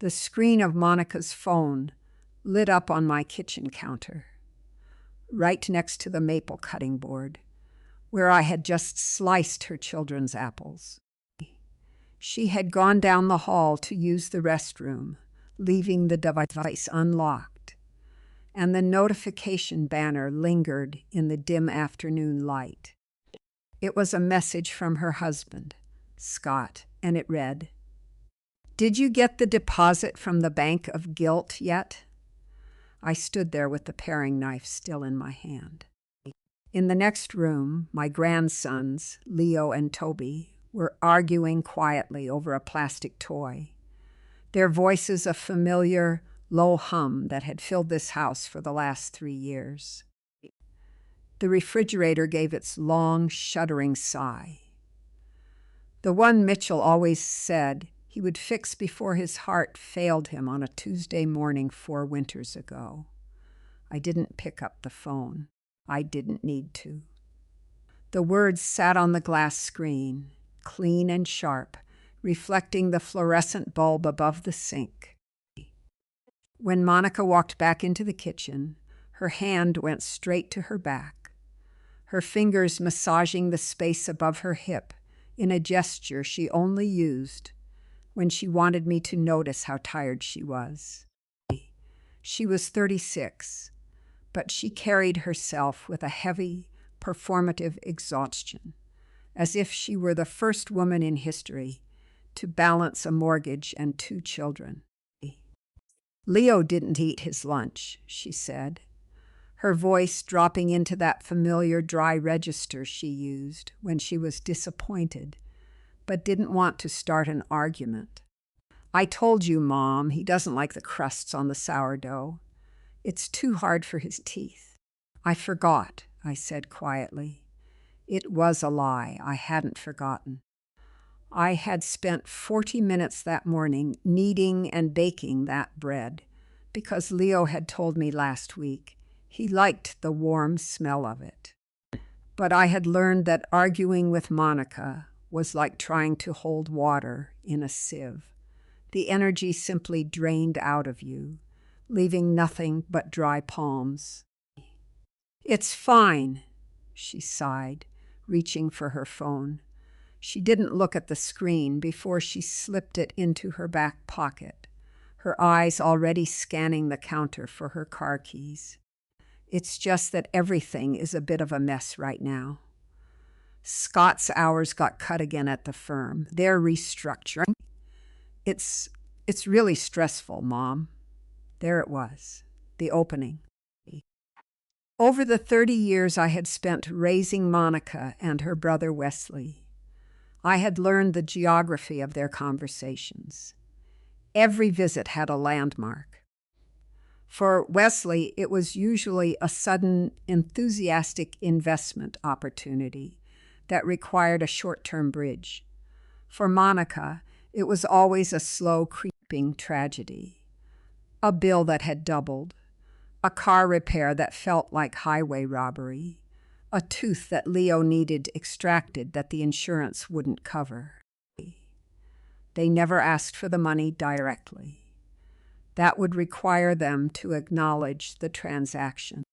The screen of Monica's phone lit up on my kitchen counter, right next to the maple cutting board, where I had just sliced her children's apples. She had gone down the hall to use the restroom, leaving the device unlocked, and the notification banner lingered in the dim afternoon light. It was a message from her husband, Scott, and it read, "Did you get the deposit from the Bank of Guilt yet?" I stood there with the paring knife still in my hand. In the next room, my grandsons, Leo and Toby, were arguing quietly over a plastic toy, their voices a familiar, low hum that had filled this house for the last 3 years. The refrigerator gave its long, shuddering sigh. The one Mitchell always said he would fix before his heart failed him on a Tuesday morning 4 winters ago. I didn't pick up the phone. I didn't need to. The words sat on the glass screen, clean and sharp, reflecting the fluorescent bulb above the sink. When Monica walked back into the kitchen, her hand went straight to her back, her fingers massaging the space above her hip in a gesture she only used when she wanted me to notice how tired she was. She was 36, but she carried herself with a heavy, performative exhaustion, as if she were the first woman in history to balance a mortgage and 2 children. "Leo didn't eat his lunch," she said, her voice dropping into that familiar dry register she used when she was disappointed but didn't want to start an argument. "I told you, Mom, he doesn't like the crusts on the sourdough. It's too hard for his teeth." "I forgot," I said quietly. It was a lie. I hadn't forgotten. I had spent 40 minutes that morning kneading and baking that bread because Leo had told me last week he liked the warm smell of it. But I had learned that arguing with Monica was like trying to hold water in a sieve. The energy simply drained out of you, leaving nothing but dry palms. "It's fine," she sighed, reaching for her phone. She didn't look at the screen before she slipped it into her back pocket, her eyes already scanning the counter for her car keys. "It's just that everything is a bit of a mess right now. Scott's hours got cut again at the firm. They're restructuring. It's really stressful, Mom." There it was, the opening. Over the 30 years I had spent raising Monica and her brother Wesley, I had learned the geography of their conversations. Every visit had a landmark. For Wesley, it was usually a sudden, enthusiastic investment opportunity that required a short-term bridge. For Monica, it was always a slow, creeping tragedy. A bill that had doubled, a car repair that felt like highway robbery, a tooth that Leo needed extracted that the insurance wouldn't cover. They never asked for the money directly. That would require them to acknowledge the transaction.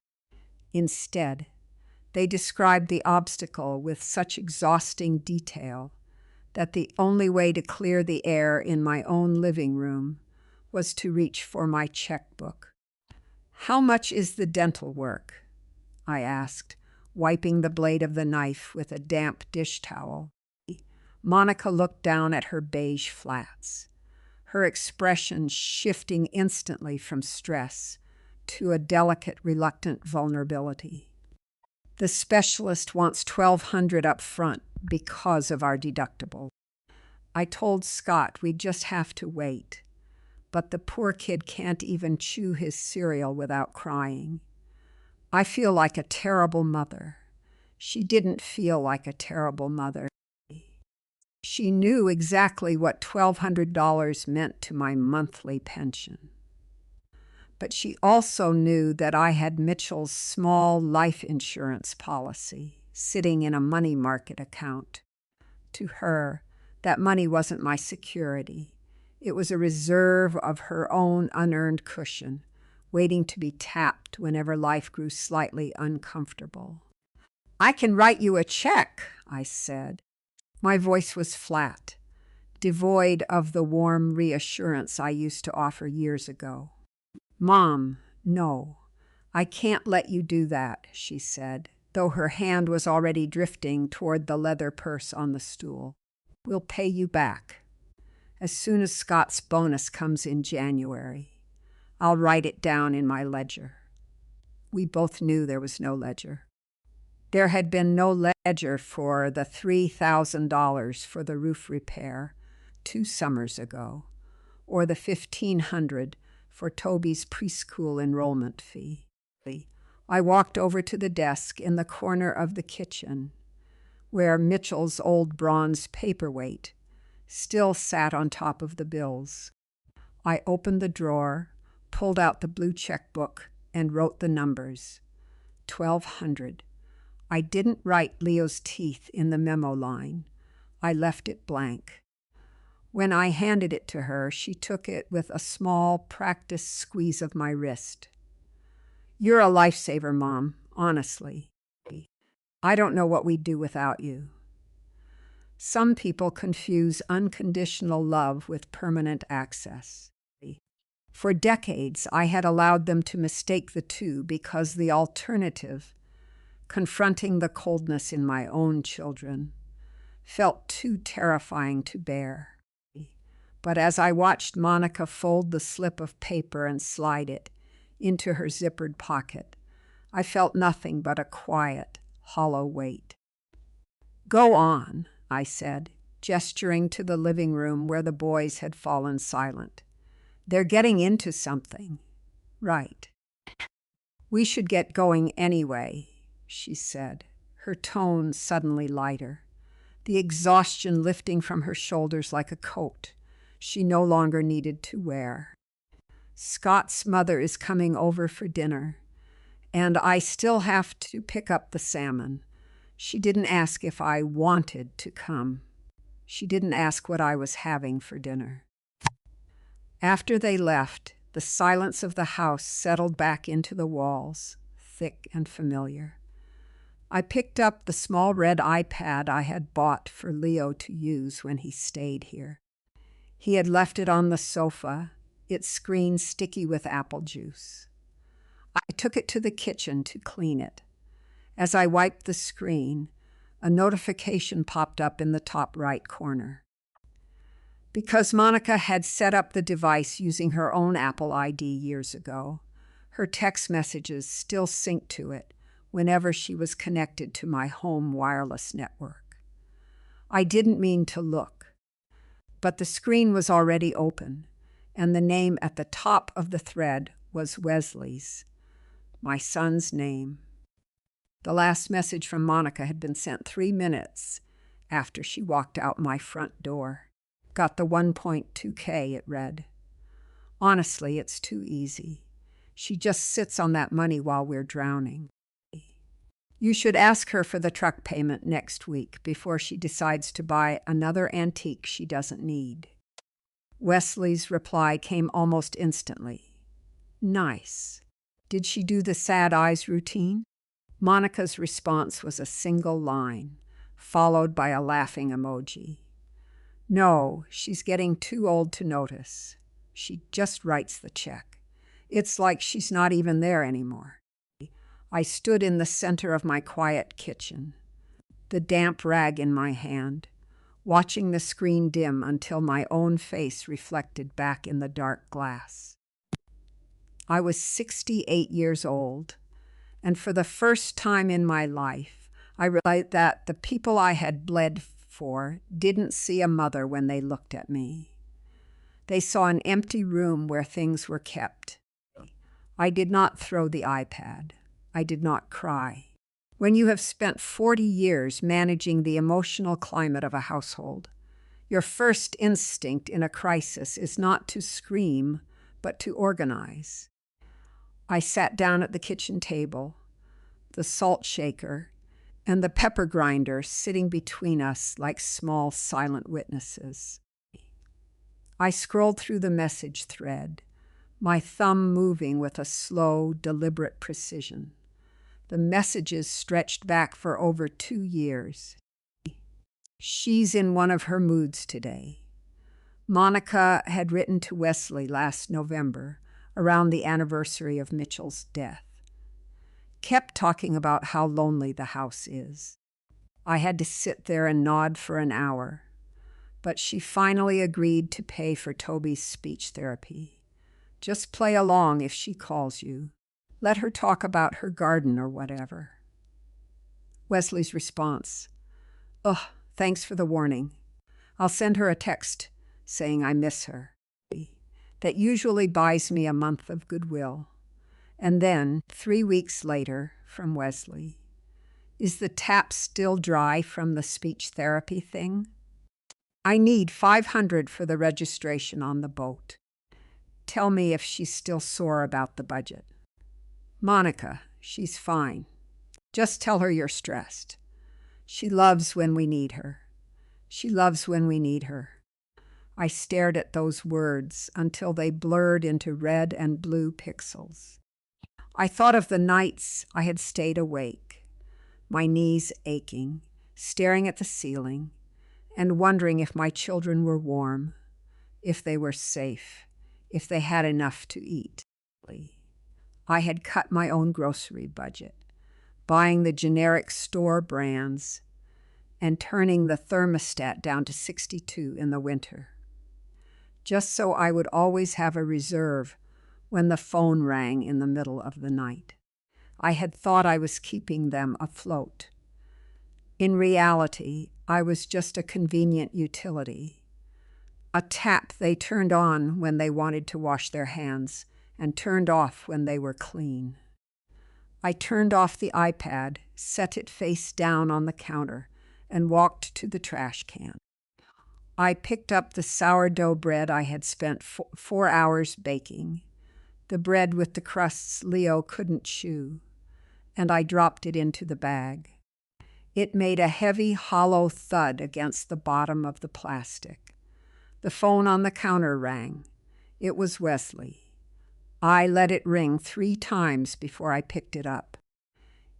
Instead, they described the obstacle with such exhausting detail that the only way to clear the air in my own living room was to reach for my checkbook. "How much is the dental work?" I asked, wiping the blade of the knife with a damp dish towel. Monica looked down at her beige flats, her expression shifting instantly from stress to a delicate, reluctant vulnerability. "The specialist wants $1,200 up front because of our deductible. I told Scott we'd just have to wait, but the poor kid can't even chew his cereal without crying. I feel like a terrible mother." She didn't feel like a terrible mother. She knew exactly what $1,200 meant to my monthly pension. But she also knew that I had Mitchell's small life insurance policy sitting in a money market account. To her, that money wasn't my security. It was a reserve of her own unearned cushion, waiting to be tapped whenever life grew slightly uncomfortable. "I can write you a check," I said. My voice was flat, devoid of the warm reassurance I used to offer years ago. "Mom, no, I can't let you do that," she said, though her hand was already drifting toward the leather purse on the stool. "We'll pay you back as soon as Scott's bonus comes in January. I'll write it down in my ledger." We both knew there was no ledger. There had been no ledger for the $3,000 for the roof repair 2 summers ago, or the $1,500 for Toby's preschool enrollment fee. I walked over to the desk in the corner of the kitchen, where Mitchell's old bronze paperweight still sat on top of the bills. I opened the drawer, pulled out the blue checkbook, and wrote the numbers. 1,200. I didn't write Leo's teeth in the memo line. I left it blank. When I handed it to her, she took it with a small, practiced squeeze of my wrist. "You're a lifesaver, Mom, honestly. I don't know what we'd do without you." Some people confuse unconditional love with permanent access. For decades, I had allowed them to mistake the two because the alternative, confronting the coldness in my own children, felt too terrifying to bear. But as I watched Monica fold the slip of paper and slide it into her zippered pocket, I felt nothing but a quiet, hollow weight. "Go on," I said, gesturing to the living room where the boys had fallen silent. "They're getting into something." "Right." "We should get going anyway," she said, her tone suddenly lighter, the exhaustion lifting from her shoulders like a coat she no longer needed to wear. "Scott's mother is coming over for dinner, and I still have to pick up the salmon. She didn't ask if I wanted to come. She didn't ask what I was having for dinner." After they left, the silence of the house settled back into the walls, thick and familiar. I picked up the small red iPad I had bought for Leo to use when he stayed here. He had left it on the sofa, its screen sticky with apple juice. I took it to the kitchen to clean it. As I wiped the screen, a notification popped up in the top right corner. Because Monica had set up the device using her own Apple ID years ago, her text messages still synced to it whenever she was connected to my home wireless network. I didn't mean to look, but the screen was already open, and the name at the top of the thread was Wesley's, my son's name. The last message from Monica had been sent 3 minutes after she walked out my front door. "Got the 1.2K, it read. "Honestly, it's too easy. She just sits on that money while we're drowning. You should ask her for the truck payment next week before she decides to buy another antique she doesn't need." Wesley's reply came almost instantly. "Nice. Did she do the sad eyes routine?" Monica's response was a single line, followed by a laughing emoji. "No, she's getting too old to notice. She just writes the check. It's like she's not even there anymore." I stood in the center of my quiet kitchen, the damp rag in my hand, watching the screen dim until my own face reflected back in the dark glass. I was 68 years old, and for the first time in my life, I realized that the people I had bled for didn't see a mother when they looked at me. They saw an empty room where things were kept. I did not throw the iPad. I did not cry. When you have spent 40 years managing the emotional climate of a household, your first instinct in a crisis is not to scream, but to organize. I sat down at the kitchen table, the salt shaker and the pepper grinder sitting between us like small silent witnesses. I scrolled through the message thread, my thumb moving with a slow, deliberate precision. The messages stretched back for over 2 years. She's in one of her moods today. Monica had written to Wesley last November, around the anniversary of Mitchell's death. Kept talking about how lonely the house is. I had to sit there and nod for an hour, but she finally agreed to pay for Toby's speech therapy. Just play along if she calls you. Let her talk about her garden or whatever. Wesley's response: "Ugh, thanks for the warning. I'll send her a text saying I miss her. That usually buys me a month of goodwill." And then, 3 weeks later, from Wesley: "Is the tap still dry from the speech therapy thing? I need $500 for the registration on the boat. Tell me if she's still sore about the budget." "Monica, she's fine. Just tell her you're stressed. She loves when we need her. She loves when we need her." I stared at those words until they blurred into red and blue pixels. I thought of the nights I had stayed awake, my knees aching, staring at the ceiling, and wondering if my children were warm, if they were safe, if they had enough to eat. I had cut my own grocery budget, buying the generic store brands and turning the thermostat down to 62 in the winter, just so I would always have a reserve when the phone rang in the middle of the night. I had thought I was keeping them afloat. In reality, I was just a convenient utility, a tap they turned on when they wanted to wash their hands and turned off when they were clean. I turned off the iPad, set it face down on the counter, and walked to the trash can. I picked up the sourdough bread I had spent 4 hours baking, the bread with the crusts Leo couldn't chew, and I dropped it into the bag. It made a heavy, hollow thud against the bottom of the plastic. The phone on the counter rang. It was Wesley. I let it ring 3 times before I picked it up.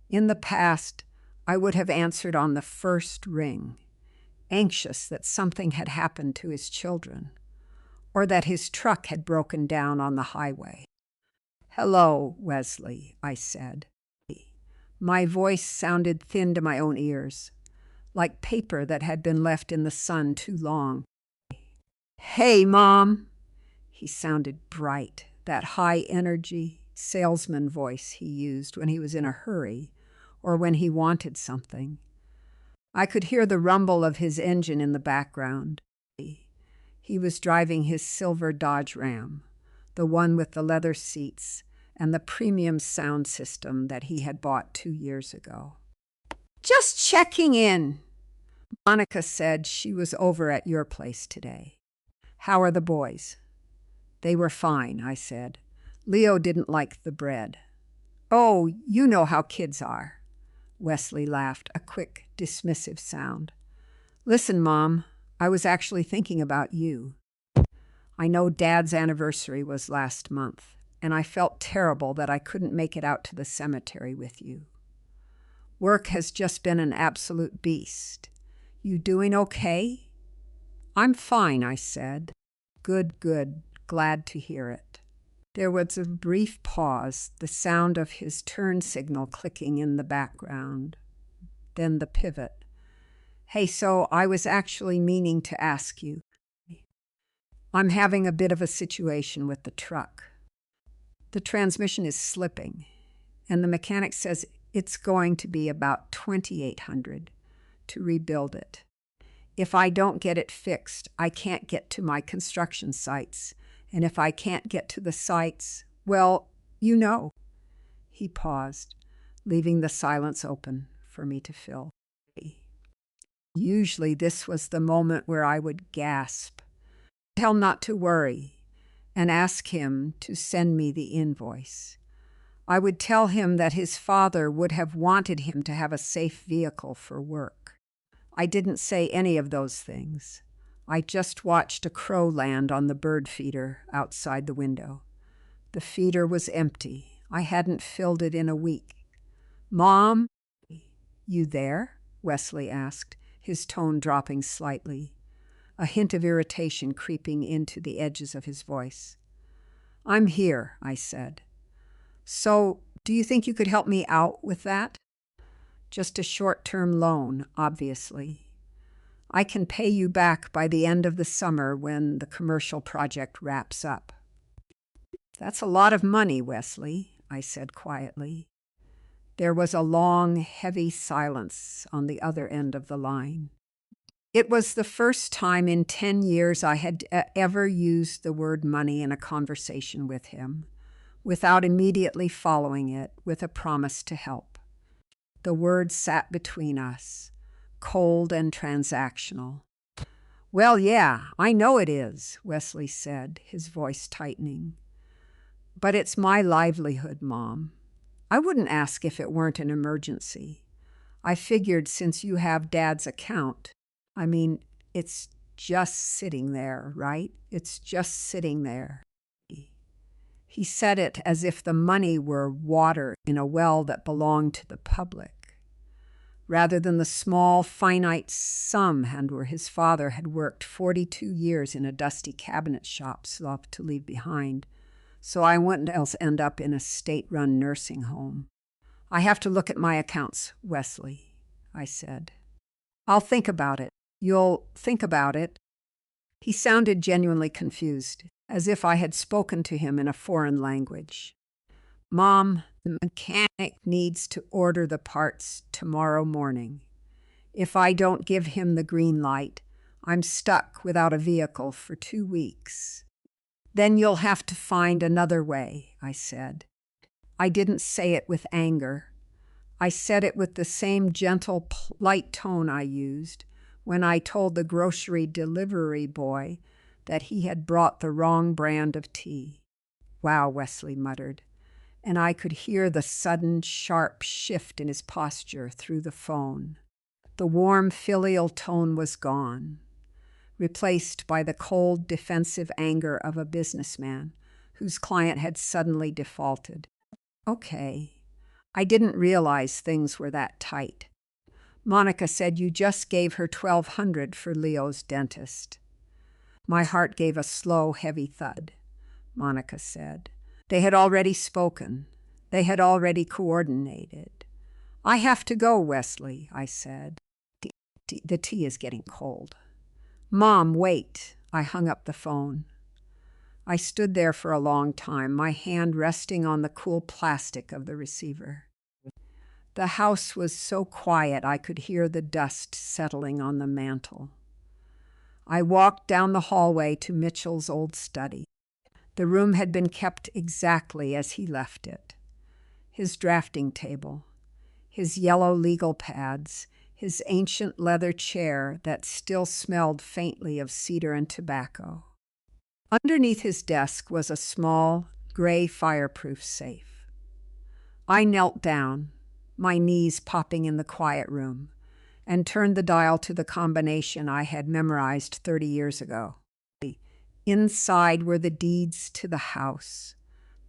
In the past, I would have answered on the first ring, anxious that something had happened to his children, or that his truck had broken down on the highway. "Hello, Wesley," I said. My voice sounded thin to my own ears, like paper that had been left in the sun too long. "Hey, Mom." He sounded bright, that high-energy salesman voice he used when he was in a hurry or when he wanted something. I could hear the rumble of his engine in the background. He was driving his silver Dodge Ram, the one with the leather seats and the premium sound system that he had bought 2 years ago. "Just checking in." Monica said she was over at your place today. "How are the boys?" "They were fine," I said. "Leo didn't like the bread." "Oh, you know how kids are." Wesley laughed, a quick, dismissive sound. "Listen, Mom, I was actually thinking about you. I know Dad's anniversary was last month, and I felt terrible that I couldn't make it out to the cemetery with you. Work has just been an absolute beast. You doing okay?" "I'm fine," I said. "Good, good. Glad to hear it." There was a brief pause, the sound of his turn signal clicking in the background. Then the pivot. "Hey, so I was actually meaning to ask you. I'm having a bit of a situation with the truck. The transmission is slipping, and the mechanic says it's going to be about $2,800 to rebuild it. If I don't get it fixed, I can't get to my construction sites. And if I can't get to the sites, well, you know." He paused, leaving the silence open for me to fill. Usually this was the moment where I would gasp, tell not to worry, and ask him to send me the invoice. I would tell him that his father would have wanted him to have a safe vehicle for work. I didn't say any of those things. I just watched a crow land on the bird feeder outside the window. The feeder was empty. I hadn't filled it in a week. "Mom, you there?" Wesley asked, his tone dropping slightly, a hint of irritation creeping into the edges of his voice. "I'm here," I said. "So, do you think you could help me out with that?" "Just a short-term loan, obviously. I can pay you back by the end of the summer when the commercial project wraps up." "That's a lot of money, Wesley," I said quietly. There was a long, heavy silence on the other end of the line. It was the first time in 10 years I had ever used the word money in a conversation with him, without immediately following it with a promise to help. The word sat between us, cold and transactional. "Well, yeah, I know it is," Wesley said, his voice tightening. "But it's my livelihood, Mom. I wouldn't ask if it weren't an emergency. I figured since you have Dad's account, it's just sitting there, right? It's just sitting there." He said it as if the money were water in a well that belonged to the public, rather than the small, finite sum and where his father had worked 42 years in a dusty cabinet shop to leave behind. So I wouldn't else end up in a state-run nursing home. "I have to look at my accounts, Wesley," I said. "I'll think about it." "You'll think about it?" He sounded genuinely confused, as if I had spoken to him in a foreign language. "Mom, the mechanic needs to order the parts tomorrow morning. If I don't give him the green light, I'm stuck without a vehicle for 2 weeks. "Then you'll have to find another way," I said. I didn't say it with anger. I said it with the same gentle, polite tone I used when I told the grocery delivery boy that he had brought the wrong brand of tea. "Wow," Wesley muttered, and I could hear the sudden, sharp shift in his posture through the phone. The warm, filial tone was gone, replaced by the cold, defensive anger of a businessman whose client had suddenly defaulted. "Okay. I didn't realize things were that tight. Monica said you just gave her $1,200 for Leo's dentist." My heart gave a slow, heavy thud. Monica said. They had already spoken. They had already coordinated. "I have to go, Wesley," I said. The tea is getting cold." "Mom, wait." I hung up the phone. I stood there for a long time, my hand resting on the cool plastic of the receiver. The house was so quiet I could hear the dust settling on the mantel. I walked down the hallway to Mitchell's old study. The room had been kept exactly as he left it. His drafting table, his yellow legal pads, his ancient leather chair that still smelled faintly of cedar and tobacco. Underneath his desk was a small, gray fireproof safe. I knelt down, my knees popping in the quiet room, and turned the dial to the combination I had memorized 30 years ago. Inside were the deeds to the house,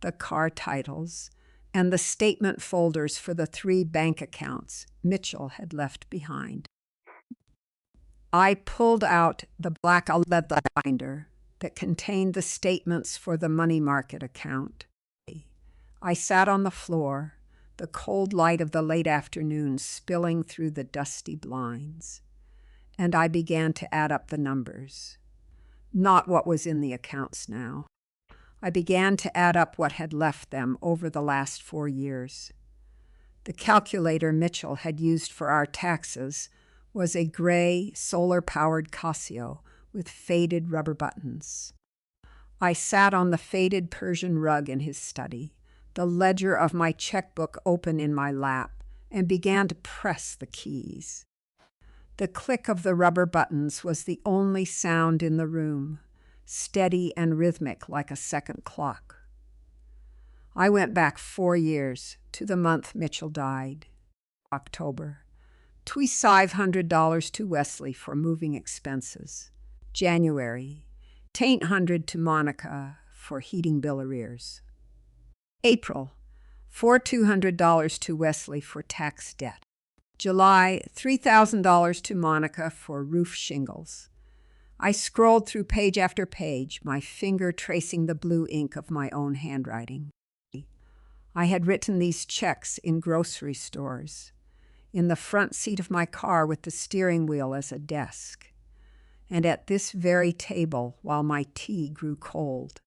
the car titles, and the statement folders for the 3 bank accounts Mitchell had left behind. I pulled out the black leather binder that contained the statements for the money market account. I sat on the floor, the cold light of the late afternoon spilling through the dusty blinds, and I began to add up the numbers. Not what was in the accounts now. I began to add up what had left them over the last 4 years. The calculator Mitchell had used for our taxes was a gray, solar-powered Casio with faded rubber buttons. I sat on the faded Persian rug in his study, the ledger of my checkbook open in my lap, and began to press the keys. The click of the rubber buttons was the only sound in the room, steady and rhythmic like a second clock. I went back 4 years to the month Mitchell died, October. $2,500 to Wesley for moving expenses. January, $800 to Monica for heating bill arrears. April, $200 to Wesley for tax debt. July, $3,000 to Monica for roof shingles. I scrolled through page after page, my finger tracing the blue ink of my own handwriting. I had written these checks in grocery stores, in the front seat of my car with the steering wheel as a desk, and at this very table while my tea grew cold.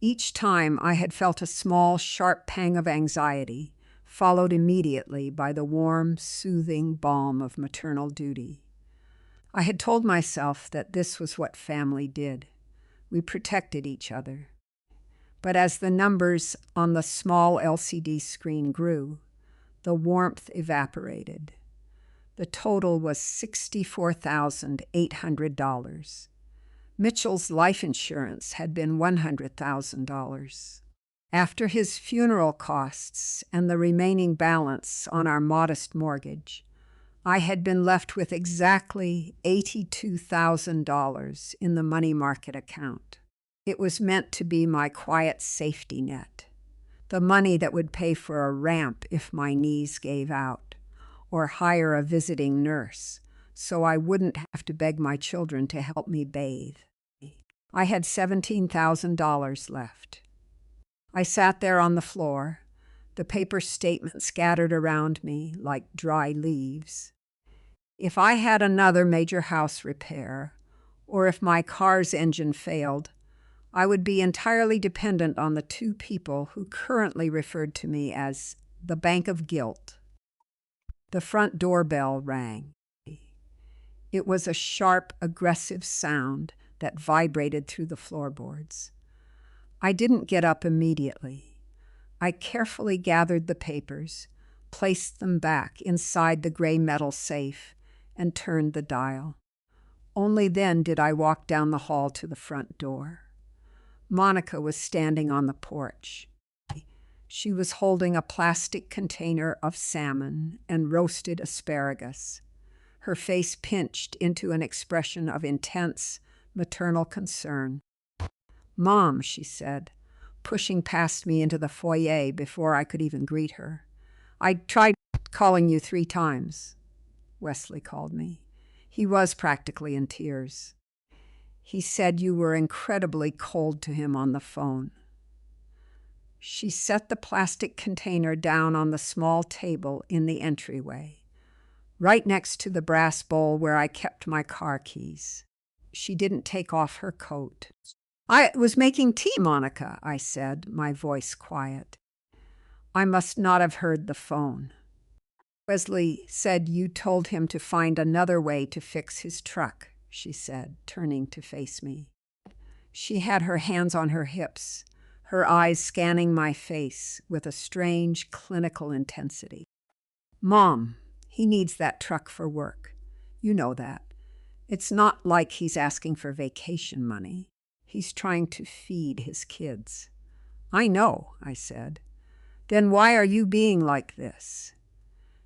Each time I had felt a small, sharp pang of anxiety, followed immediately by the warm, soothing balm of maternal duty. I had told myself that this was what family did. We protected each other. But as the numbers on the small LCD screen grew, the warmth evaporated. The total was $64,800. Mitchell's life insurance had been $100,000. After his funeral costs and the remaining balance on our modest mortgage, I had been left with exactly $82,000 in the money market account. It was meant to be my quiet safety net, the money that would pay for a ramp if my knees gave out, or hire a visiting nurse, so I wouldn't have to beg my children to help me bathe. I had $17,000 left. I sat there on the floor, the paper statement scattered around me like dry leaves. If I had another major house repair, or if my car's engine failed, I would be entirely dependent on the two people who currently referred to me as the Bank of Guilt. The front doorbell rang. It was a sharp, aggressive sound that vibrated through the floorboards. I didn't get up immediately. I carefully gathered the papers, placed them back inside the gray metal safe, and turned the dial. Only then did I walk down the hall to the front door. Monica was standing on the porch. She was holding a plastic container of salmon and roasted asparagus, her face pinched into an expression of intense maternal concern. "Mom," she said, pushing past me into the foyer before I could even greet her. "I tried calling you 3 times. Wesley called me. He was practically in tears. He said you were incredibly cold to him on the phone." She set the plastic container down on the small table in the entryway, right next to the brass bowl where I kept my car keys. She didn't take off her coat. "I was making tea, Monica," I said, my voice quiet. I must not have heard the phone. "Wesley said you told him to find another way to fix his truck," she said, turning to face me. She had her hands on her hips, her eyes scanning my face with a strange clinical intensity. "Mom, he needs that truck for work. You know that. It's not like he's asking for vacation money. He's trying to feed his kids." "I know," I said. "Then why are you being like this?"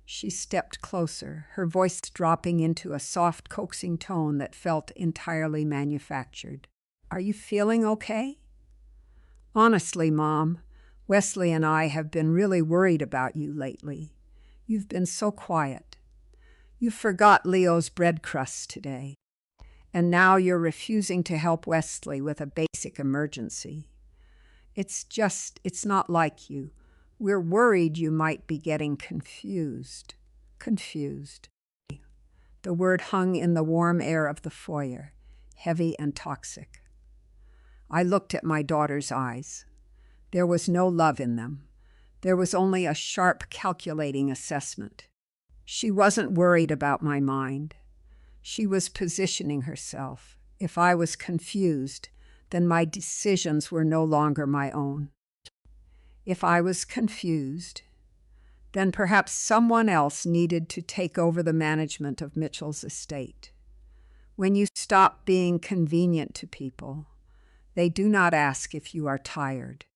She stepped closer, her voice dropping into a soft, coaxing tone that felt entirely manufactured. "Are you feeling okay?" "Honestly, Mom, Wesley and I have been really worried about you lately. You've been so quiet. You forgot Leo's bread crusts today, and now you're refusing to help Wesley with a basic emergency. It's not like you. We're worried you might be getting confused." Confused. The word hung in the warm air of the foyer, heavy and toxic. I looked at my daughter's eyes. There was no love in them. There was only a sharp, calculating assessment. She wasn't worried about my mind. She was positioning herself. If I was confused, then my decisions were no longer my own. If I was confused, then perhaps someone else needed to take over the management of Mitchell's estate. When you stop being convenient to people, they do not ask if you are tired.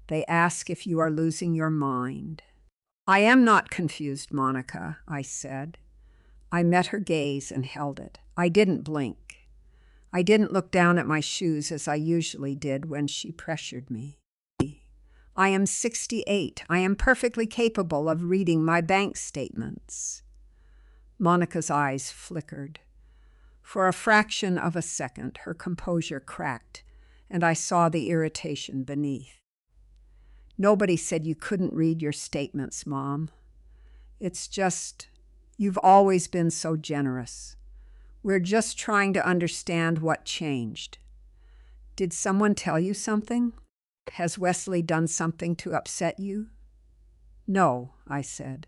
They ask if you are losing your mind. "I am not confused, Monica," I said. I met her gaze and held it. I didn't blink. I didn't look down at my shoes as I usually did when she pressured me. I am 68. I am perfectly capable of reading my bank statements. Monica's eyes flickered. For a fraction of a second, her composure cracked, and I saw the irritation beneath. Nobody said you couldn't read your statements, Mom. It's just, you've always been so generous. We're just trying to understand what changed. Did someone tell you something? Has Wesley done something to upset you? No, I said.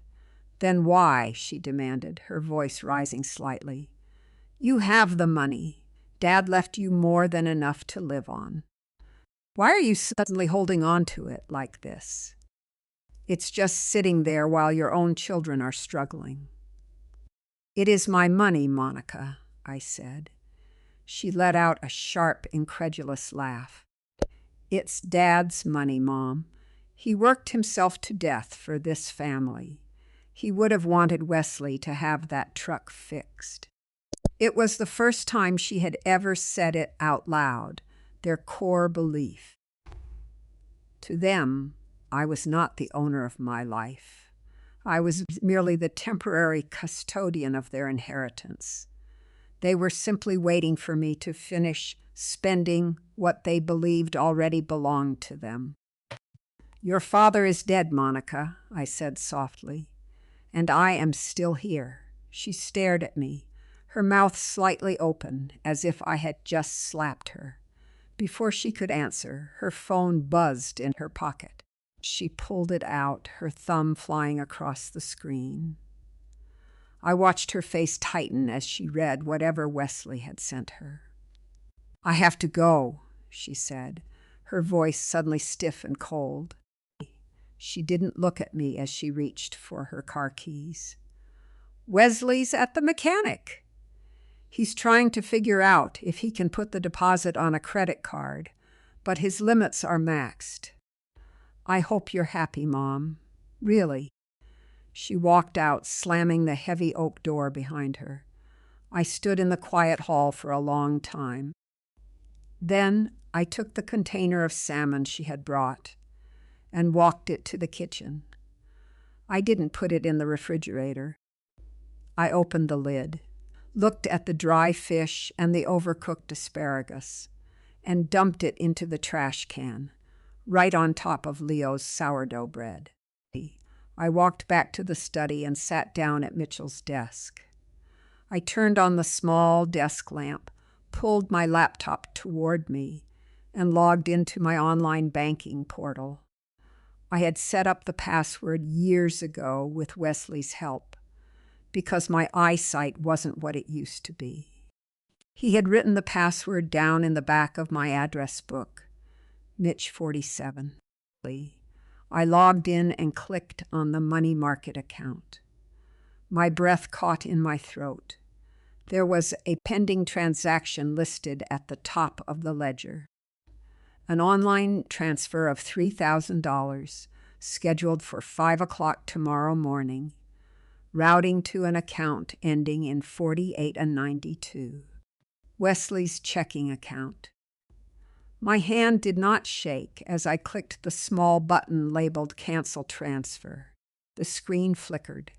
Then why? She demanded, her voice rising slightly. You have the money. Dad left you more than enough to live on. Why are you suddenly holding on to it like this? It's just sitting there while your own children are struggling. It is my money, Monica, I said. She let out a sharp, incredulous laugh. It's Dad's money, Mom. He worked himself to death for this family. He would have wanted Wesley to have that truck fixed. It was the first time she had ever said it out loud, their core belief. To them, I was not the owner of my life. I was merely the temporary custodian of their inheritance. They were simply waiting for me to finish spending what they believed already belonged to them. Your father is dead, Monica, I said softly, and I am still here. She stared at me, her mouth slightly open, as if I had just slapped her. Before she could answer, her phone buzzed in her pocket. She pulled it out, her thumb flying across the screen. I watched her face tighten as she read whatever Wesley had sent her. I have to go, she said, her voice suddenly stiff and cold. She didn't look at me as she reached for her car keys. Wesley's at the mechanic. He's trying to figure out if he can put the deposit on a credit card, but his limits are maxed. I hope you're happy, Mom. Really. She walked out, slamming the heavy oak door behind her. I stood in the quiet hall for a long time. Then I took the container of salmon she had brought and walked it to the kitchen. I didn't put it in the refrigerator. I opened the lid, looked at the dry fish and the overcooked asparagus, and dumped it into the trash can, right on top of Leo's sourdough bread. I walked back to the study and sat down at Mitchell's desk. I turned on the small desk lamp, pulled my laptop toward me, and logged into my online banking portal. I had set up the password years ago with Wesley's help, because my eyesight wasn't what it used to be. He had written the password down in the back of my address book, Mitch 47. I logged in and clicked on the money market account. My breath caught in my throat. There was a pending transaction listed at the top of the ledger. An online transfer of $3,000 scheduled for 5 o'clock tomorrow morning, routing to an account ending in 48 and 92. Wesley's checking account. My hand did not shake as I clicked the small button labeled Cancel Transfer. The screen flickered.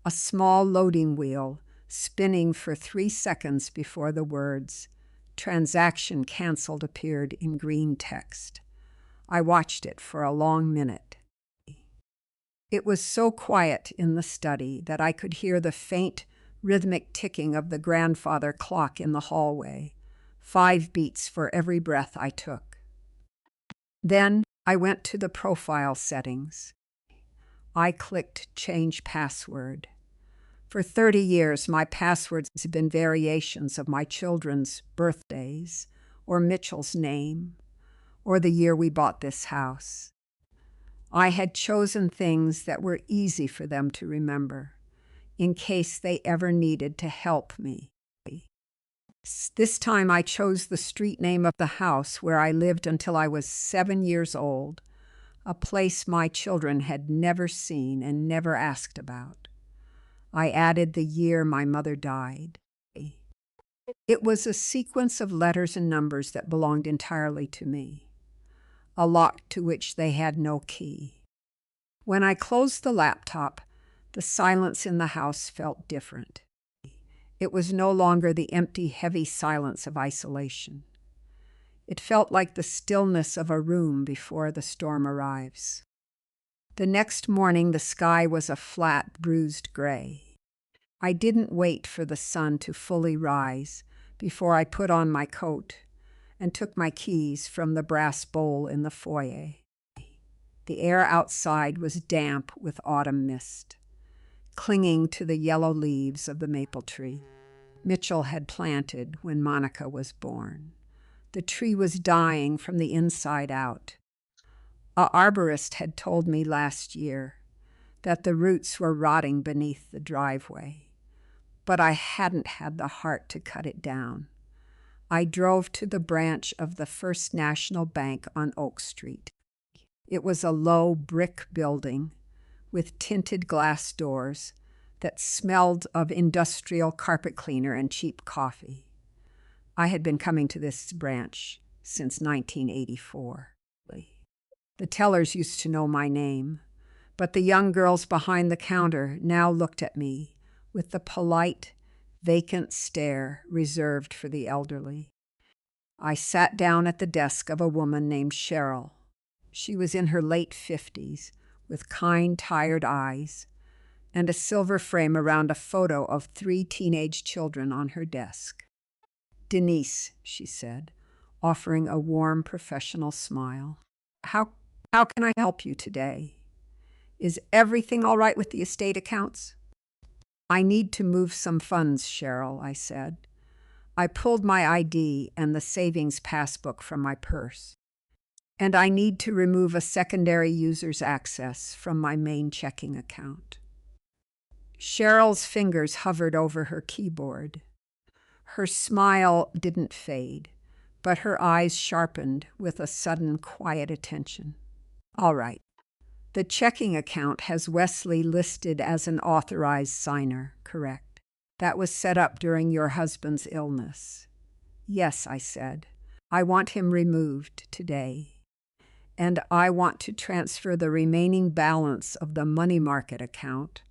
A small loading wheel spinning for 3 seconds before the words, Transaction Canceled, appeared in green text. I watched it for a long minute. It was so quiet in the study that I could hear the faint, rhythmic ticking of the grandfather clock in the hallway, 5 beats for every breath I took. Then I went to the profile settings. I clicked Change Password. For 30 years, my passwords have been variations of my children's birthdays, or Mitchell's name, or the year we bought this house. I had chosen things that were easy for them to remember, in case they ever needed to help me. This time I chose the street name of the house where I lived until I was 7 years old, a place my children had never seen and never asked about. I added the year my mother died. It was a sequence of letters and numbers that belonged entirely to me, a lock to which they had no key. When I closed the laptop, the silence in the house felt different. It was no longer the empty, heavy silence of isolation. It felt like the stillness of a room before the storm arrives. The next morning, the sky was a flat, bruised gray. I didn't wait for the sun to fully rise before I put on my coat and took my keys from the brass bowl in the foyer. The air outside was damp with autumn mist, clinging to the yellow leaves of the maple tree Mitchell had planted when Monica was born. The tree was dying from the inside out. An arborist had told me last year that the roots were rotting beneath the driveway, but I hadn't had the heart to cut it down. I drove to the branch of the First National Bank on Oak Street. It was a low brick building with tinted glass doors that smelled of industrial carpet cleaner and cheap coffee. I had been coming to this branch since 1984. The tellers used to know my name, but the young girls behind the counter now looked at me with the polite, vacant stare reserved for the elderly. I sat down at the desk of a woman named Cheryl. She was in her late 50s, with kind, tired eyes, and a silver frame around a photo of 3 teenage children on her desk. "Denise," she said, offering a warm, professional smile. How can I help you today? Is everything all right with the estate accounts?" "I need to move some funds, Cheryl," I said. I pulled my ID and the savings passbook from my purse. "And I need to remove a secondary user's access from my main checking account." Cheryl's fingers hovered over her keyboard. Her smile didn't fade, but her eyes sharpened with a sudden quiet attention. "All right. The checking account has Wesley listed as an authorized signer, correct? That was set up during your husband's illness." "Yes," I said. "I want him removed today. And I want to transfer the remaining balance of the money market account,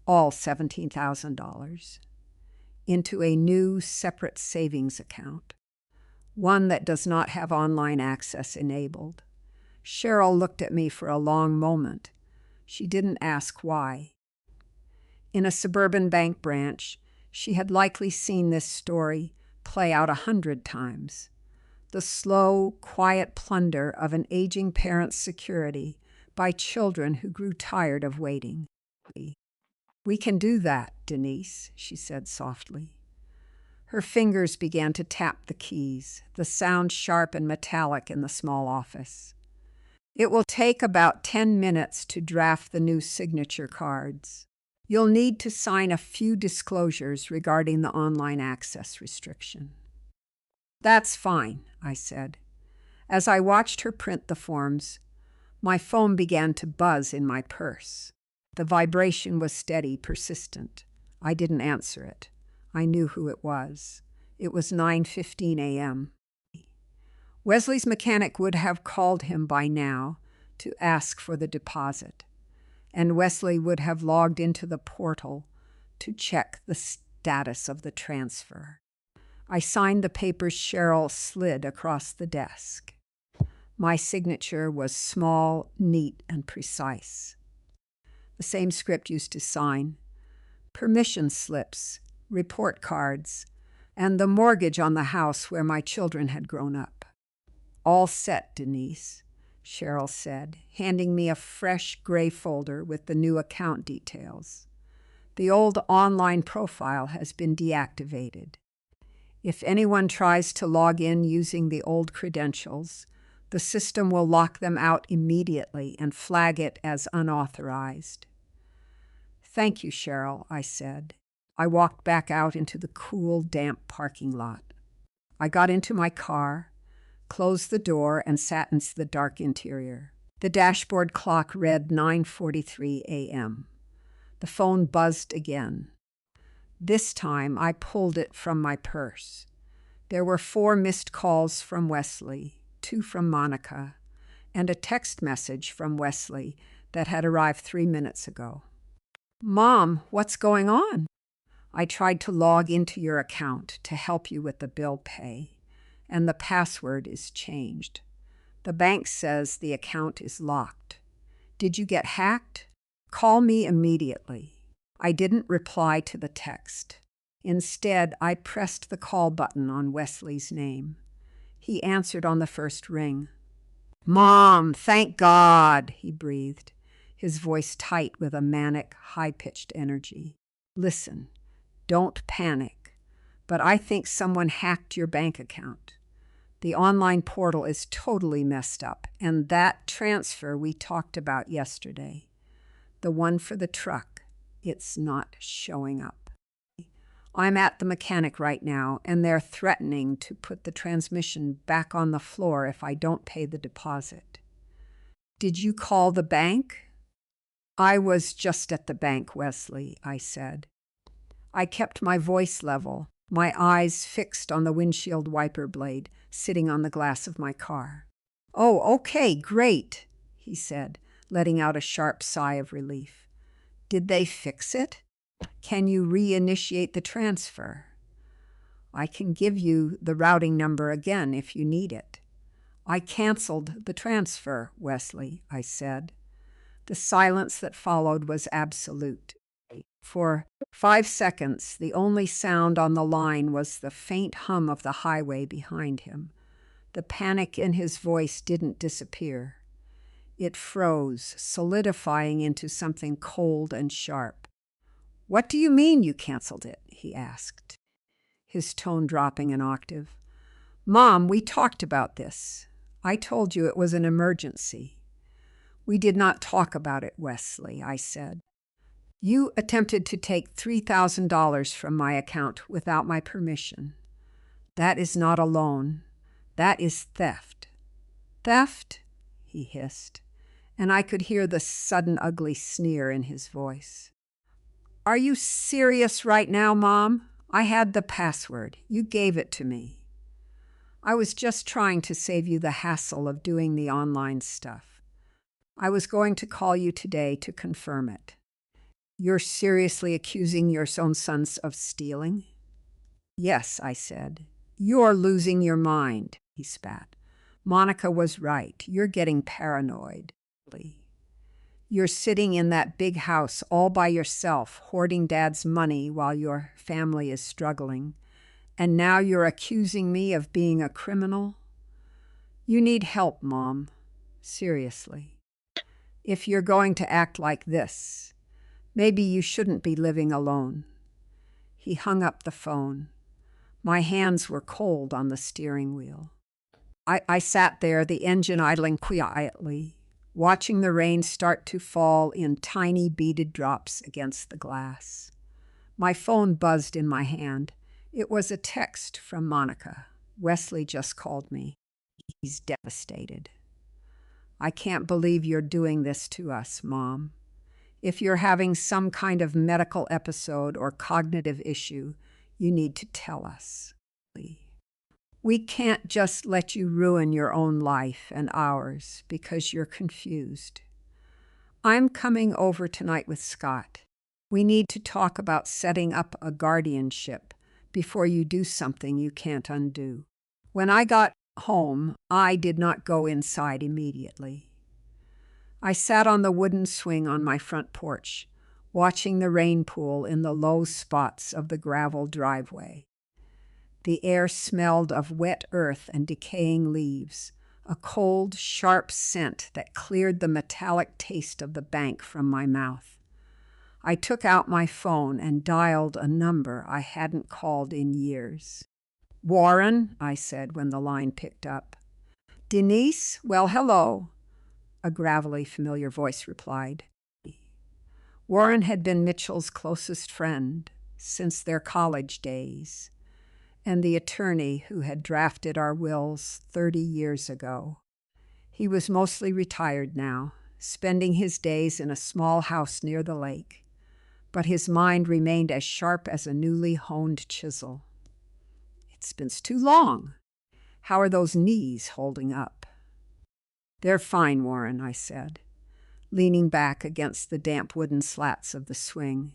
all $17,000, into a new separate savings account, one that does not have online access enabled." Cheryl looked at me for a long moment. She didn't ask why. In a suburban bank branch, she had likely seen this story play out 100 times. The slow, quiet plunder of an aging parent's security by children who grew tired of waiting. "We can do that, Denise," she said softly. Her fingers began to tap the keys, the sound sharp and metallic in the small office. "It will take about 10 minutes to draft the new signature cards. You'll need to sign a few disclosures regarding the online access restriction." "That's fine," I said. As I watched her print the forms, my phone began to buzz in my purse. The vibration was steady, persistent. I didn't answer it. I knew who it was. It was 9:15 a.m. Wesley's mechanic would have called him by now to ask for the deposit, and Wesley would have logged into the portal to check the status of the transfer. I signed the papers Cheryl slid across the desk. My signature was small, neat, and precise. The same script used to sign permission slips, report cards, and the mortgage on the house where my children had grown up. "All set, Denise," Cheryl said, handing me a fresh gray folder with the new account details. "The old online profile has been deactivated. If anyone tries to log in using the old credentials, the system will lock them out immediately and flag it as unauthorized." "Thank you, Cheryl," I said. I walked back out into the cool, damp parking lot. I got into my car, closed the door, and sat in the dark interior. The dashboard clock read 9:43 a.m. The phone buzzed again. This time I pulled it from my purse. There were 4 missed calls from Wesley, 2 from Monica, and a text message from Wesley that had arrived 3 minutes ago. "Mom, what's going on?" "I tried to log into your account to help you with the bill pay, and the password is changed. The bank says the account is locked. Did you get hacked? Call me immediately." I didn't reply to the text. Instead, I pressed the call button on Wesley's name. He answered on the first ring. "Mom, thank God," he breathed, his voice tight with a manic, high-pitched energy. "Listen, don't panic, but I think someone hacked your bank account. The online portal is totally messed up, and that transfer we talked about yesterday, the one for the truck, it's not showing up. I'm at the mechanic right now, and they're threatening to put the transmission back on the floor if I don't pay the deposit." "Did you call the bank?" "I was just at the bank, Wesley," I said. I kept my voice level, my eyes fixed on the windshield wiper blade sitting on the glass of my car. "Oh, okay, great," he said, letting out a sharp sigh of relief. "Did they fix it? Can you reinitiate the transfer?" "I can give you the routing number again if you need it." "I canceled the transfer, Wesley," I said. The silence that followed was absolute. For 5 seconds, the only sound on the line was the faint hum of the highway behind him. The panic in his voice didn't disappear. It froze, solidifying into something cold and sharp. "What do you mean you canceled it?" he asked, his tone dropping an octave. "Mom, we talked about this. I told you it was an emergency." "We did not talk about it, Wesley," I said. "You attempted to take $3,000 from my account without my permission. That is not a loan. That is theft." "Theft?" he hissed, and I could hear the sudden ugly sneer in his voice. "Are you serious right now, Mom? I had the password. You gave it to me." "I was just trying to save you the hassle of doing the online stuff. I was going to call you today to confirm it." "You're seriously accusing your own sons of stealing?" "Yes," I said. "You're losing your mind," he spat. "Monica was right. You're getting paranoid. You're sitting in that big house all by yourself, hoarding Dad's money while your family is struggling. And now you're accusing me of being a criminal? You need help, Mom. Seriously. If you're going to act like this, maybe you shouldn't be living alone." He hung up the phone. My hands were cold on the steering wheel. I sat there, the engine idling quietly, watching the rain start to fall in tiny beaded drops against the glass. My phone buzzed in my hand. It was a text from Monica. "Wesley just called me. He's devastated." "I can't believe you're doing this to us, Mom. If you're having some kind of medical episode or cognitive issue, you need to tell us. We can't just let you ruin your own life and ours because you're confused. I'm coming over tonight with Scott. We need to talk about setting up a guardianship before you do something you can't undo." When I got home, I did not go inside immediately. I sat on the wooden swing on my front porch, watching the rain pool in the low spots of the gravel driveway. The air smelled of wet earth and decaying leaves, a cold, sharp scent that cleared the metallic taste of the bank from my mouth. I took out my phone and dialed a number I hadn't called in years. "Warren," I said when the line picked up. "Denise? Well, hello," a gravelly, familiar voice replied. Warren had been Mitchell's closest friend since their college days, and the attorney who had drafted our wills 30 years ago. He was mostly retired now, spending his days in a small house near the lake. but his mind remained as sharp as a newly honed chisel. "It's been too long. How are those knees holding up?" "They're fine, Warren," I said, leaning back against the damp wooden slats of the swing.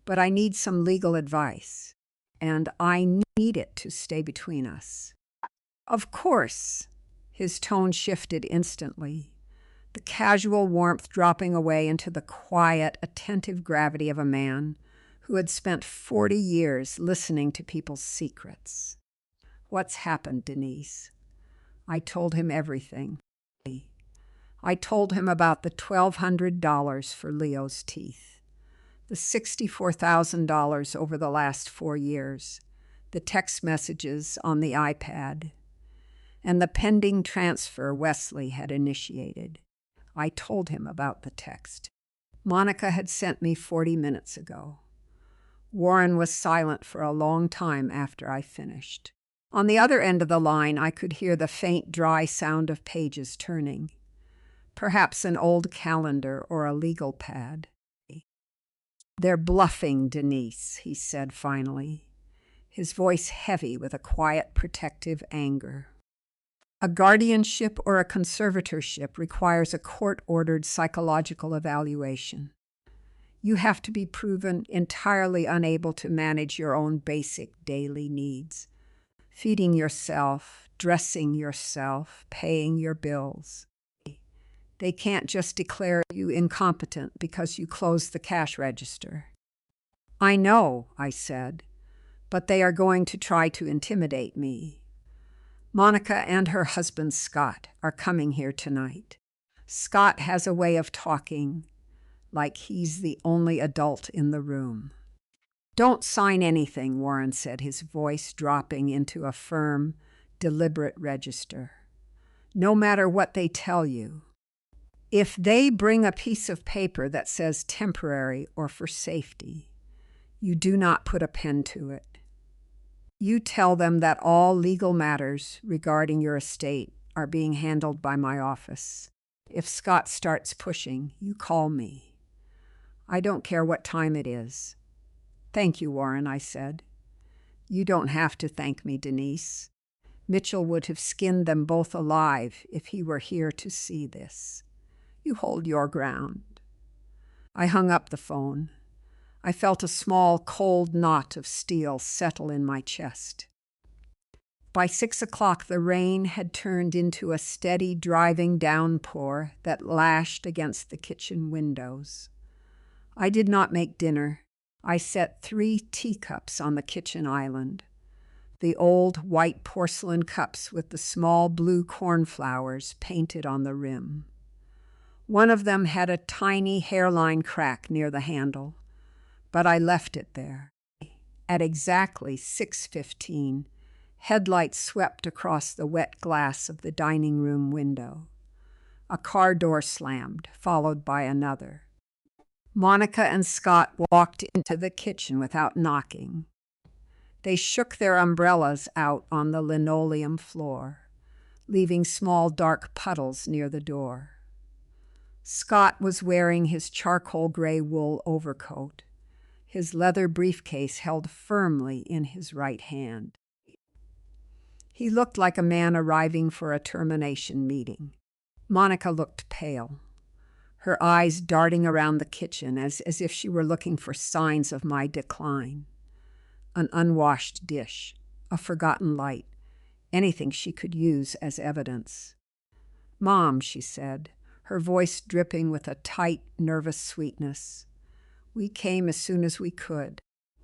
"But I need some legal advice, and I need it to stay between us." "Of course." His tone shifted instantly, the casual warmth dropping away into the quiet, attentive gravity of a man who had spent 40 years listening to people's secrets. "What's happened, Denise?" I told him everything. I told him about the $1,200 for Leo's teeth, the $64,000 over the last 4 years, the text messages on the iPad, and the pending transfer Wesley had initiated. I told him about the text Monica had sent me 40 minutes ago. Warren was silent for a long time after I finished. On the other end of the line, I could hear the faint, dry sound of pages turning. Perhaps an old calendar or a legal pad. "They're bluffing, Denise," he said finally, his voice heavy with a quiet, protective anger. "A guardianship or a conservatorship requires a court-ordered psychological evaluation. You have to be proven entirely unable to manage your own basic daily needs. Feeding yourself, dressing yourself, paying your bills. They can't just declare you incompetent because you closed the cash register." "I know," I said, "but they are going to try to intimidate me. Monica and her husband, Scott, are coming here tonight. Scott has a way of talking like he's the only adult in the room." "Don't sign anything," Warren said, his voice dropping into a firm, deliberate register. "No matter what they tell you. If they bring a piece of paper that says temporary or for safety, you do not put a pen to it. You tell them that all legal matters regarding your estate are being handled by my office. If Scott starts pushing, you call me. I don't care what time it is." "Thank you, Warren," I said. "You don't have to thank me, Denise. Mitchell would have skinned them both alive if he were here to see this. You hold your ground." I hung up the phone. I felt a small, cold knot of steel settle in my chest. By 6 o'clock, the rain had turned into a steady, driving downpour that lashed against the kitchen windows. I did not make dinner. I set 3 teacups on the kitchen island, the old white porcelain cups with the small blue cornflowers painted on the rim. One of them had a tiny hairline crack near the handle, but I left it there. At exactly 6:15, headlights swept across the wet glass of the dining room window. A car door slammed, followed by another. Monica and Scott walked into the kitchen without knocking. They shook their umbrellas out on the linoleum floor, leaving small dark puddles near the door. Scott was wearing his charcoal gray wool overcoat, his leather briefcase held firmly in his right hand. He looked like a man arriving for a termination meeting. Monica looked pale, her eyes darting around the kitchen as if she were looking for signs of my decline. An unwashed dish, a forgotten light, anything she could use as evidence. "Mom," she said, her voice dripping with a tight, nervous sweetness. "We came as soon as we could.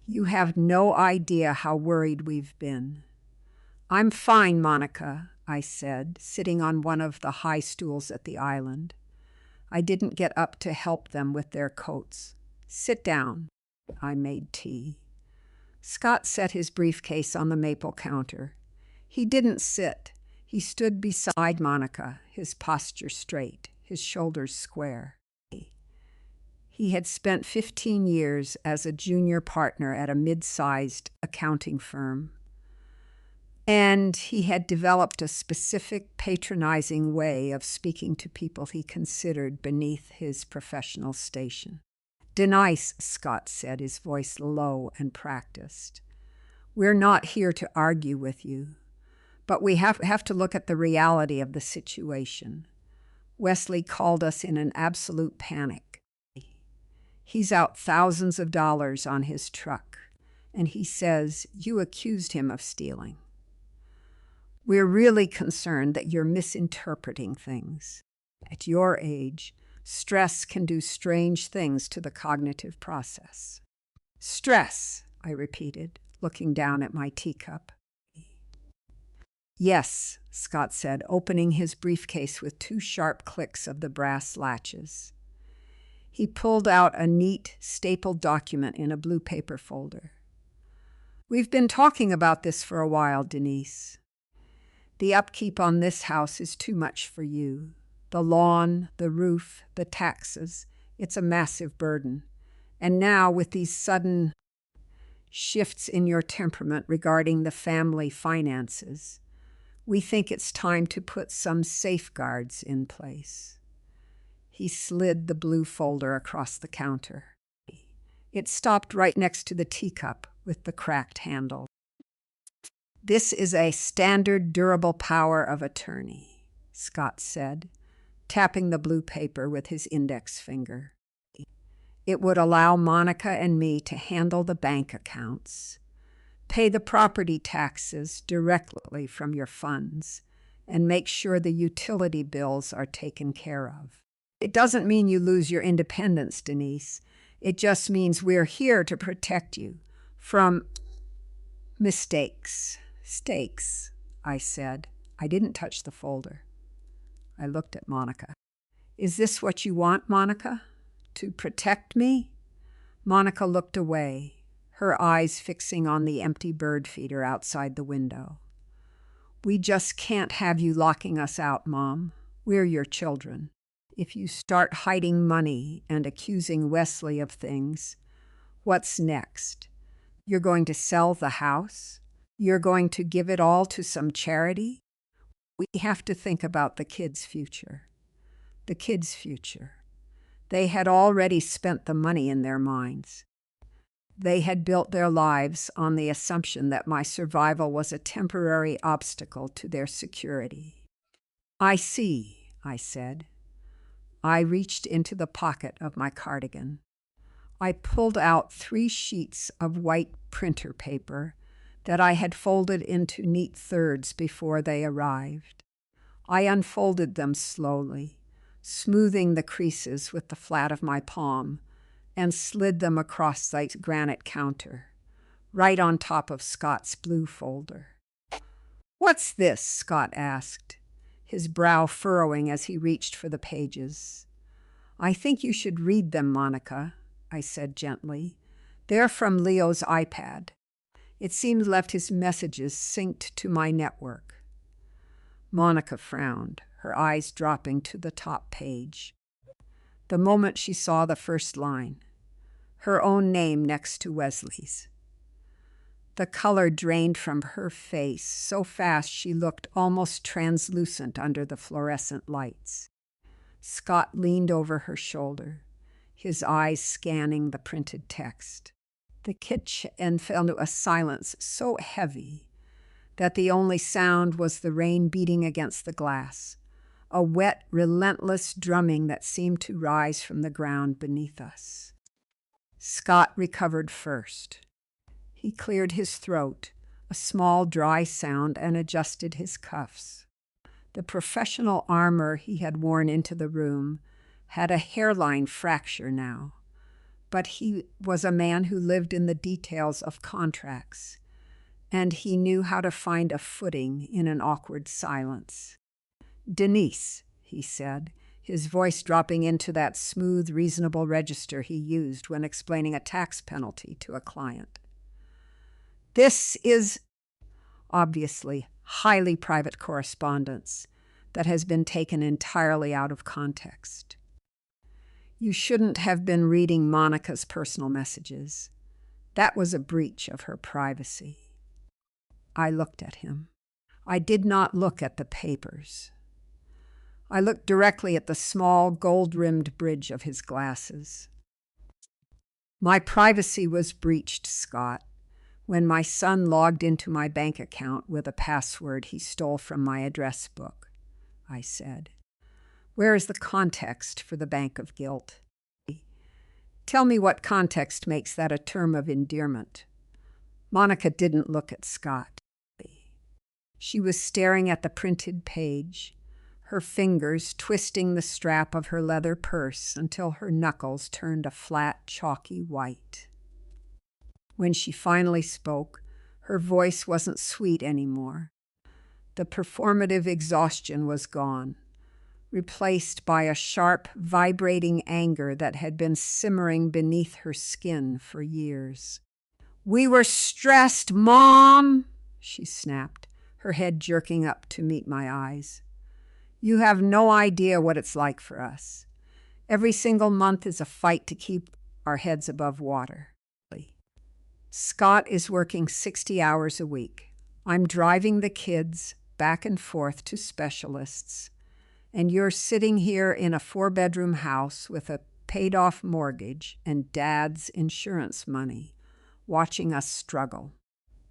You have no idea how worried we've been." "I'm fine, Monica," I said, sitting on one of the high stools at the island. I didn't get up to help them with their coats. "Sit down." I made tea. Scott set his briefcase on the maple counter. He didn't sit. He stood beside Monica, his posture straight, his shoulders square. He had spent 15 years as a junior partner at a mid-sized accounting firm, and he had developed a specific, patronizing way of speaking to people he considered beneath his professional station. Denise, Scott said, his voice low and practiced. We're not here to argue with you, but we have to look at the reality of the situation. Wesley called us in an absolute panic. He's out thousands of dollars on his truck, and he says you accused him of stealing. We're really concerned that you're misinterpreting things. At your age, stress can do strange things to the cognitive process. Stress, I repeated, looking down at my teacup. Yes, Scott said, opening his briefcase with 2 sharp clicks of the brass latches. He pulled out a neat, stapled document in a blue paper folder. We've been talking about this for a while, Denise. The upkeep on this house is too much for you. The lawn, the roof, the taxes, it's a massive burden. And now with these sudden shifts in your temperament regarding the family finances, we think it's time to put some safeguards in place. He slid the blue folder across the counter. It stopped right next to the teacup with the cracked handle. This is a standard durable power of attorney, Scott said, tapping the blue paper with his index finger. It would allow Monica and me to handle the bank accounts, pay the property taxes directly from your funds, and make sure the utility bills are taken care of. It doesn't mean you lose your independence, Denise. It just means we're here to protect you from mistakes. Stakes, I said. I didn't touch the folder. I looked at Monica. Is this what you want, Monica? To protect me? Monica looked away, her eyes fixing on the empty bird feeder outside the window. We just can't have you locking us out, Mom. We're your children. If you start hiding money and accusing Wesley of things, what's next? You're going to sell the house? You're going to give it all to some charity? We have to think about the kids' future. The kids' future. They had already spent the money in their minds. They had built their lives on the assumption that my survival was a temporary obstacle to their security. I see, I said. I reached into the pocket of my cardigan. I pulled out 3 sheets of white printer paper that I had folded into neat thirds before they arrived. I unfolded them slowly, smoothing the creases with the flat of my palm, and slid them across the granite counter, right on top of Scott's blue folder. What's this? Scott asked, his brow furrowing as he reached for the pages. I think you should read them, Monica, I said gently. They're from Leo's iPad. It seems left his messages synced to my network. Monica frowned, her eyes dropping to the top page. The moment she saw the first line, her own name next to Wesley's. The color drained from her face so fast she looked almost translucent under the fluorescent lights. Scott leaned over her shoulder, his eyes scanning the printed text. The kitchen fell into a silence so heavy that the only sound was the rain beating against the glass, a wet, relentless drumming that seemed to rise from the ground beneath us. Scott recovered first. He cleared his throat, a small, dry sound, and adjusted his cuffs. The professional armor he had worn into the room had a hairline fracture now, but he was a man who lived in the details of contracts, and he knew how to find a footing in an awkward silence. Denise, he said, his voice dropping into that smooth, reasonable register he used when explaining a tax penalty to a client. This is obviously highly private correspondence that has been taken entirely out of context. You shouldn't have been reading Monica's personal messages. That was a breach of her privacy. I looked at him. I did not look at the papers. I looked directly at the small, gold-rimmed bridge of his glasses. My privacy was breached, Scott, when my son logged into my bank account with a password he stole from my address book, I said. Where is the context for the bank of guilt? Tell me what context makes that a term of endearment. Monica didn't look at Scott. She was staring at the printed page, her fingers twisting the strap of her leather purse until her knuckles turned a flat, chalky white. When she finally spoke, her voice wasn't sweet anymore. The performative exhaustion was gone, replaced by a sharp, vibrating anger that had been simmering beneath her skin for years. "We were stressed, Mom," she snapped, her head jerking up to meet my eyes. "You have no idea what it's like for us. Every single month is a fight to keep our heads above water." Scott is working 60 hours a week. I'm driving the kids back and forth to specialists, and you're sitting here in a 4-bedroom house with a paid-off mortgage and Dad's insurance money, watching us struggle.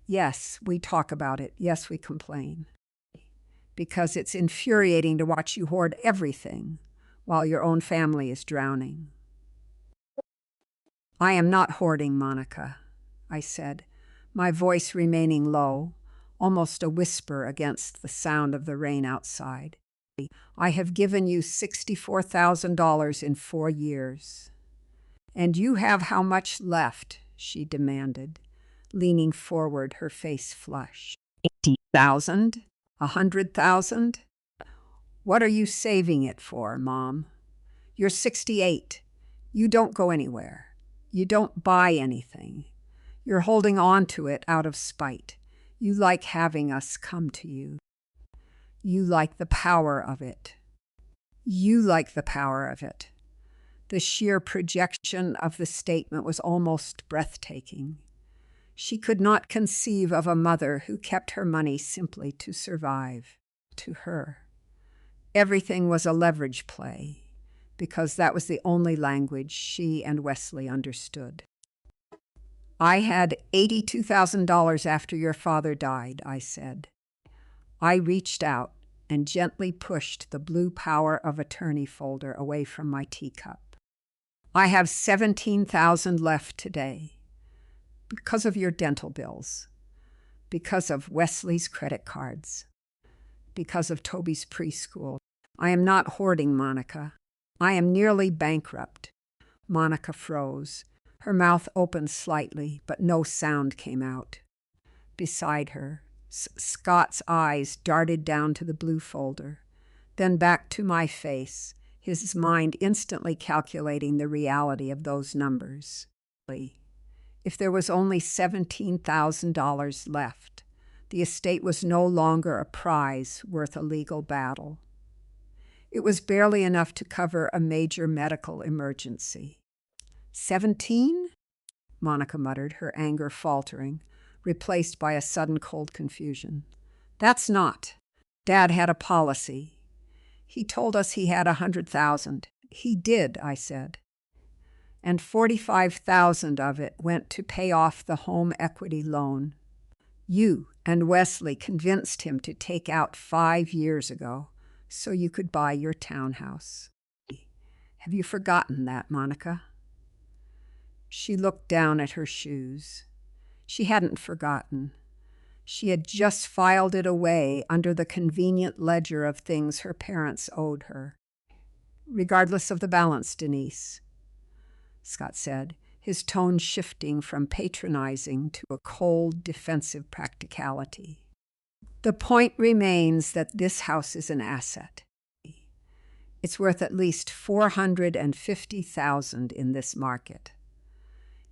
Yes, we talk about it. Yes, we complain. Because it's infuriating to watch you hoard everything while your own family is drowning. I am not hoarding, Monica, I said, my voice remaining low, almost a whisper against the sound of the rain outside. I have given you $64,000 in 4 years. And you have how much left? She demanded, leaning forward, her face flushed. 80,000? 100,000? What are you saving it for, Mom? You're 68. You don't go anywhere. You don't buy anything. You're holding on to it out of spite. You like having us come to you. You like the power of it. You like the power of it. The sheer projection of the statement was almost breathtaking. She could not conceive of a mother who kept her money simply to survive. To her, everything was a leverage play, because that was the only language she and Wesley understood. I had $82,000 after your father died, I said. I reached out and gently pushed the blue power of attorney folder away from my teacup. I have $17,000 left today. Because of your dental bills, because of Wesley's credit cards, because of Toby's preschool. I am not hoarding, Monica. I am nearly bankrupt. Monica froze. Her mouth opened slightly, but no sound came out. Beside her, Scott's eyes darted down to the blue folder, then back to my face, his mind instantly calculating the reality of those numbers. If there was only $17,000 left, the estate was no longer a prize worth a legal battle. It was barely enough to cover a major medical emergency. 17? Monica muttered, her anger faltering, replaced by a sudden cold confusion. That's not. Dad had a policy. He told us he had 100,000. He did, I said. And 45,000 of it went to pay off the home equity loan. You and Wesley convinced him to take out 5 years ago so you could buy your townhouse. Have you forgotten that, Monica? She looked down at her shoes. She hadn't forgotten. She had just filed it away under the convenient ledger of things her parents owed her. Regardless of the balance, Denise, Scott said, his tone shifting from patronizing to a cold, defensive practicality. The point remains that this house is an asset. It's worth at least $450,000 in this market.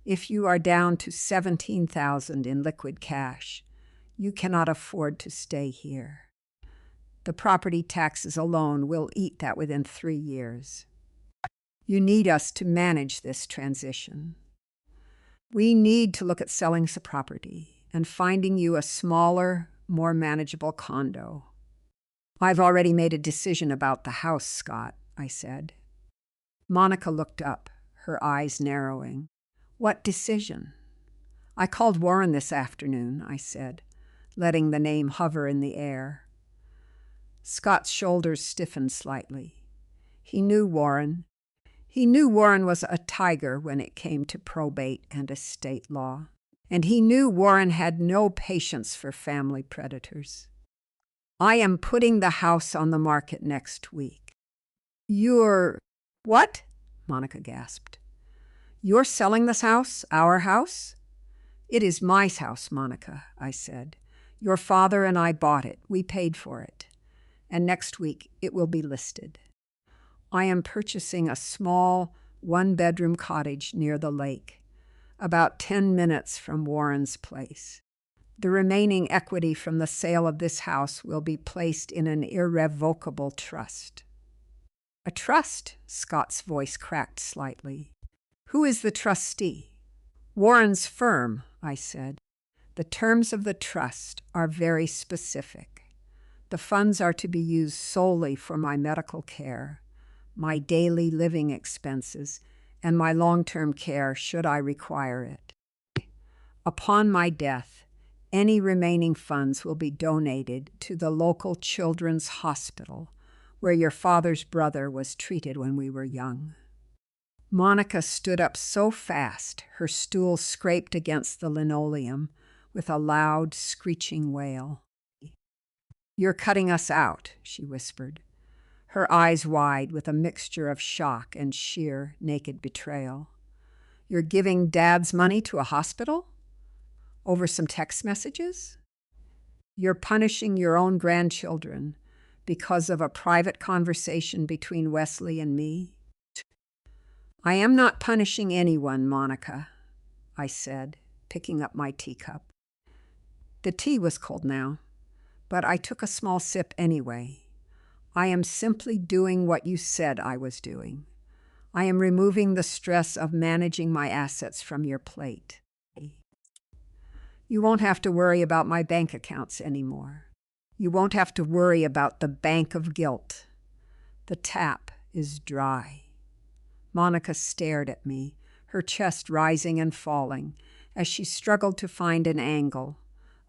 If you are down to $17,000 in liquid cash, you cannot afford to stay here. The property taxes alone will eat that within 3 years. You need us to manage this transition. We need to look at selling the property and finding you a smaller, more manageable condo. I've already made a decision about the house, Scott, I said. Monica looked up, her eyes narrowing. What decision? I called Warren this afternoon, I said, letting the name hover in the air. Scott's shoulders stiffened slightly. He knew Warren. He knew Warren was a tiger when it came to probate and estate law. And he knew Warren had no patience for family predators. I am putting the house on the market next week. You're... What? Monica gasped. You're selling this house, our house? It is my house, Monica, I said. Your father and I bought it. We paid for it. And next week it will be listed. I am purchasing a small, one-bedroom cottage near the lake, about 10 minutes from Warren's place. The remaining equity from the sale of this house will be placed in an irrevocable trust. A trust? Scott's voice cracked slightly. Who is the trustee? Warren's firm, I said. The terms of the trust are very specific. The funds are to be used solely for my medical care, my daily living expenses, and my long-term care should I require it. Upon my death, any remaining funds will be donated to the local children's hospital where your father's brother was treated when we were young. Monica stood up so fast her stool scraped against the linoleum with a loud, screeching wail. You're cutting us out, she whispered, her eyes wide with a mixture of shock and sheer, naked betrayal. You're giving Dad's money to a hospital? Over some text messages? You're punishing your own grandchildren because of a private conversation between Wesley and me? I am not punishing anyone, Monica, I said, picking up my teacup. The tea was cold now, but I took a small sip anyway. I am simply doing what you said I was doing. I am removing the stress of managing my assets from your plate. You won't have to worry about my bank accounts anymore. You won't have to worry about the bank of guilt. The tap is dry. Monica stared at me, her chest rising and falling, as she struggled to find an angle,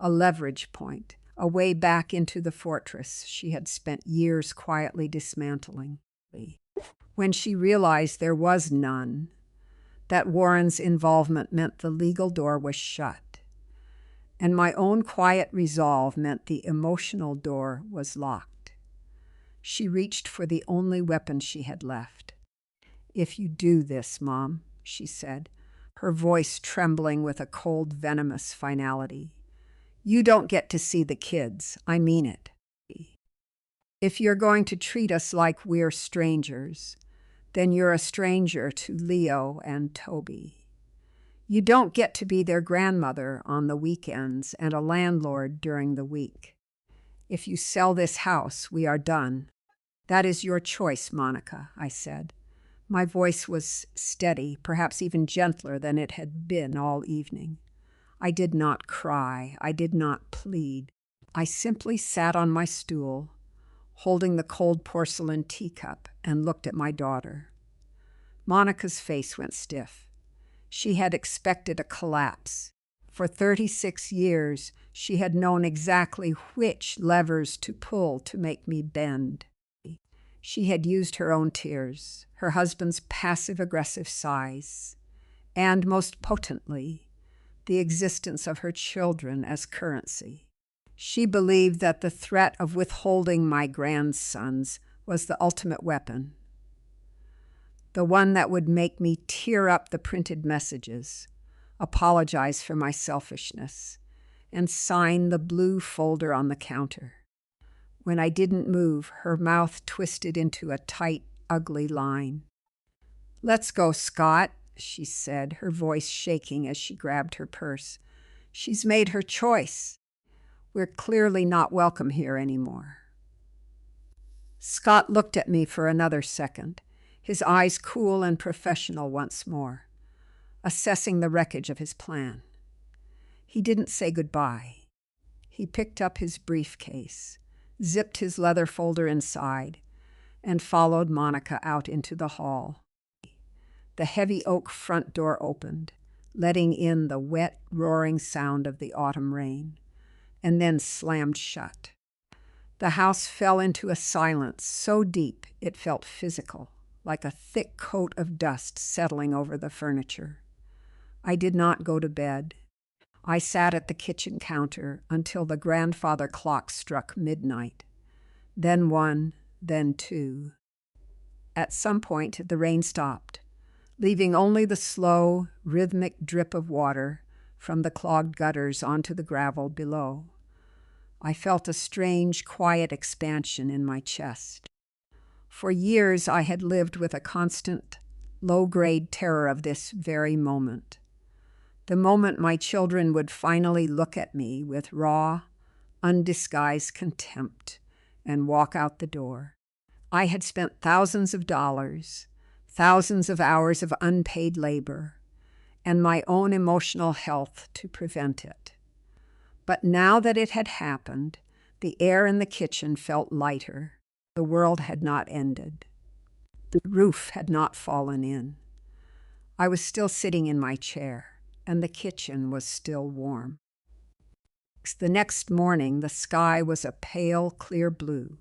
a leverage point, a way back into the fortress she had spent years quietly dismantling. When she realized there was none, that Warren's involvement meant the legal door was shut, and my own quiet resolve meant the emotional door was locked. She reached for the only weapon she had left. If you do this, Mom, she said, her voice trembling with a cold, venomous finality, you don't get to see the kids. I mean it. If you're going to treat us like we're strangers, then you're a stranger to Leo and Toby. You don't get to be their grandmother on the weekends and a landlord during the week. If you sell this house, we are done. That is your choice, Monica, I said. My voice was steady, perhaps even gentler than it had been all evening. I did not cry. I did not plead. I simply sat on my stool, holding the cold porcelain teacup, and looked at my daughter. Monica's face went stiff. She had expected a collapse. For 36 years, she had known exactly which levers to pull to make me bend. She had used her own tears, her husband's passive-aggressive sighs, and, most potently, the existence of her children as currency. She believed that the threat of withholding my grandsons was the ultimate weapon, the one that would make me tear up the printed messages, apologize for my selfishness, and sign the blue folder on the counter. When I didn't move, her mouth twisted into a tight, ugly line. Let's go, Scott, she said, her voice shaking as she grabbed her purse. She's made her choice. We're clearly not welcome here anymore. Scott looked at me for another second, his eyes cool and professional once more, assessing the wreckage of his plan. He didn't say goodbye. He picked up his briefcase, zipped his leather folder inside, and followed Monica out into the hall. The heavy oak front door opened. letting in the wet, roaring sound of the autumn rain, and then slammed shut. The house fell into a silence so deep it felt physical, like a thick coat of dust settling over the furniture. I did not go to bed. I sat at the kitchen counter until the grandfather clock struck midnight. Then 1, then 2. At some point, the rain stopped, leaving only the slow, rhythmic drip of water from the clogged gutters onto the gravel below. I felt a strange, quiet expansion in my chest. For years, I had lived with a constant, low-grade terror of this very moment. The moment my children would finally look at me with raw, undisguised contempt and walk out the door. I had spent thousands of dollars, thousands of hours of unpaid labor, and my own emotional health to prevent it. But now that it had happened, the air in the kitchen felt lighter. The world had not ended. The roof had not fallen in. I was still sitting in my chair, and the kitchen was still warm. The next morning, the sky was a pale, clear blue,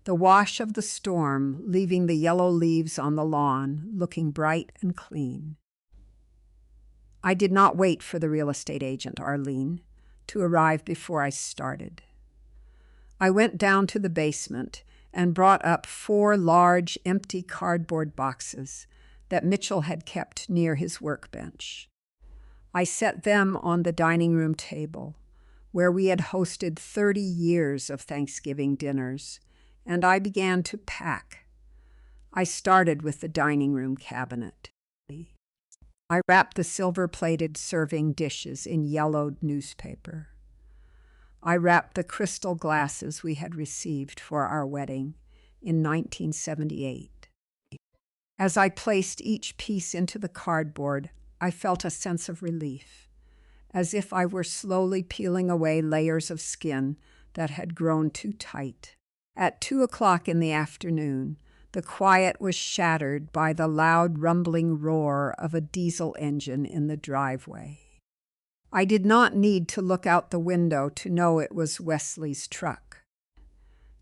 the wash of the storm leaving the yellow leaves on the lawn looking bright and clean. I did not wait for the real estate agent, Arlene, to arrive before I started. I went down to the basement and brought up 4 large, empty cardboard boxes that Mitchell had kept near his workbench. I set them on the dining room table, where we had hosted 30 years of Thanksgiving dinners, and I began to pack. I started with the dining room cabinet. I wrapped the silver-plated serving dishes in yellowed newspaper. I wrapped the crystal glasses we had received for our wedding in 1978. As I placed each piece into the cardboard, I felt a sense of relief, as if I were slowly peeling away layers of skin that had grown too tight. At 2 o'clock in the afternoon, the quiet was shattered by the loud rumbling roar of a diesel engine in the driveway. I did not need to look out the window to know it was Wesley's truck.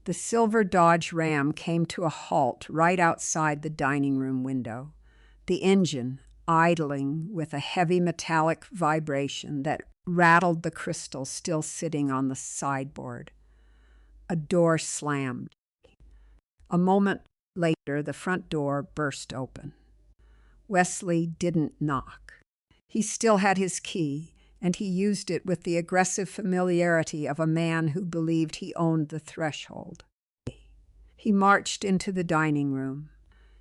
The silver Dodge Ram came to a halt right outside the dining room window, the engine idling with a heavy metallic vibration that rattled the crystal still sitting on the sideboard. A door slammed. A moment later, the front door burst open. Wesley didn't knock. He still had his key, and he used it with the aggressive familiarity of a man who believed he owned the threshold. He marched into the dining room,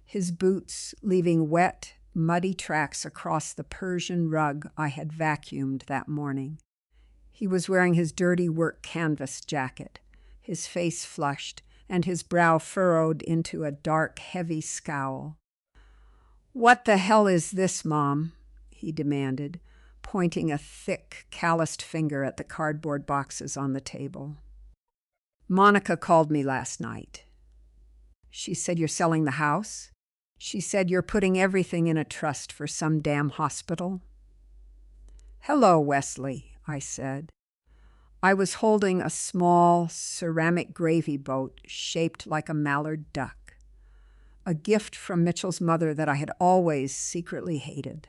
his boots leaving wet, muddy tracks across the Persian rug I had vacuumed that morning. He was wearing his dirty work canvas jacket, his face flushed, and his brow furrowed into a dark, heavy scowl. "What the hell is this, Mom?" he demanded, pointing a thick, calloused finger at the cardboard boxes on the table. "Monica called me last night. She said you're selling the house. She said you're putting everything in a trust for some damn hospital." "Hello, Wesley," I said. I was holding a small ceramic gravy boat shaped like a mallard duck, a gift from Mitchell's mother that I had always secretly hated.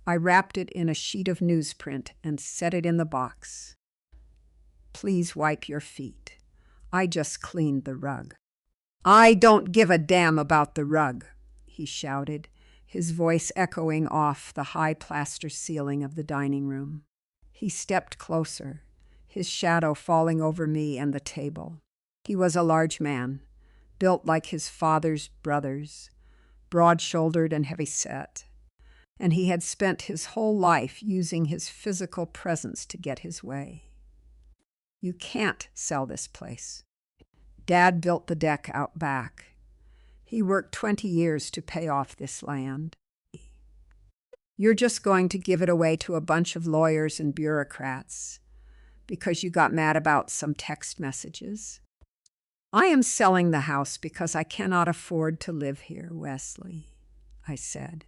I wrapped it in a sheet of newsprint and set it in the box. "Please wipe your feet. I just cleaned the rug." "I don't give a damn about the rug," he shouted, his voice echoing off the high plaster ceiling of the dining room. He stepped closer, his shadow falling over me and the table. He was a large man, built like his father's brothers, broad-shouldered and heavy-set, and he had spent his whole life using his physical presence to get his way. "You can't sell this place. Dad built the deck out back. He worked 20 years to pay off this land. You're just going to give it away to a bunch of lawyers and bureaucrats because you got mad about some text messages. I am selling the house because I cannot afford to live here, Wesley," I said,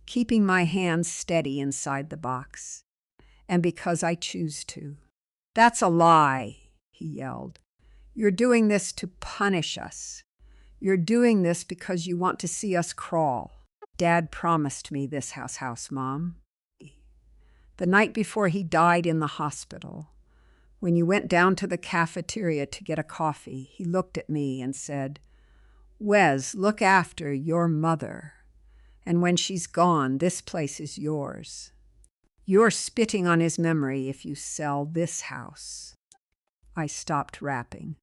keeping my hands steady inside the box. And because I choose to. That's a lie, he yelled. You're doing this to punish us. You're doing this because you want to see us crawl. Dad promised me this house, Mom. The night before he died in the hospital, when you went down to the cafeteria to get a coffee, he looked at me and said, Wes, look after your mother. And when she's gone, this place is yours. You're spitting on his memory if you sell this house. I stopped rapping.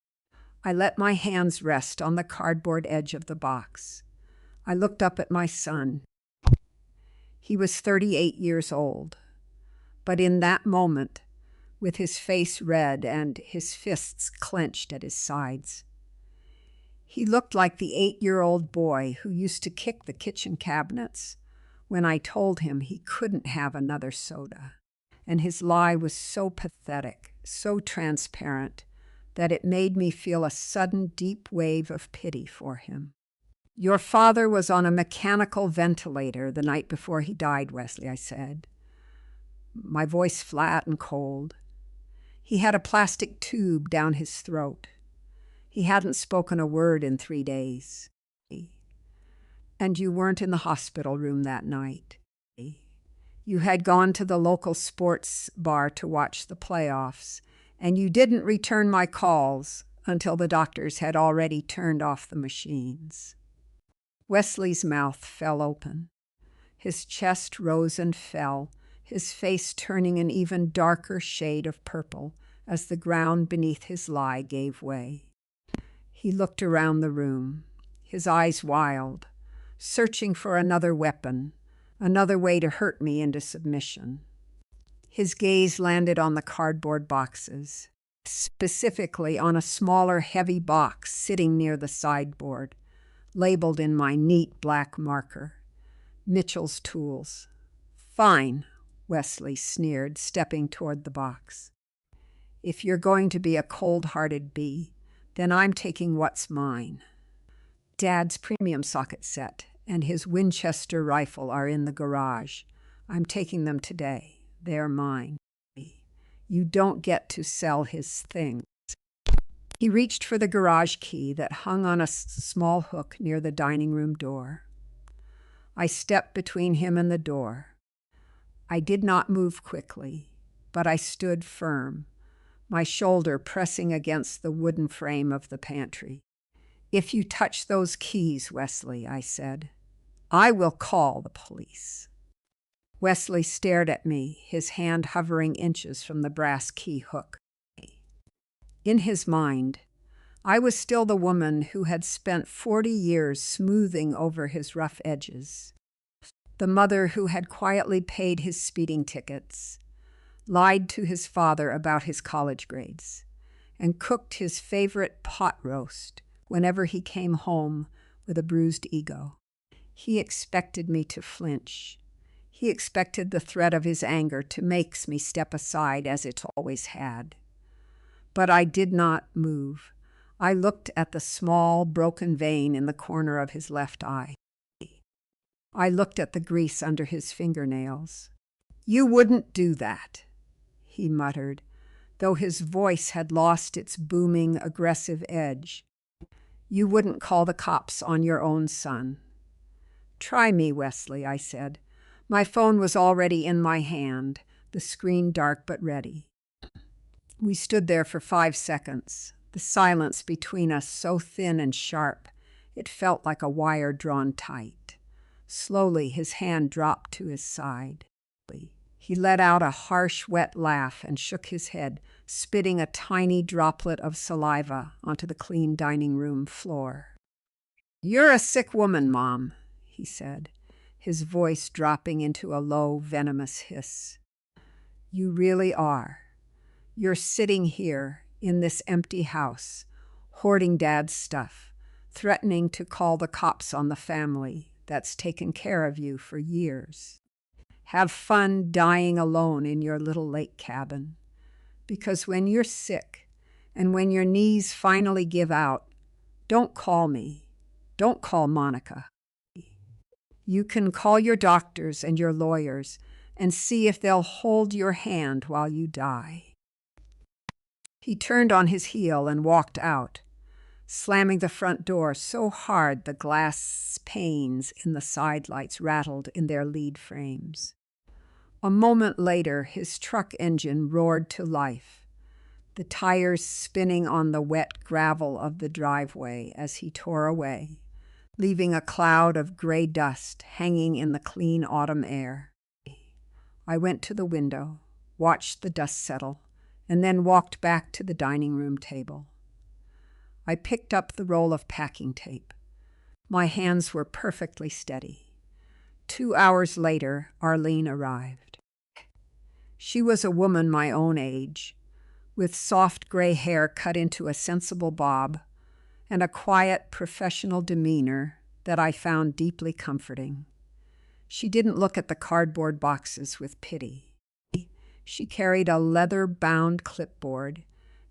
I let my hands rest on the cardboard edge of the box. I looked up at my son. He was 38 years old. But in that moment, with his face red and his fists clenched at his sides, he looked like the 8-year-old boy who used to kick the kitchen cabinets when I told him he couldn't have another soda. And his lie was so pathetic, so transparent, that it made me feel a sudden deep wave of pity for him. Your father was on a mechanical ventilator the night before he died, Wesley, I said, my voice flat and cold. He had a plastic tube down his throat. He hadn't spoken a word in 3 days. And you weren't in the hospital room that night. You had gone to the local sports bar to watch the playoffs, and you didn't return my calls until the doctors had already turned off the machines. Wesley's mouth fell open. His chest rose and fell, his face turning an even darker shade of purple as the ground beneath his lie gave way. He looked around the room, his eyes wild, searching for another weapon, another way to hurt me into submission. His gaze landed on the cardboard boxes, specifically on a smaller, heavy box sitting near the sideboard, labeled in my neat black marker, Mitchell's Tools. Fine, Wesley sneered, stepping toward the box. If you're going to be a cold-hearted bee, then I'm taking what's mine. Dad's premium socket set and his Winchester rifle are in the garage. I'm taking them today. They're mine. You don't get to sell his things. He reached for the garage key that hung on a small hook near the dining room door. I stepped between him and the door. I did not move quickly, but I stood firm, my shoulder pressing against the wooden frame of the pantry. If you touch those keys, Wesley, I said, I will call the police. Wesley stared at me, his hand hovering inches from the brass key hook. In his mind, I was still the woman who had spent 40 years smoothing over his rough edges, the mother who had quietly paid his speeding tickets, lied to his father about his college grades, and cooked his favorite pot roast whenever he came home with a bruised ego. He expected me to flinch. He expected the threat of his anger to make me step aside as it always had. But I did not move. I looked at the small, broken vein in the corner of his left eye. I looked at the grease under his fingernails. You wouldn't do that, he muttered, though his voice had lost its booming, aggressive edge. You wouldn't call the cops on your own son. Try me, Wesley, I said. My phone was already in my hand, the screen dark but ready. We stood there for 5 seconds, the silence between us so thin and sharp, it felt like a wire drawn tight. Slowly, his hand dropped to his side. He let out a harsh, wet laugh and shook his head, spitting a tiny droplet of saliva onto the clean dining room floor. You're a sick woman, Mom, he said, his voice dropping into a low, venomous hiss. You really are. You're sitting here in this empty house, hoarding Dad's stuff, threatening to call the cops on the family that's taken care of you for years. Have fun dying alone in your little lake cabin. Because when you're sick and when your knees finally give out, don't call me. Don't call Monica. You can call your doctors and your lawyers and see if they'll hold your hand while you die." He turned on his heel and walked out, slamming the front door so hard the glass panes in the side lights rattled in their lead frames. A moment later, his truck engine roared to life, the tires spinning on the wet gravel of the driveway as he tore away, leaving a cloud of gray dust hanging in the clean autumn air. I went to the window, watched the dust settle, and then walked back to the dining room table. I picked up the roll of packing tape. My hands were perfectly steady. 2 hours later, Arlene arrived. She was a woman my own age, with soft gray hair cut into a sensible bob and a quiet, professional demeanor that I found deeply comforting. She didn't look at the cardboard boxes with pity. She carried a leather-bound clipboard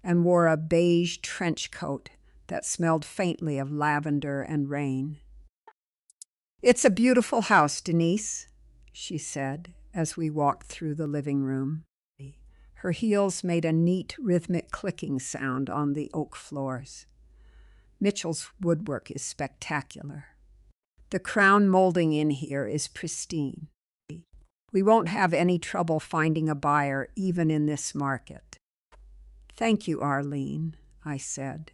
and wore a beige trench coat that smelled faintly of lavender and rain. "It's a beautiful house, Denise," she said as we walked through the living room. Her heels made a neat, rhythmic clicking sound on the oak floors. Mitchell's woodwork is spectacular. The crown molding in here is pristine. We won't have any trouble finding a buyer even in this market. "Thank you, Arlene," I said.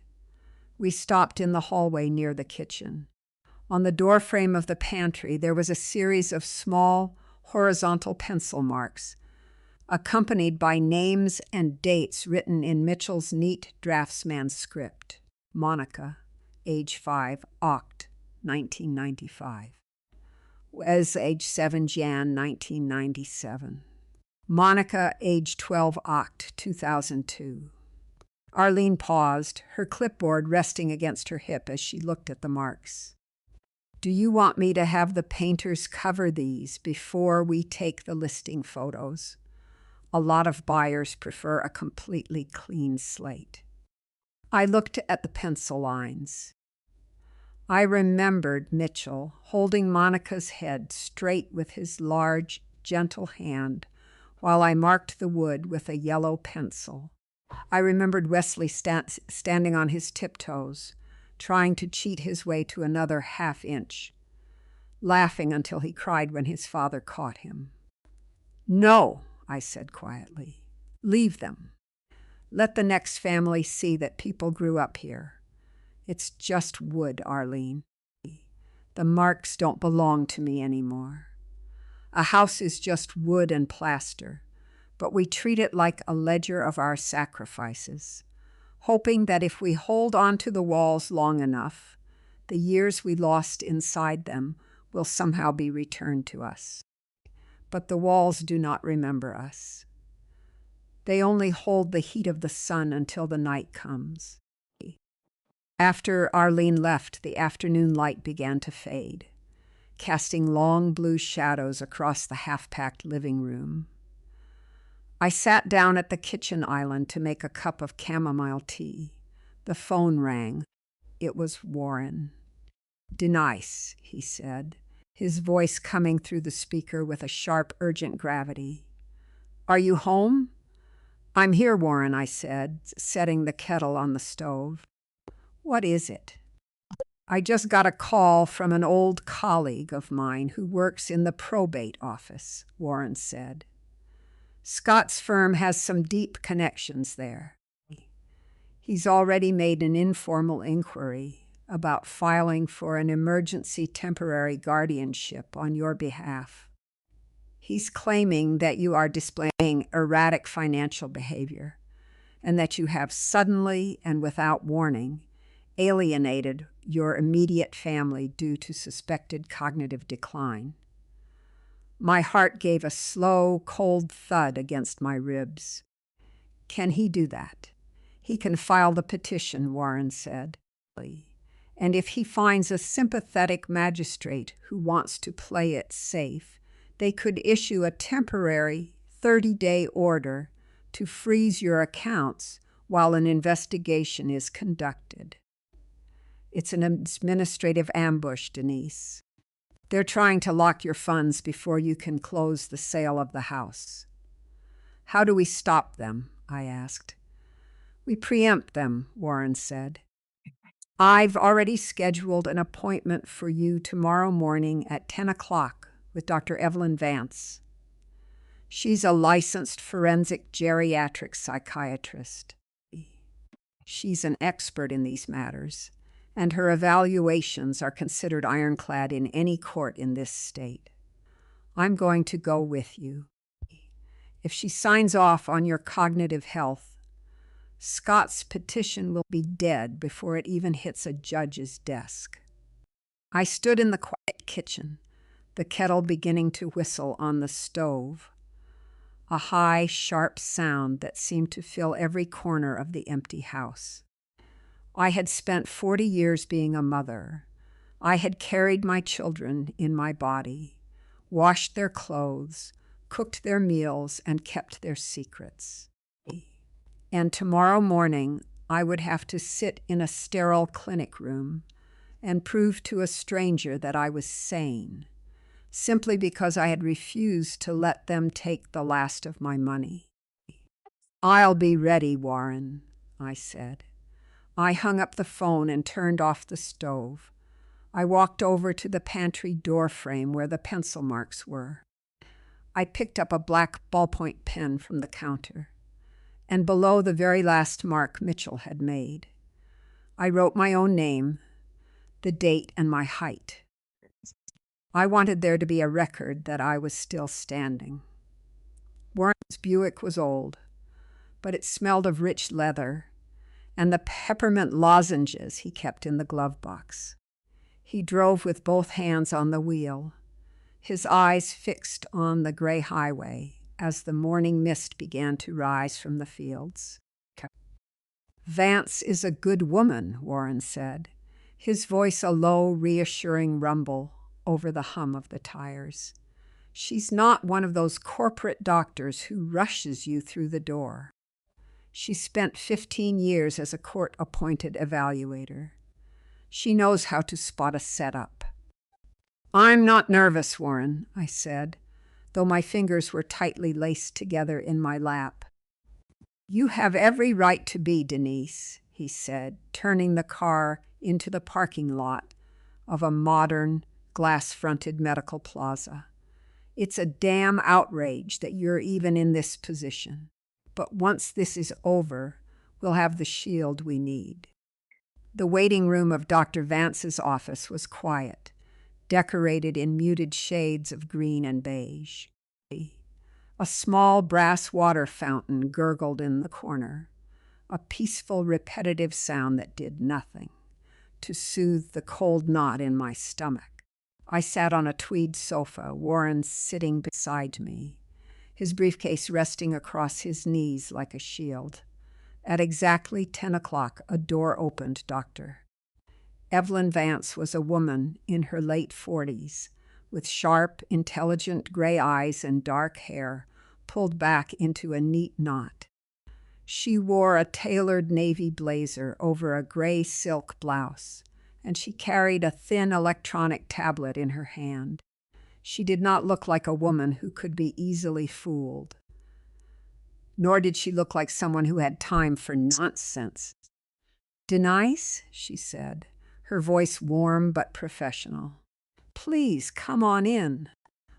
We stopped in the hallway near the kitchen. On the doorframe of the pantry, there was a series of small, horizontal pencil marks, accompanied by names and dates written in Mitchell's neat draftsman script. Monica, age 5, Oct, 1995. Wes, age 7, Jan, 1997. Monica, age 12, Oct, 2002. Arlene paused, her clipboard resting against her hip as she looked at the marks. "Do you want me to have the painters cover these before we take the listing photos? A lot of buyers prefer a completely clean slate." I looked at the pencil lines. I remembered Mitchell holding Monica's head straight with his large, gentle hand while I marked the wood with a yellow pencil. I remembered Wesley standing on his tiptoes, trying to cheat his way to another half-inch, laughing until he cried when his father caught him. "No," I said quietly. "Leave them. Let the next family see that people grew up here. It's just wood, Arlene. The marks don't belong to me anymore. A house is just wood and plaster, but we treat it like a ledger of our sacrifices, hoping that if we hold on to the walls long enough, the years we lost inside them will somehow be returned to us. But the walls do not remember us. They only hold the heat of the sun until the night comes." After Arlene left, the afternoon light began to fade, casting long blue shadows across the half-packed living room. I sat down at the kitchen island to make a cup of chamomile tea. The phone rang. It was Warren. "Denise," he said, his voice coming through the speaker with a sharp, urgent gravity. "Are you home?" "I'm here, Warren," I said, setting the kettle on the stove. "What is it?" "I just got a call from an old colleague of mine who works in the probate office," Warren said. "Scott's firm has some deep connections there. He's already made an informal inquiry about filing for an emergency temporary guardianship on your behalf. He's claiming that you are displaying erratic financial behavior and that you have suddenly and without warning alienated your immediate family due to suspected cognitive decline." My heart gave a slow, cold thud against my ribs. "Can he do that?" "He can file the petition," Warren said. "And if he finds a sympathetic magistrate who wants to play it safe, they could issue a temporary 30-day order to freeze your accounts while an investigation is conducted. It's an administrative ambush, Denise. They're trying to lock your funds before you can close the sale of the house. How do we stop them? I asked. We preempt them, Warren said. I've already scheduled an appointment for you tomorrow morning at 10 o'clock with Dr. Evelyn Vance. She's a licensed forensic geriatric psychiatrist. She's an expert in these matters, and her evaluations are considered ironclad in any court in this state. I'm going to go with you. If she signs off on your cognitive health, Scott's petition will be dead before it even hits a judge's desk. I stood in the quiet kitchen, the kettle beginning to whistle on the stove, a high, sharp sound that seemed to fill every corner of the empty house. I had spent 40 years being a mother. I had carried my children in my body, washed their clothes, cooked their meals, and kept their secrets. And tomorrow morning, I would have to sit in a sterile clinic room and prove to a stranger that I was sane, simply because I had refused to let them take the last of my money. I'll be ready, Warren, I said. I hung up the phone and turned off the stove. I walked over to the pantry door frame where the pencil marks were. I picked up a black ballpoint pen from the counter, and below the very last mark Mitchell had made, I wrote my own name, the date, and my height. I wanted there to be a record that I was still standing. Warren's Buick was old, but it smelled of rich leather and the peppermint lozenges he kept in the glove box. He drove with both hands on the wheel, his eyes fixed on the gray highway as the morning mist began to rise from the fields. Vance is a good woman, Warren said, his voice a low, reassuring rumble over the hum of the tires. She's not one of those corporate doctors who rushes you through the door. She spent 15 years as a court-appointed evaluator. She knows how to spot a setup. I'm not nervous, Warren, I said, though my fingers were tightly laced together in my lap. You have every right to be, Denise, he said, turning the car into the parking lot of a modern, glass-fronted medical plaza. It's a damn outrage that you're even in this position. But once this is over, we'll have the shield we need. The waiting room of Dr. Vance's office was quiet, decorated in muted shades of green and beige. A small brass water fountain gurgled in the corner, a peaceful, repetitive sound that did nothing to soothe the cold knot in my stomach. I sat on a tweed sofa, Warren sitting beside me, his briefcase resting across his knees like a shield. At exactly 10 o'clock, a door opened, Doctor. Evelyn Vance was a woman in her late 40s, with sharp, intelligent gray eyes and dark hair pulled back into a neat knot. She wore a tailored navy blazer over a gray silk blouse, and she carried a thin electronic tablet in her hand. She did not look like a woman who could be easily fooled, nor did she look like someone who had time for nonsense. "Denise," she said, her voice warm but professional. "Please, come on in."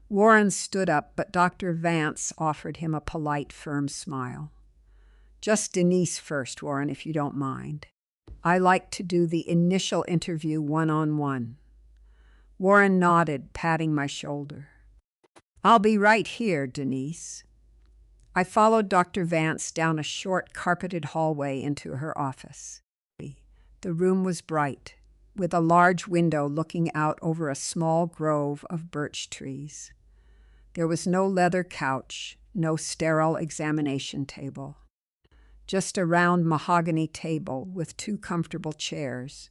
Warren stood up, but Dr. Vance offered him a polite, firm smile. "Just Denise first, Warren, if you don't mind. I like to do the initial interview one-on-one." Warren nodded, patting my shoulder. "I'll be right here, Denise." I followed Dr. Vance down a short, carpeted hallway into her office. The room was bright, with a large window looking out over a small grove of birch trees. There was no leather couch, no sterile examination table. Just a round mahogany table with 2 comfortable chairs.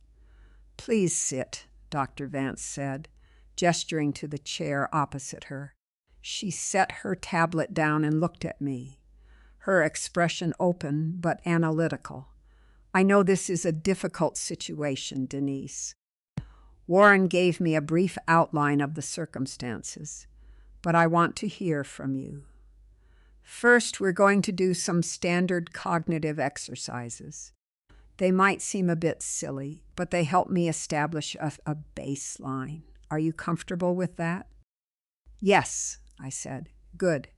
"Please sit," Dr. Vance said, gesturing to the chair opposite her. She set her tablet down and looked at me, her expression open but analytical. "I know this is a difficult situation, Denise." Warren gave me a brief outline of the circumstances, but I want to hear from you. First, we're going to do some standard cognitive exercises. They might seem a bit silly, but they help me establish a baseline. Are you comfortable with that? Yes, I said. Good.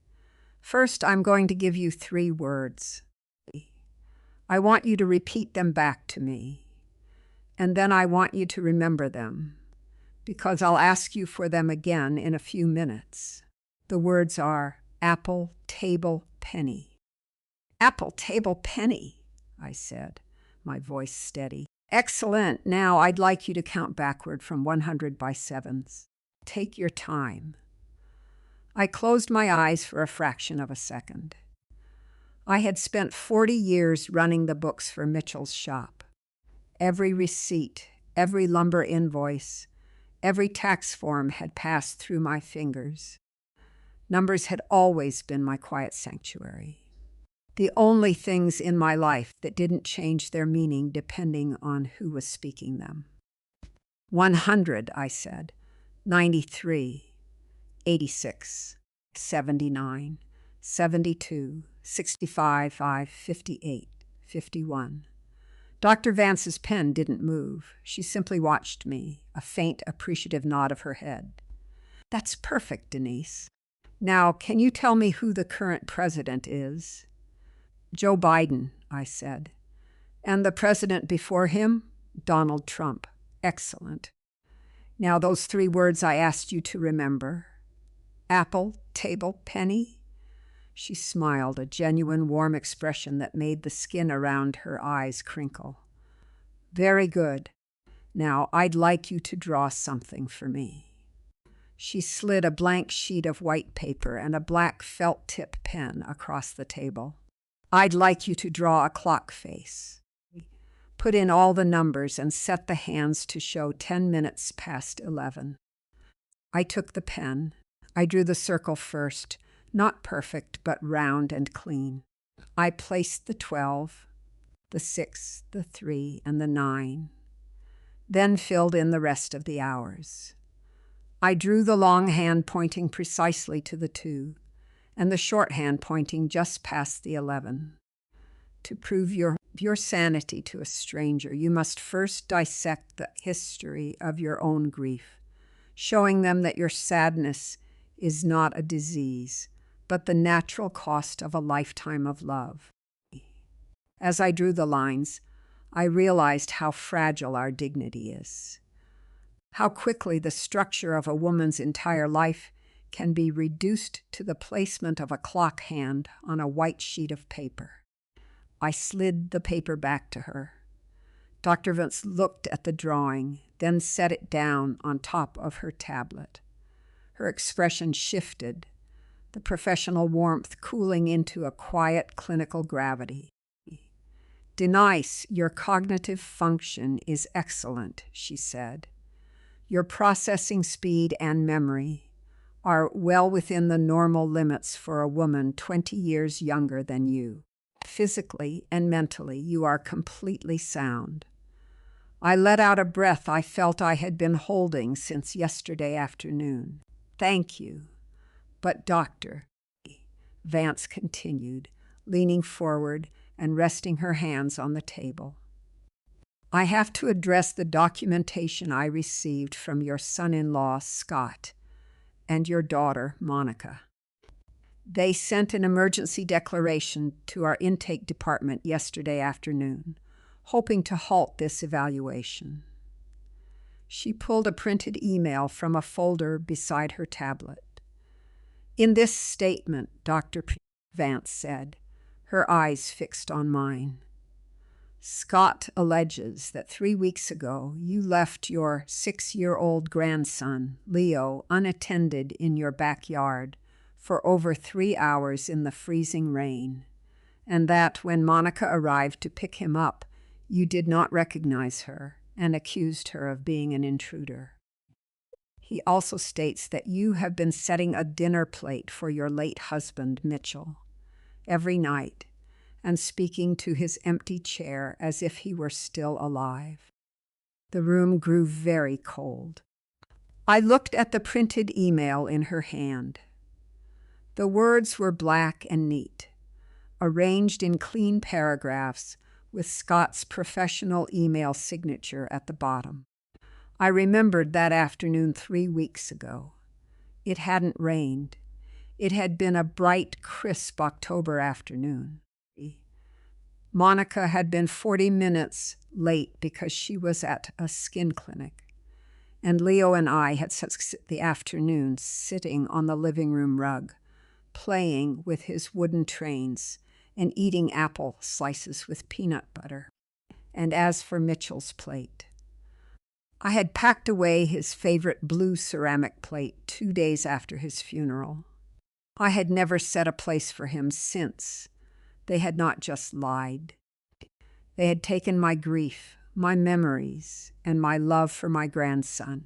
First, I'm going to give you 3 words. I want you to repeat them back to me, and then I want you to remember them, because I'll ask you for them again in a few minutes. The words are apple, table, penny. Apple, table, penny, I said, my voice steady. Excellent. Now I'd like you to count backward from 100 by sevens. Take your time. I closed my eyes for a fraction of a second. I had spent 40 years running the books for Mitchell's shop. Every receipt, every lumber invoice, every tax form had passed through my fingers. Numbers had always been my quiet sanctuary. The only things in my life that didn't change their meaning depending on who was speaking them. 100, I said. 93, 86, 79, 72, 65, 58, 51. Dr. Vance's pen didn't move. She simply watched me, a faint, appreciative nod of her head. That's perfect, Denise. Now, can you tell me who the current president is? Joe Biden, I said. And the president before him? Donald Trump. Excellent. Now those 3 words I asked you to remember. Apple, table, penny? She smiled, a genuine warm expression that made the skin around her eyes crinkle. Very good. Now I'd like you to draw something for me. She slid a blank sheet of white paper and a black felt tip pen across the table. I'd like you to draw a clock face. Put in all the numbers and set the hands to show 10 minutes past 11. I took the pen. I drew the circle first, not perfect, but round and clean. I placed the 12, the 6, the 3, and the 9, then filled in the rest of the hours. I drew the long hand pointing precisely to the 2, and the short hand pointing just past the 11. To prove your sanity to a stranger, you must first dissect the history of your own grief, showing them that your sadness is not a disease, but the natural cost of a lifetime of love. As I drew the lines, I realized how fragile our dignity is, how quickly the structure of a woman's entire life can be reduced to the placement of a clock hand on a white sheet of paper. I slid the paper back to her. Dr. Vance looked at the drawing, then set it down on top of her tablet. Her expression shifted, the professional warmth cooling into a quiet clinical gravity. Denise, your cognitive function is excellent, she said. Your processing speed and memory are well within the normal limits for a woman 20 years younger than you. Physically and mentally, you are completely sound. I let out a breath I felt I had been holding since yesterday afternoon. Thank you. But Doctor, Vance continued, leaning forward and resting her hands on the table, I have to address the documentation I received from your son-in-law, Scott, and your daughter, Monica. They sent an emergency declaration to our intake department yesterday afternoon, hoping to halt this evaluation. She pulled a printed email from a folder beside her tablet. In this statement, Dr. Vance said, her eyes fixed on mine, Scott alleges that 3 weeks ago you left your 6-year-old grandson, Leo, unattended in your backyard for over 3 hours in the freezing rain, and that when Monica arrived to pick him up, you did not recognize her and accused her of being an intruder. He also states that you have been setting a dinner plate for your late husband, Mitchell, every night, and speaking to his empty chair as if he were still alive. The room grew very cold. I looked at the printed email in her hand. The words were black and neat, arranged in clean paragraphs with Scott's professional email signature at the bottom. I remembered that afternoon 3 weeks ago. It hadn't rained. It had been a bright, crisp October afternoon. Monica had been 40 minutes late because she was at a skin clinic, and Leo and I had spent the afternoon sitting on the living room rug, playing with his wooden trains and eating apple slices with peanut butter. And as for Mitchell's plate, I had packed away his favorite blue ceramic plate 2 days after his funeral. I had never set a place for him since. They had not just lied. They had taken my grief, my memories, and my love for my grandson,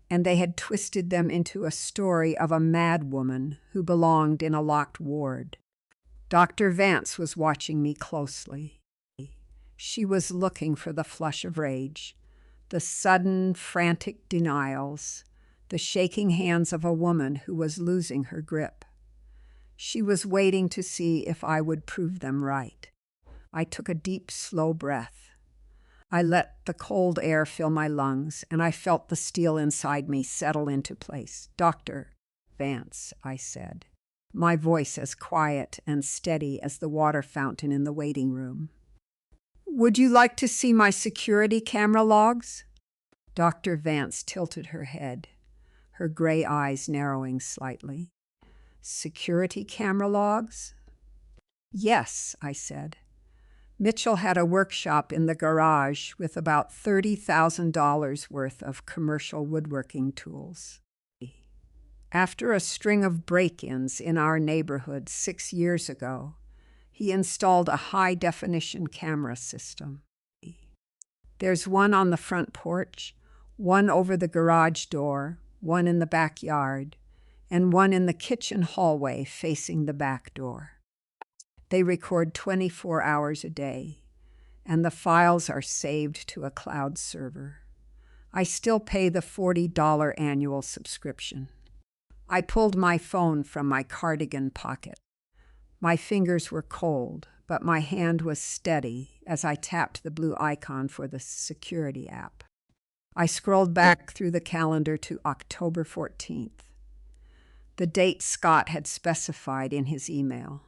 and they had twisted them into a story of a mad woman who belonged in a locked ward. Dr. Vance was watching me closely. She was looking for the flush of rage, the sudden, frantic denials, the shaking hands of a woman who was losing her grip. She was waiting to see if I would prove them right. I took a deep, slow breath. I let the cold air fill my lungs, and I felt the steel inside me settle into place. "Dr. Vance," I said, my voice as quiet and steady as the water fountain in the waiting room. "Would you like to see my security camera logs?" Dr. Vance tilted her head, her gray eyes narrowing slightly. "Security camera logs?" "Yes," I said. Mitchell had a workshop in the garage with about $30,000 worth of commercial woodworking tools. After a string of break-ins in our neighborhood 6 years ago, he installed a high-definition camera system. There's one on the front porch, one over the garage door, one in the backyard, and one in the kitchen hallway facing the back door. They record 24 hours a day, and the files are saved to a cloud server. I still pay the $40 annual subscription. I pulled my phone from my cardigan pocket. My fingers were cold, but my hand was steady as I tapped the blue icon for the security app. I scrolled back through the calendar to October 14th, the date Scott had specified in his email.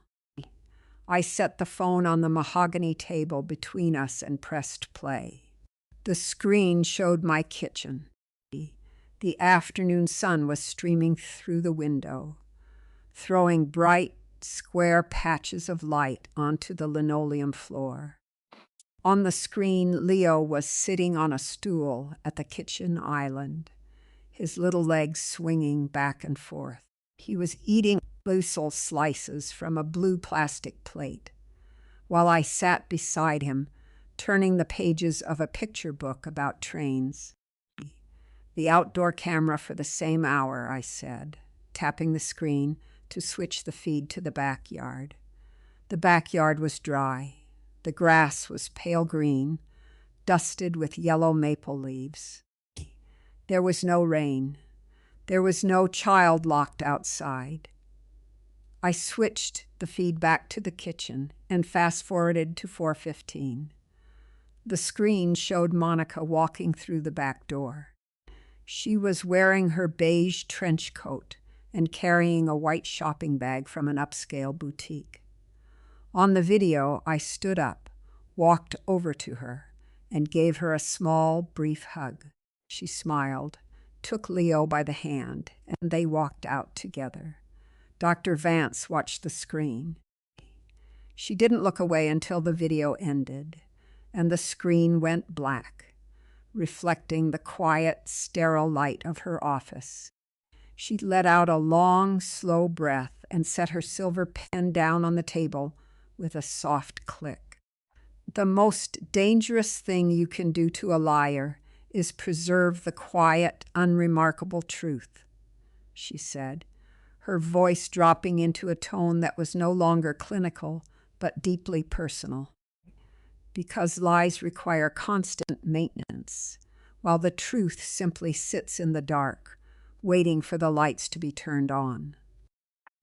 I set the phone on the mahogany table between us and pressed play. The screen showed my kitchen. The afternoon sun was streaming through the window, throwing bright, square patches of light onto the linoleum floor. On the screen, Leo was sitting on a stool at the kitchen island, his little legs swinging back and forth. He was eating mussel slices from a blue plastic plate, while I sat beside him, turning the pages of a picture book about trains. "The outdoor camera for the same hour," I said, tapping the screen to switch the feed to the backyard. The backyard was dry. The grass was pale green, dusted with yellow maple leaves. There was no rain. There was no child locked outside. I switched the feed back to the kitchen and fast-forwarded to 4:15. The screen showed Monica walking through the back door. She was wearing her beige trench coat and carrying a white shopping bag from an upscale boutique. On the video, I stood up, walked over to her, and gave her a small, brief hug. She smiled, took Leo by the hand, and they walked out together. Dr. Vance watched the screen. She didn't look away until the video ended, and the screen went black, reflecting the quiet, sterile light of her office. She let out a long, slow breath and set her silver pen down on the table with a soft click. "The most dangerous thing you can do to a liar is preserve the quiet, unremarkable truth," she said, her voice dropping into a tone that was no longer clinical, but deeply personal. "Because lies require constant maintenance. while the truth simply sits in the dark, waiting for the lights to be turned on.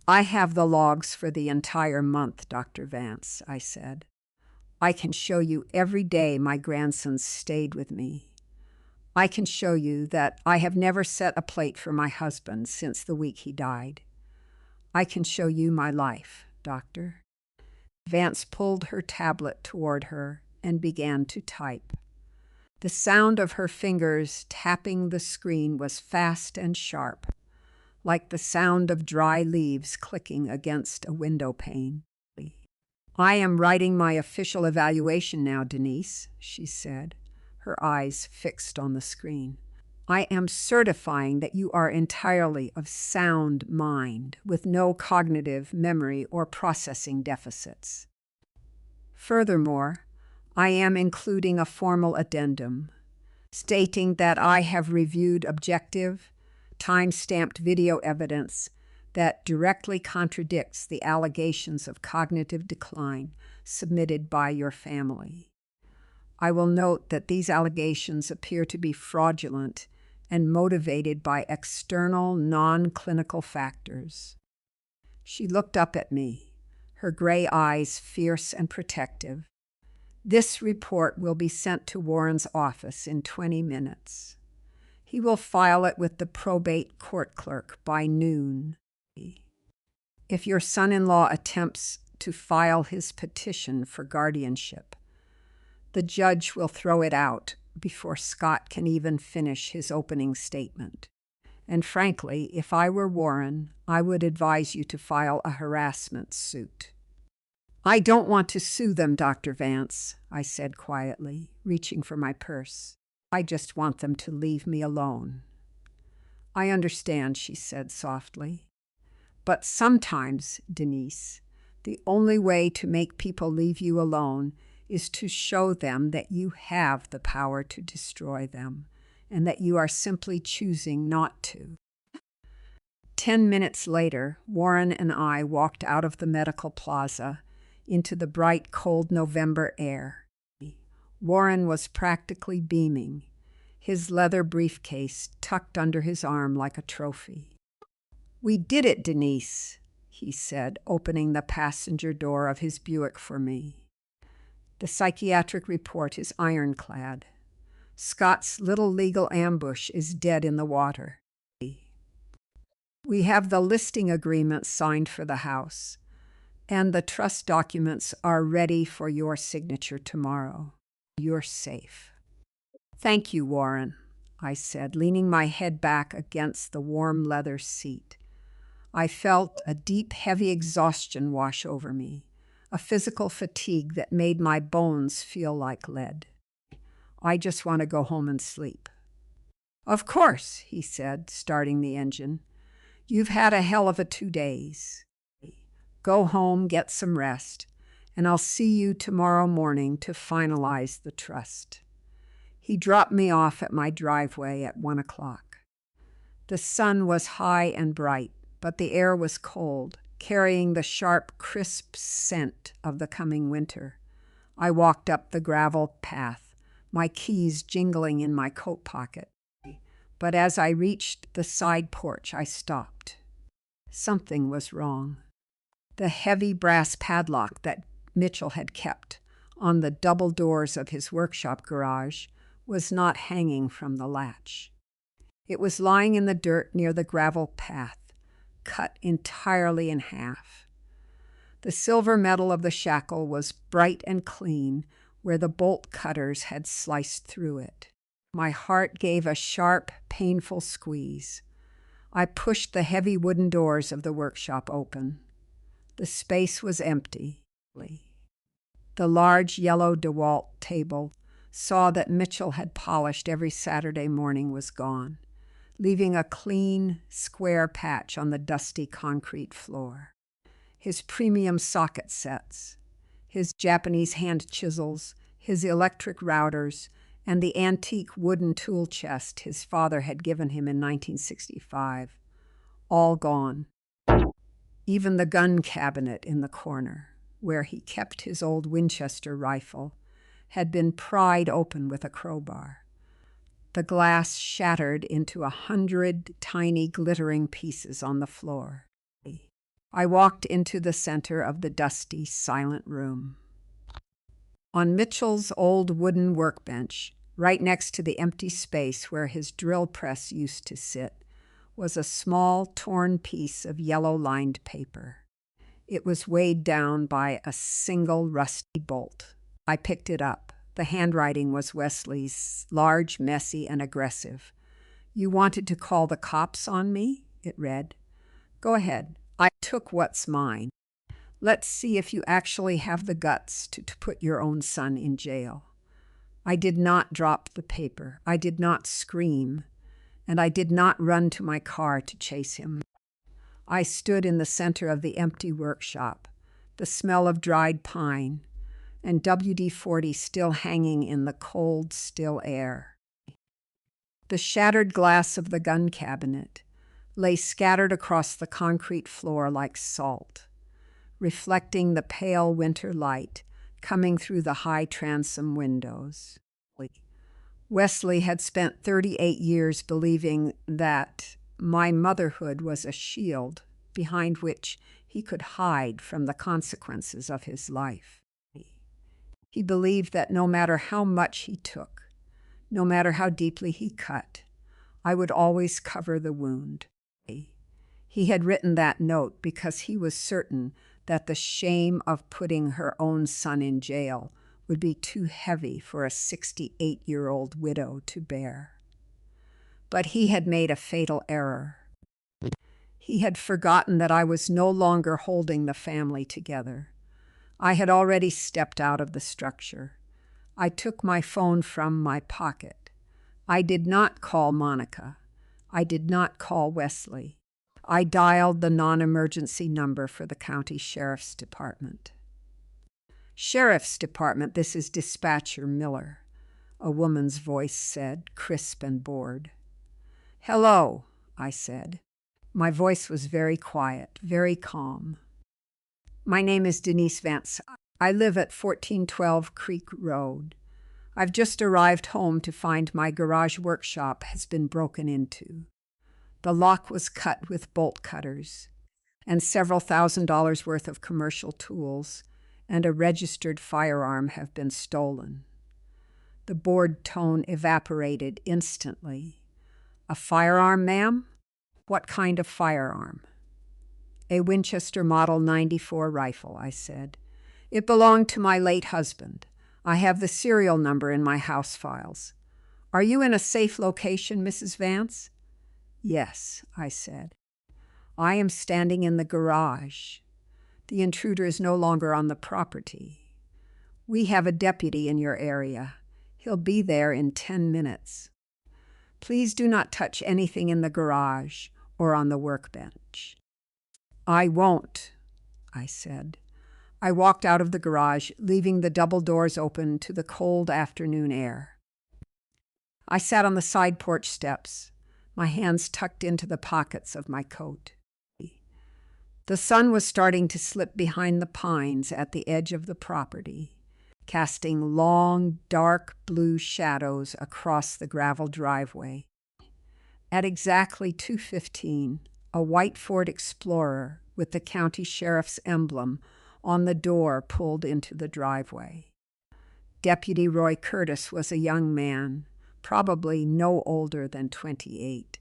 I have the logs for the entire month, Dr. Vance, I said. I can show you every day my grandson stayed with me. I can show you that I have never set a plate for my husband since the week he died. I can show you my life, Doctor. Vance pulled her tablet toward her and began to type. The sound of her fingers tapping the screen was fast and sharp, like the sound of dry leaves clicking against a window pane. I am writing my official evaluation now, Denise, she said, her eyes fixed on the screen. I am certifying that you are entirely of sound mind, with no cognitive, memory, or processing deficits. Furthermore, I am including a formal addendum stating that I have reviewed objective, time-stamped video evidence that directly contradicts the allegations of cognitive decline submitted by your family. I will note that these allegations appear to be fraudulent and motivated by external, non-clinical factors. She looked up at me, her gray eyes fierce and protective. This report will be sent to Warren's office in 20 minutes. He will file it with the probate court clerk by noon. If your son-in-law attempts to file his petition for guardianship, the judge will throw it out before Scott can even finish his opening statement. And frankly, if I were Warren, I would advise you to file a harassment suit. I don't want to sue them, Dr. Vance, I said quietly, reaching for my purse. I just want them to leave me alone. I understand, she said softly. But sometimes, Denise, the only way to make people leave you alone is to show them that you have the power to destroy them and that you are simply choosing not to. 10 minutes later, Warren and I walked out of the medical plaza into the bright, cold November air. Warren was practically beaming, his leather briefcase tucked under his arm like a trophy. "We did it, Denise," he said, opening the passenger door of his Buick for me. "The psychiatric report is ironclad. Scott's little legal ambush is dead in the water. We have the listing agreement signed for the house, and the trust documents are ready for your signature tomorrow. You're safe." "Thank you, Warren," I said, leaning my head back against the warm leather seat. I felt a deep, heavy exhaustion wash over me, a physical fatigue that made my bones feel like lead. "I just want to go home and sleep." "Of course," he said, starting the engine. "You've had a hell of a 2 days. Go home, get some rest, and I'll see you tomorrow morning to finalize the trust." He dropped me off at my driveway at 1 o'clock. The sun was high and bright, but the air was cold, carrying the sharp, crisp scent of the coming winter. I walked up the gravel path, my keys jingling in my coat pocket. But as I reached the side porch, I stopped. Something was wrong. The heavy brass padlock that Mitchell had kept on the double doors of his workshop garage was not hanging from the latch. It was lying in the dirt near the gravel path, cut entirely in half. The silver metal of the shackle was bright and clean where the bolt cutters had sliced through it. My heart gave a sharp, painful squeeze. I pushed the heavy wooden doors of the workshop open. The space was empty. The large yellow DeWalt table saw that Mitchell had polished every Saturday morning was gone, leaving a clean, square patch on the dusty concrete floor. His premium socket sets, his Japanese hand chisels, his electric routers, and the antique wooden tool chest his father had given him in 1965, all gone. Even the gun cabinet in the corner, where he kept his old Winchester rifle, had been pried open with a crowbar. The glass shattered into 100 tiny glittering pieces on the floor. I walked into the center of the dusty, silent room. On Mitchell's old wooden workbench, right next to the empty space where his drill press used to sit, was a small, torn piece of yellow-lined paper. It was weighed down by a single rusty bolt. I picked it up. The handwriting was Wesley's, large, messy, and aggressive. "You wanted to call the cops on me?" it read. "Go ahead. I took what's mine. Let's see if you actually have the guts to put your own son in jail." I did not drop the paper. I did not scream. And I did not run to my car to chase him. I stood in the center of the empty workshop, the smell of dried pine, and WD-40 still hanging in the cold, still air. The shattered glass of the gun cabinet lay scattered across the concrete floor like salt, reflecting the pale winter light coming through the high transom windows. Wesley had spent 38 years believing that my motherhood was a shield behind which he could hide from the consequences of his life. He believed that no matter how much he took, no matter how deeply he cut, I would always cover the wound. He had written that note because he was certain that the shame of putting her own son in jail would be too heavy for a 68-year-old widow to bear. But he had made a fatal error. He had forgotten that I was no longer holding the family together. I had already stepped out of the structure. I took my phone from my pocket. I did not call Monica. I did not call Wesley. I dialed the non-emergency number for the county sheriff's department. "Sheriff's Department, this is Dispatcher Miller," a woman's voice said, crisp and bored. "Hello," I said. My voice was very quiet, very calm. "My name is Denise Vance. I live at 1412 Creek Road. I've just arrived home to find my garage workshop has been broken into. The lock was cut with bolt cutters, and several $1,000s worth of commercial tools and a registered firearm have been stolen." The bored tone evaporated instantly. "A firearm, ma'am? What kind of firearm?" "A Winchester Model 94 rifle," I said. "It belonged to my late husband. I have the serial number in my house files. Are you in a safe location, Mrs. Vance?" "Yes," I said. "I am standing in the garage. The intruder is no longer on the property. We have a deputy in your area. He'll be there in 10 minutes. Please do not touch anything in the garage or on the workbench." "I won't," I said. I walked out of the garage, leaving the double doors open to the cold afternoon air. I sat on the side porch steps, my hands tucked into the pockets of my coat. The sun was starting to slip behind the pines at the edge of the property, casting long, dark blue shadows across the gravel driveway. At exactly 2:15, a white Ford Explorer with the county sheriff's emblem on the door pulled into the driveway. Deputy Roy Curtis was a young man, probably no older than 28,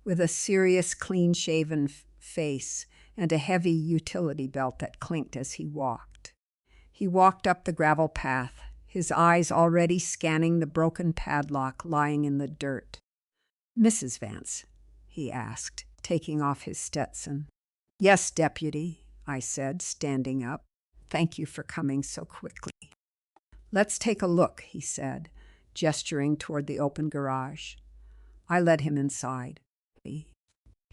with a serious, clean-shaven face and a heavy utility belt that clinked as he walked. He walked up the gravel path, his eyes already scanning the broken padlock lying in the dirt. "Mrs. Vance?" he asked, taking off his Stetson. "Yes, Deputy," I said, standing up. "Thank you for coming so quickly." "Let's take a look," he said, gesturing toward the open garage. I led him inside.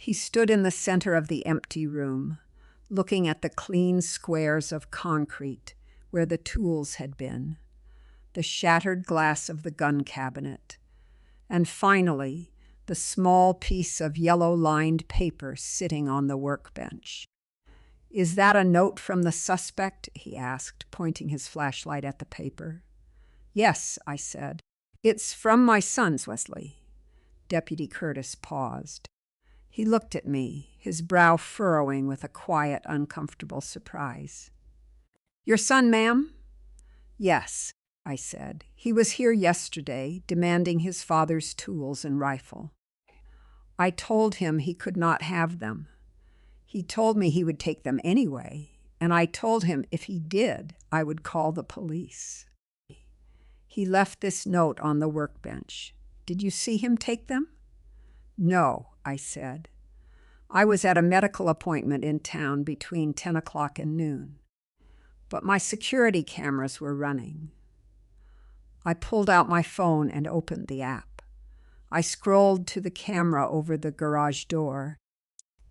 He stood in the center of the empty room, looking at the clean squares of concrete where the tools had been, the shattered glass of the gun cabinet, and finally, the small piece of yellow-lined paper sitting on the workbench. "Is that a note from the suspect?" he asked, pointing his flashlight at the paper. "Yes," I said. "It's from my sons, Wesley. Deputy Curtis paused. He looked at me, his brow furrowing with a quiet, uncomfortable surprise. "Your son, ma'am?" "Yes," I said. "He was here yesterday, demanding his father's tools and rifle. I told him he could not have them. He told me he would take them anyway, and I told him if he did, I would call the police. He left this note on the workbench. Did you see him take them?" "No," I said. "I was at a medical appointment in town between 10 o'clock and noon. But my security cameras were running." I pulled out my phone and opened the app. I scrolled to the camera over the garage door.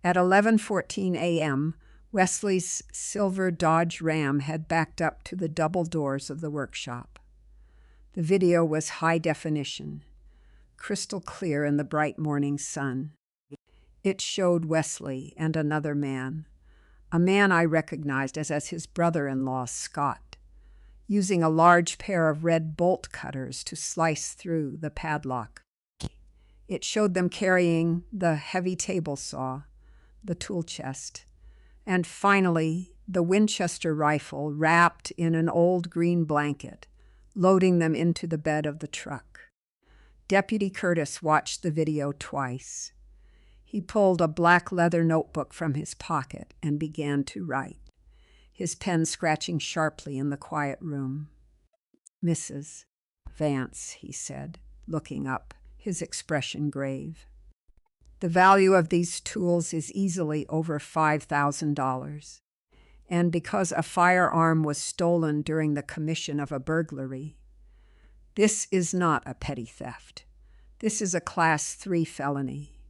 At 11:14 a.m., Wesley's silver Dodge Ram had backed up to the double doors of the workshop. The video was high definition, crystal clear in the bright morning sun. It showed Wesley and another man, a man I recognized as his brother-in-law, Scott, using a large pair of red bolt cutters to slice through the padlock. It showed them carrying the heavy table saw, the tool chest, and finally the Winchester rifle wrapped in an old green blanket, loading them into the bed of the truck. Deputy Curtis watched the video twice. He pulled a black leather notebook from his pocket and began to write, his pen scratching sharply in the quiet room. "Mrs. Vance," he said, looking up, his expression grave. "The value of these tools is easily over $5,000. And because a firearm was stolen during the commission of a burglary, this is not a petty theft. This is a Class 3 felony,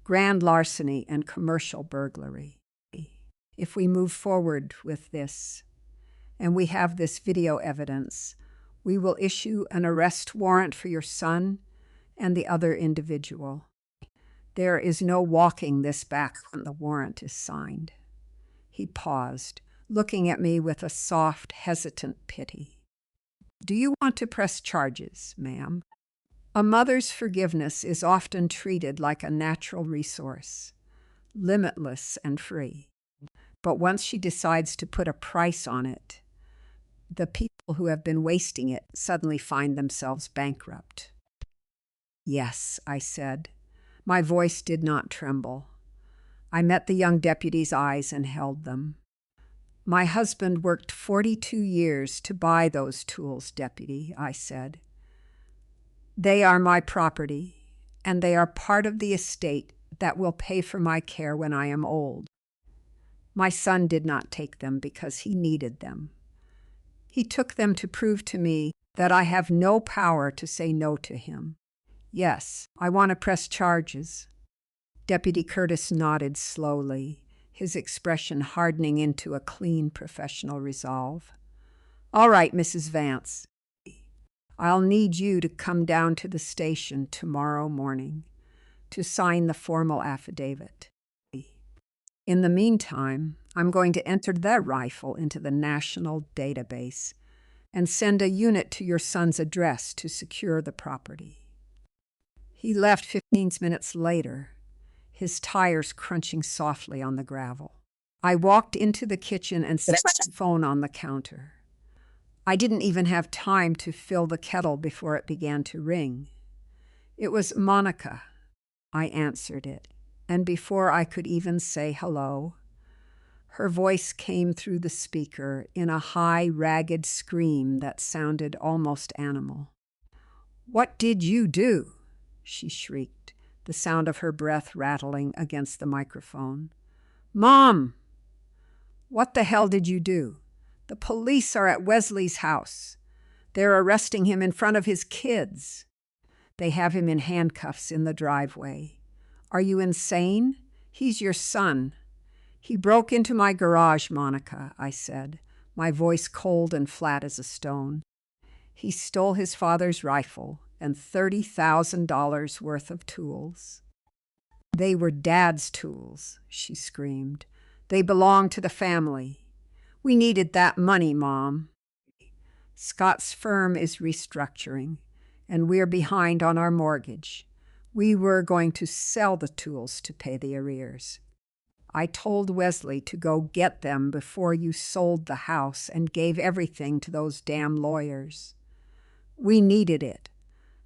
grand larceny and commercial burglary. If we move forward with this, and we have this video evidence, we will issue an arrest warrant for your son and the other individual. There is no walking this back when the warrant is signed." He paused, looking at me with a soft, hesitant pity. "Do you want to press charges, ma'am? A mother's forgiveness is often treated like a natural resource, limitless and free. But once she decides to put a price on it, the people who have been wasting it suddenly find themselves bankrupt." "Yes," I said. My voice did not tremble. I met the young deputy's eyes and held them. "My husband worked 42 years to buy those tools, Deputy," I said. "They are my property, and they are part of the estate that will pay for my care when I am old. My son did not take them because he needed them. He took them to prove to me that I have no power to say no to him. Yes, I want to press charges." Deputy Curtis nodded slowly, his expression hardening into a clean professional resolve. "All right, Mrs. Vance. I'll need you to come down to the station tomorrow morning to sign the formal affidavit. In the meantime, I'm going to enter that rifle into the national database and send a unit to your son's address to secure the property." He left 15 minutes later, his tires crunching softly on the gravel. I walked into the kitchen and set the phone on the counter. I didn't even have time to fill the kettle before it began to ring. It was Monica. I answered it, and before I could even say hello, her voice came through the speaker in a high, ragged scream that sounded almost animal. "What did you do?" she shrieked, the sound of her breath rattling against the microphone. "Mom! What the hell did you do? The police are at Wesley's house. They're arresting him in front of his kids. They have him in handcuffs in the driveway. Are you insane? He's your son." "He broke into my garage, Monica," I said, my voice cold and flat as a stone. "He stole his father's rifle and $30,000 worth of tools." "They were Dad's tools," she screamed. "They belong to the family. We needed that money, Mom. Scott's firm is restructuring, and we're behind on our mortgage. We were going to sell the tools to pay the arrears. I told Wesley to go get them before you sold the house and gave everything to those damn lawyers. We needed it.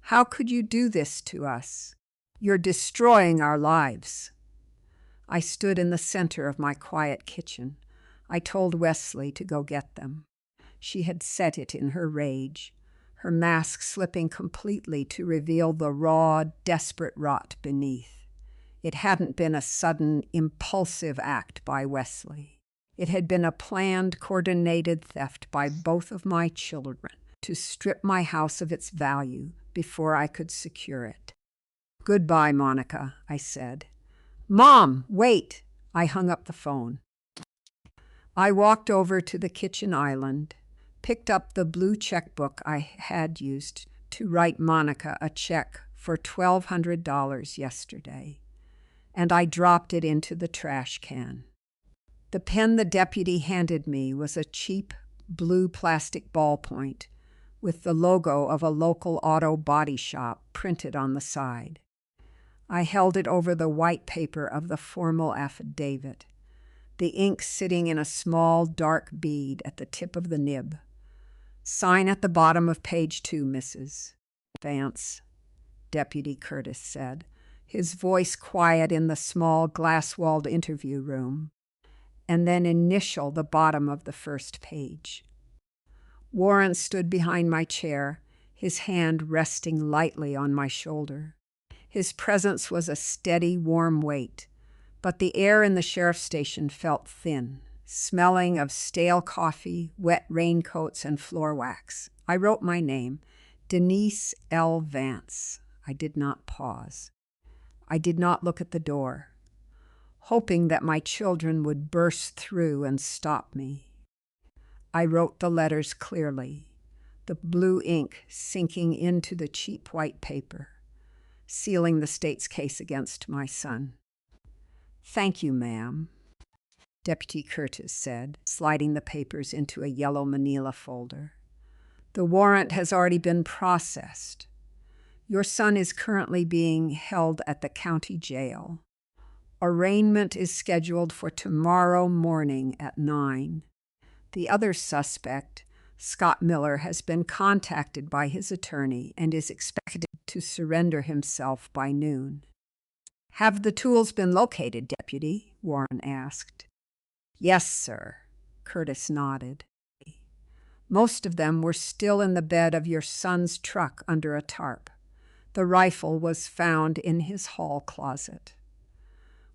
How could you do this to us? You're destroying our lives. I stood in the center of my quiet kitchen. I told Wesley to go get them. She had set it in her rage, her mask slipping completely to reveal the raw, desperate rot beneath. It hadn't been a sudden, impulsive act by Wesley. It had been a planned, coordinated theft by both of my children to strip my house of its value before I could secure it. "Goodbye, Monica," I said. "Mom, wait!" I hung up the phone. I walked over to the kitchen island, picked up the blue checkbook I had used to write Monica a check for $1,200 yesterday, and I dropped it into the trash can. The pen the deputy handed me was a cheap blue plastic ballpoint with the logo of a local auto body shop printed on the side. I held it over the white paper of the formal affidavit, the ink sitting in a small dark bead at the tip of the nib. "Sign at the bottom of page 2, Mrs. Vance," Deputy Curtis said, his voice quiet in the small glass-walled interview room, and then initial the bottom of the first page. Warren stood behind my chair, his hand resting lightly on my shoulder. His presence was a steady, warm weight, but the air in the sheriff's station felt thin, smelling of stale coffee, wet raincoats, and floor wax. I wrote my name, Denise L. Vance. I did not pause. I did not look at the door, hoping that my children would burst through and stop me. I wrote the letters clearly, the blue ink sinking into the cheap white paper, sealing the state's case against my son. "Thank you, ma'am," Deputy Curtis said, sliding the papers into a yellow manila folder. "The warrant has already been processed. Your son is currently being held at the county jail. Arraignment is scheduled for tomorrow morning at 9. The other suspect, Scott Miller, has been contacted by his attorney and is expected to surrender himself by noon." "Have the tools been located, Deputy?" Warren asked. "Yes, sir," Curtis nodded. "Most of them were still in the bed of your son's truck under a tarp. The rifle was found in his hall closet.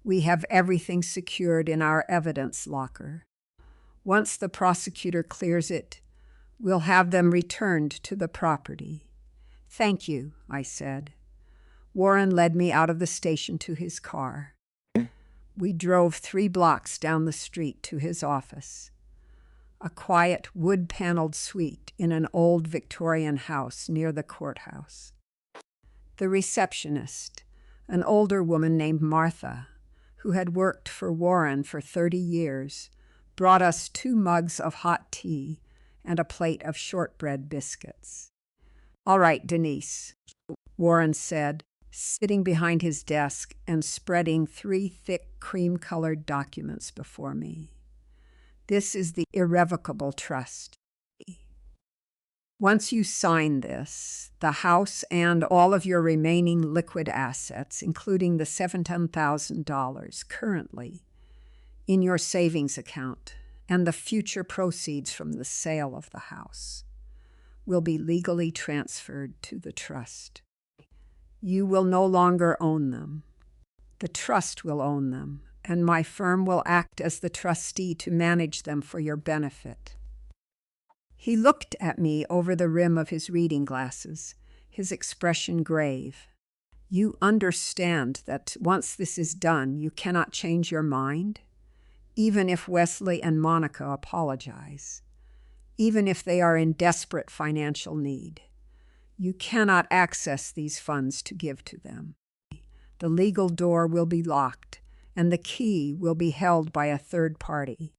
We have everything secured in our evidence locker. Once the prosecutor clears it, we'll have them returned to the property." "Thank you," I said. Warren led me out of the station to his car. We drove 3 blocks down the street to his office, a quiet wood-paneled suite in an old Victorian house near the courthouse. The receptionist, an older woman named Martha, who had worked for Warren for 30 years, brought us 2 mugs of hot tea and a plate of shortbread biscuits. "All right, Denise," Warren said, sitting behind his desk and spreading 3 thick cream-colored documents before me. "This is the irrevocable trust. Once you sign this, the house and all of your remaining liquid assets, including the $17,000 currently in your savings account and the future proceeds from the sale of the house, will be legally transferred to the trust. You will no longer own them. The trust will own them, and my firm will act as the trustee to manage them for your benefit." He looked at me over the rim of his reading glasses, his expression grave. "You understand that once this is done, you cannot change your mind? Even if Wesley and Monica apologize, even if they are in desperate financial need, you cannot access these funds to give to them. The legal door will be locked, and the key will be held by a third party."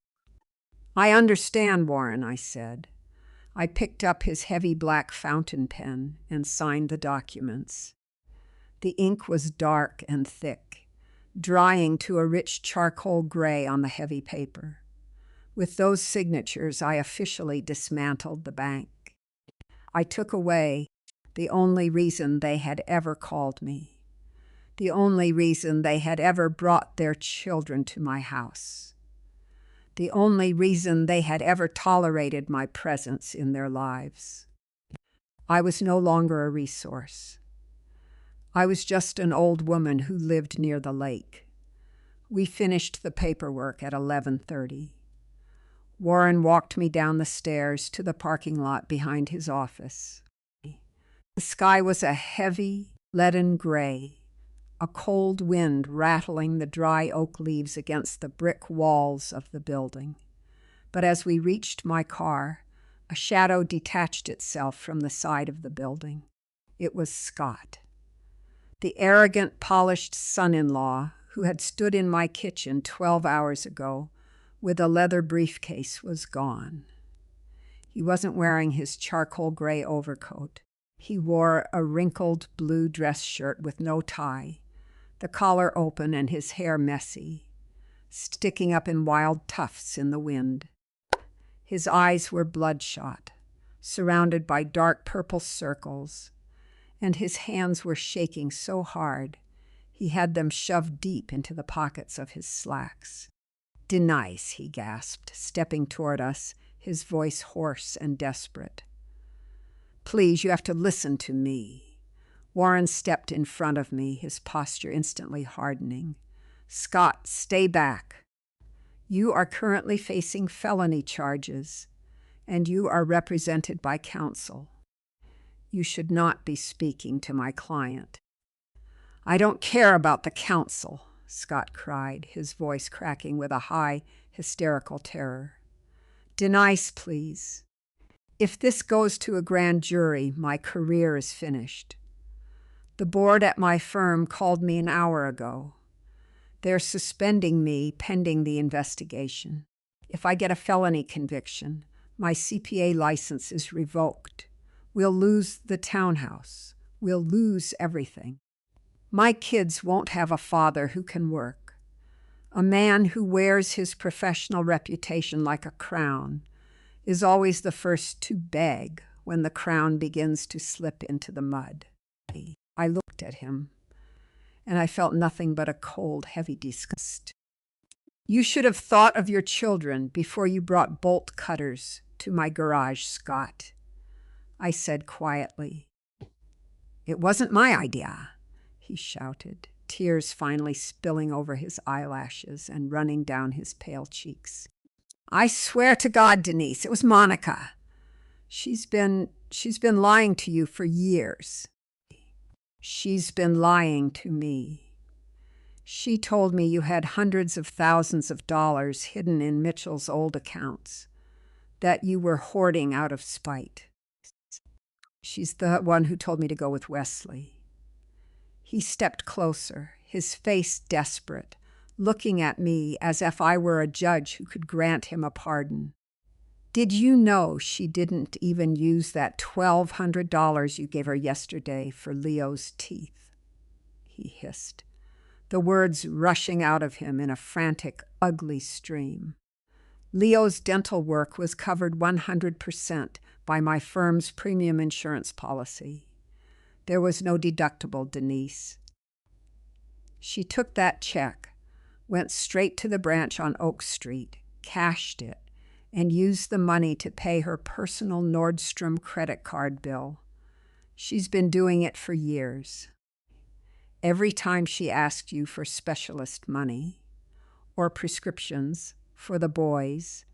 "I understand, Warren," I said. I picked up his heavy black fountain pen and signed the documents. The ink was dark and thick, drying to a rich charcoal gray on the heavy paper. With those signatures, I officially dismantled the bank. I took away the only reason they had ever called me, the only reason they had ever brought their children to my house, the only reason they had ever tolerated my presence in their lives. I was no longer a resource. I was just an old woman who lived near the lake. We finished the paperwork at 11:30. Warren walked me down the stairs to the parking lot behind his office. The sky was a heavy, leaden gray, a cold wind rattling the dry oak leaves against the brick walls of the building. But as we reached my car, a shadow detached itself from the side of the building. It was Scott. The arrogant, polished son-in-law who had stood in my kitchen 12 hours ago with a leather briefcase was gone. He wasn't wearing his charcoal gray overcoat. He wore a wrinkled blue dress shirt with no tie, the collar open and his hair messy, sticking up in wild tufts in the wind. His eyes were bloodshot, surrounded by dark purple circles, and his hands were shaking so hard he had them shoved deep into the pockets of his slacks. "Denise," he gasped, stepping toward us, his voice hoarse and desperate. "Please, you have to listen to me." Warren stepped in front of me, his posture instantly hardening. "Scott, stay back. You are currently facing felony charges, and you are represented by counsel. You should not be speaking to my client." "I don't care about the counsel," Scott cried, his voice cracking with a high, hysterical terror. "Denise, please. If this goes to a grand jury, my career is finished. The board at my firm called me an hour ago. They're suspending me pending the investigation. If I get a felony conviction, my CPA license is revoked. We'll lose the townhouse. We'll lose everything. My kids won't have a father who can work, a man who wears his professional reputation like a crown is always the first to beg when the crown begins to slip into the mud." I looked at him, and I felt nothing but a cold, heavy disgust. "You should have thought of your children before you brought bolt cutters to my garage, Scott," I said quietly. "It wasn't my idea," he shouted, tears finally spilling over his eyelashes and running down his pale cheeks. "I swear to God, Denise, it was Monica. She's been lying to you for years." "She's been lying to me. She told me you had hundreds of thousands of dollars hidden in Mitchell's old accounts, that you were hoarding out of spite. She's the one who told me to go with Wesley." He stepped closer, his face desperate, looking at me as if I were a judge who could grant him a pardon. "Did you know she didn't even use that $1,200 you gave her yesterday for Leo's teeth?" he hissed, the words rushing out of him in a frantic, ugly stream. "Leo's dental work was covered 100% by my firm's premium insurance policy. There was no deductible, Denise." She took that check, went straight to the branch on Oak Street, cashed it, and used the money to pay her personal Nordstrom credit card bill. She's been doing it for years. Every time she asked you for specialist money or prescriptions for the boys,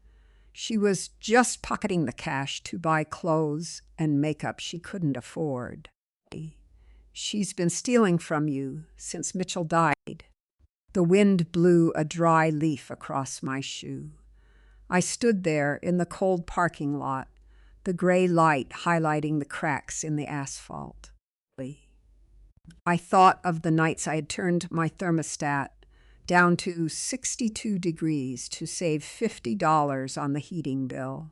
she was just pocketing the cash to buy clothes and makeup she couldn't afford. She's been stealing from you since Mitchell died. The wind blew a dry leaf across my shoe. I stood there in the cold parking lot, the gray light highlighting the cracks in the asphalt. I thought of the nights I had turned my thermostat down to 62 degrees to save $50 on the heating bill,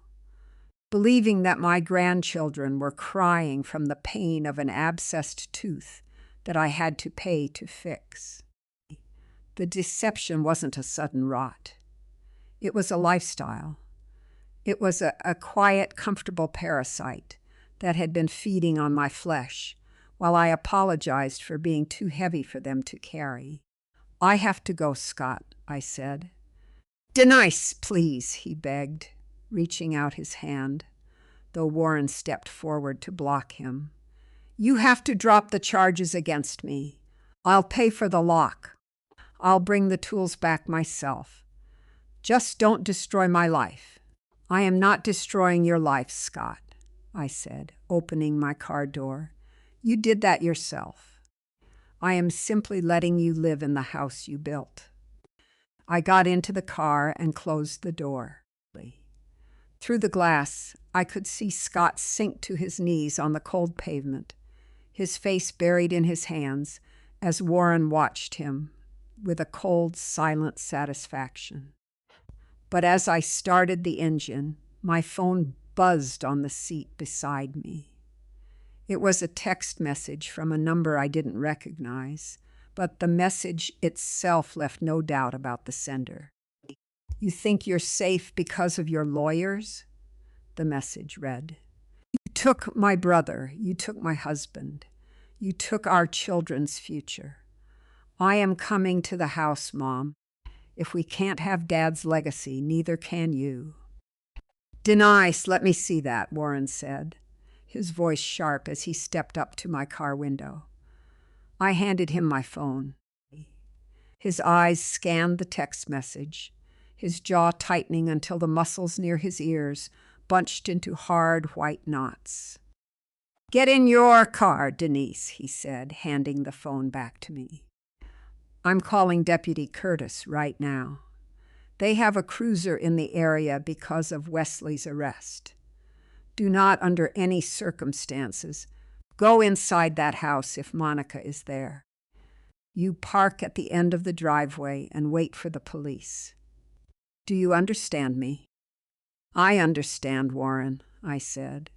believing that my grandchildren were crying from the pain of an abscessed tooth that I had to pay to fix. The deception wasn't a sudden rot. It was a lifestyle. It was a quiet, comfortable parasite that had been feeding on my flesh, while I apologized for being too heavy for them to carry. "I have to go, Scott," I said. "Denise, please," he begged, reaching out his hand, though Warren stepped forward to block him. "You have to drop the charges against me. I'll pay for the lock. I'll bring the tools back myself. Just don't destroy my life." "I am not destroying your life, Scott," I said, opening my car door. "You did that yourself. I am simply letting you live in the house you built." I got into the car and closed the door. Through the glass, I could see Scott sink to his knees on the cold pavement, his face buried in his hands, as Warren watched him with a cold, silent satisfaction. But as I started the engine, my phone buzzed on the seat beside me. It was a text message from a number I didn't recognize, but the message itself left no doubt about the sender. "You think you're safe because of your lawyers?" the message read. "You took my brother. You took my husband. You took our children's future. I am coming to the house, Mom. If we can't have Dad's legacy, neither can you." "Denise, let me see that," Warren said, his voice sharp as he stepped up to my car window. I handed him my phone. His eyes scanned the text message, his jaw tightening until the muscles near his ears bunched into hard white knots. "Get in your car, Denise," he said, handing the phone back to me. "I'm calling Deputy Curtis right now. They have a cruiser in the area because of Wesley's arrest. Do not, under any circumstances, go inside that house if Monica is there. You park at the end of the driveway and wait for the police. Do you understand me?" "I understand, Warren," I said.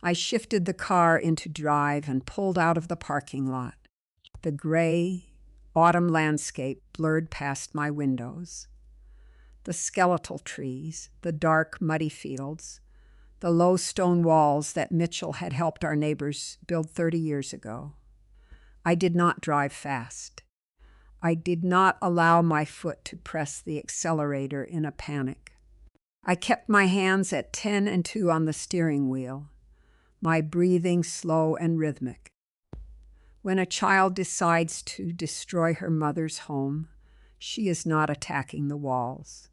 I shifted the car into drive and pulled out of the parking lot. The gray, autumn landscape blurred past my windows. The skeletal trees, the dark, muddy fields, the low stone walls that Mitchell had helped our neighbors build 30 years ago. I did not drive fast. I did not allow my foot to press the accelerator in a panic. I kept my hands at 10 and 2 on the steering wheel, my breathing slow and rhythmic. When a child decides to destroy her mother's home, she is not attacking the walls.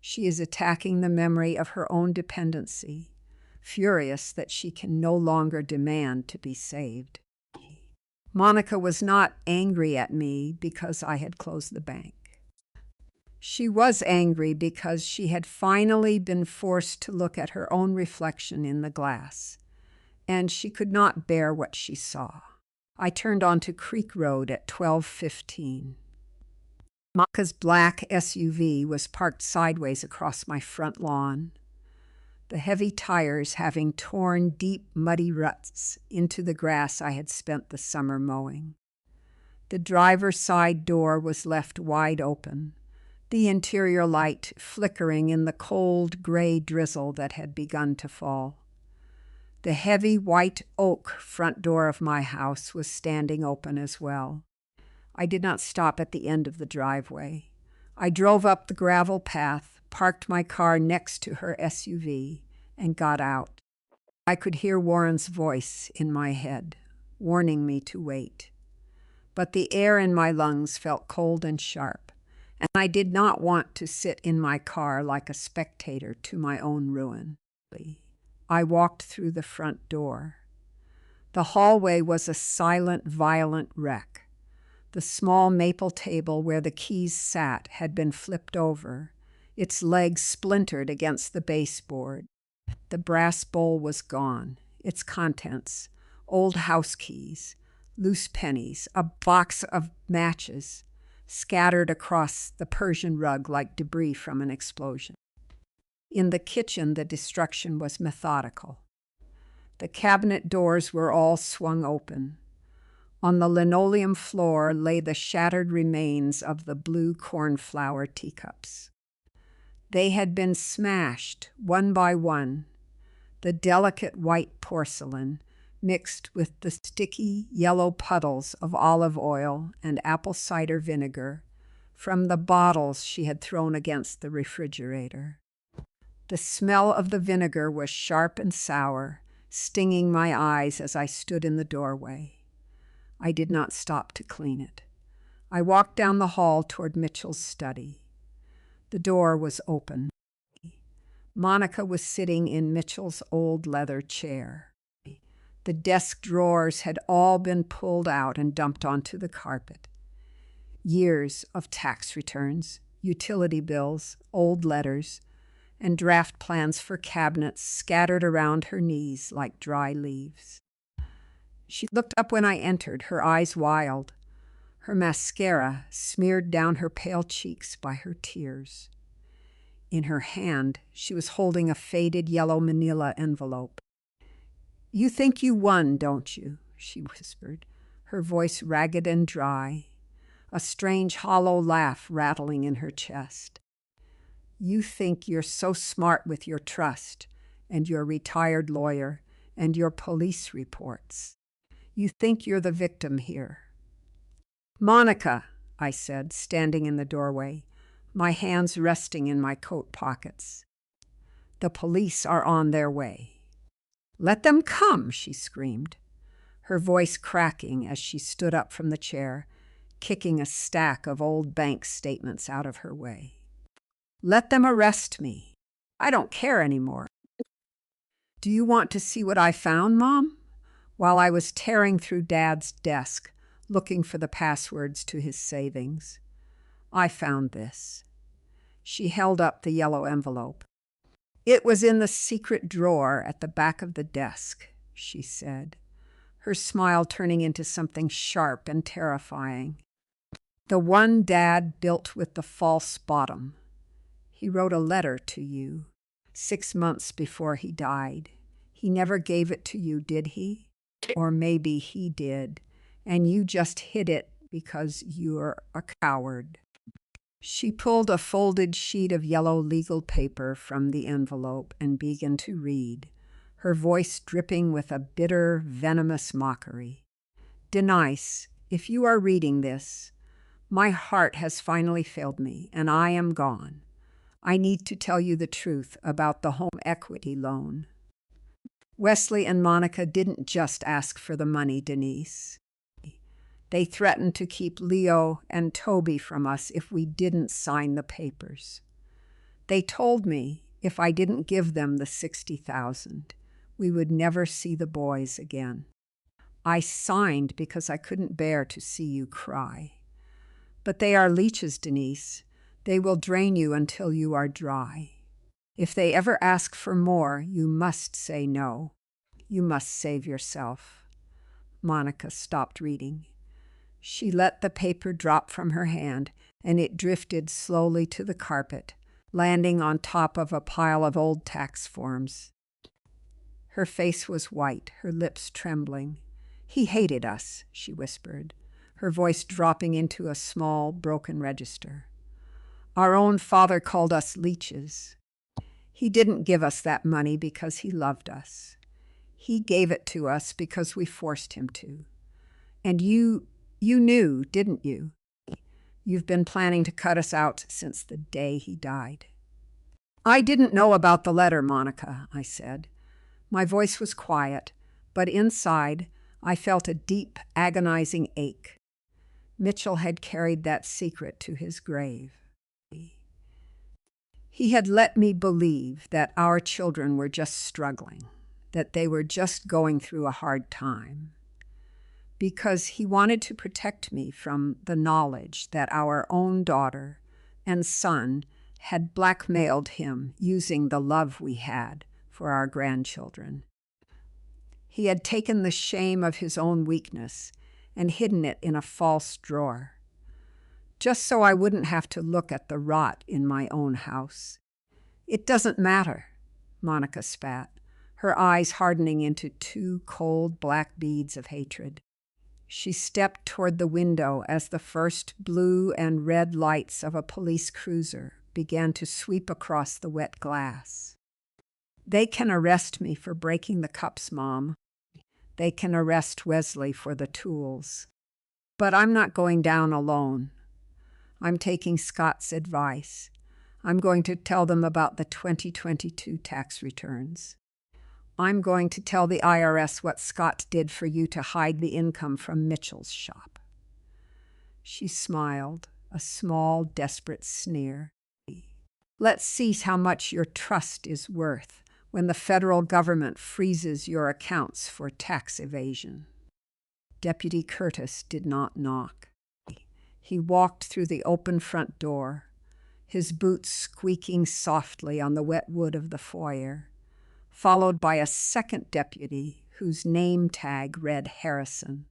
She is attacking the memory of her own dependency, furious that she can no longer demand to be saved. Monica was not angry at me because I had closed the bank. She was angry because she had finally been forced to look at her own reflection in the glass, and she could not bear what she saw. I turned onto Creek Road at 12:15. Monica's black SUV was parked sideways across my front lawn, the heavy tires having torn deep, muddy ruts into the grass I had spent the summer mowing. The driver's side door was left wide open, the interior light flickering in the cold, gray drizzle that had begun to fall. The heavy white oak front door of my house was standing open as well. I did not stop at the end of the driveway. I drove up the gravel path, parked my car next to her SUV, and got out. I could hear Warren's voice in my head, warning me to wait. But the air in my lungs felt cold and sharp, and I did not want to sit in my car like a spectator to my own ruin. I walked through the front door. The hallway was a silent, violent wreck. The small maple table where the keys sat had been flipped over, its legs splintered against the baseboard. The brass bowl was gone, its contents, old house keys, loose pennies, a box of matches, scattered across the Persian rug like debris from an explosion. In the kitchen, the destruction was methodical. The cabinet doors were all swung open. On the linoleum floor lay the shattered remains of the blue cornflower teacups. They had been smashed one by one, the delicate white porcelain mixed with the sticky yellow puddles of olive oil and apple cider vinegar from the bottles she had thrown against the refrigerator. The smell of the vinegar was sharp and sour, stinging my eyes as I stood in the doorway. I did not stop to clean it. I walked down the hall toward Mitchell's study. The door was open. Monica was sitting in Mitchell's old leather chair. The desk drawers had all been pulled out and dumped onto the carpet. Years of tax returns, utility bills, old letters, and draft plans for cabinets scattered around her knees like dry leaves. She looked up when I entered, her eyes wild, her mascara smeared down her pale cheeks by her tears. In her hand, she was holding a faded yellow manila envelope. "You think you won, don't you?" she whispered, her voice ragged and dry, a strange hollow laugh rattling in her chest. "You think you're so smart with your trust and your retired lawyer and your police reports. You think you're the victim here." "Monica," I said, standing in the doorway, my hands resting in my coat pockets. "The police are on their way." "Let them come," she screamed, her voice cracking as she stood up from the chair, kicking a stack of old bank statements out of her way. "Let them arrest me. I don't care anymore." "Do you want to see what I found, Mom?" While I was tearing through Dad's desk, looking for the passwords to his savings. "I found this." She held up the yellow envelope. "It was in the secret drawer at the back of the desk," she said, her smile turning into something sharp and terrifying. "The one Dad built with the false bottom. He wrote a letter to you 6 months before he died. He never gave it to you, did he? Or maybe he did, and you just hid it because you're a coward." She pulled a folded sheet of yellow legal paper from the envelope and began to read, her voice dripping with a bitter, venomous mockery. "Denise, if you are reading this, my heart has finally failed me, and I am gone. I need to tell you the truth about the home equity loan. Wesley and Monica didn't just ask for the money, Denise. They threatened to keep Leo and Toby from us if we didn't sign the papers. They told me if I didn't give them the $60,000, we would never see the boys again. I signed because I couldn't bear to see you cry. But they are leeches, Denise. They will drain you until you are dry. If they ever ask for more, you must say no. You must save yourself." Monica stopped reading. She let the paper drop from her hand, and it drifted slowly to the carpet, landing on top of a pile of old tax forms. Her face was white, her lips trembling. "He hated us," she whispered, her voice dropping into a small, broken register. "Our own father called us leeches. He didn't give us that money because he loved us. He gave it to us because we forced him to. And you knew, didn't you? You've been planning to cut us out since the day he died." "I didn't know about the letter, Monica," I said. My voice was quiet, but inside I felt a deep, agonizing ache. Mitchell had carried that secret to his grave. He had let me believe that our children were just struggling, that they were just going through a hard time, because he wanted to protect me from the knowledge that our own daughter and son had blackmailed him using the love we had for our grandchildren. He had taken the shame of his own weakness and hidden it in a false drawer, just so I wouldn't have to look at the rot in my own house. "It doesn't matter," Monica spat, her eyes hardening into 2 cold black beads of hatred. She stepped toward the window as the first blue and red lights of a police cruiser began to sweep across the wet glass. They can arrest me for breaking the cups, Mom. They can arrest Wesley for the tools. But I'm not going down alone. I'm taking Scott's advice. I'm going to tell them about the 2022 tax returns. I'm going to tell the IRS what Scott did for you to hide the income from Mitchell's shop. She smiled, a small, desperate sneer. Let's see how much your trust is worth when the federal government freezes your accounts for tax evasion. Deputy Curtis did not knock. He walked through the open front door, his boots squeaking softly on the wet wood of the foyer, followed by a second deputy whose name tag read Harrison.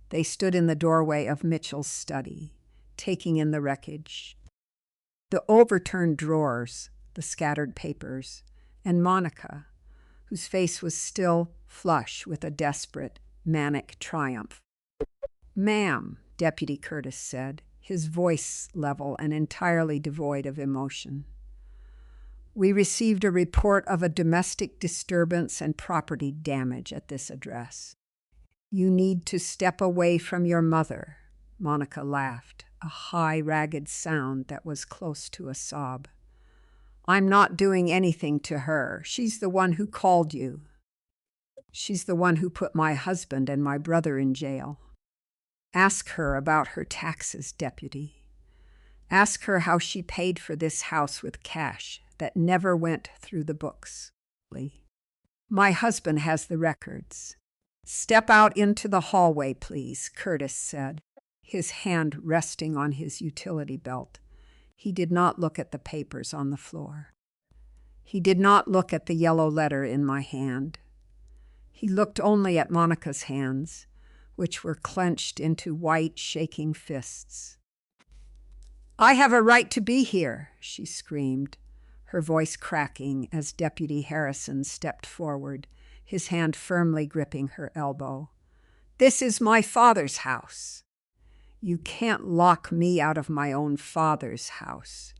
They stood in the doorway of Mitchell's study, taking in the wreckage. The overturned drawers, the scattered papers, and Monica, whose face was still flush with a desperate, manic triumph. "Ma'am," Deputy Curtis said, his voice level and entirely devoid of emotion. "We received a report of a domestic disturbance and property damage at this address. You need to step away from your mother." Monica laughed, a high, ragged sound that was close to a sob. "I'm not doing anything to her. She's the one who called you. She's the one who put my husband and my brother in jail. Ask her about her taxes, Deputy. Ask her how she paid for this house with cash that never went through the books. My husband has the records." "Step out into the hallway, please," Curtis said, his hand resting on his utility belt. He did not look at the papers on the floor. He did not look at the yellow letter in my hand. He looked only at Monica's hands, which were clenched into white, shaking fists. "I have a right to be here," she screamed, her voice cracking as Deputy Harrison stepped forward, his hand firmly gripping her elbow. "This is my father's house." "You can't lock me out of my own father's house.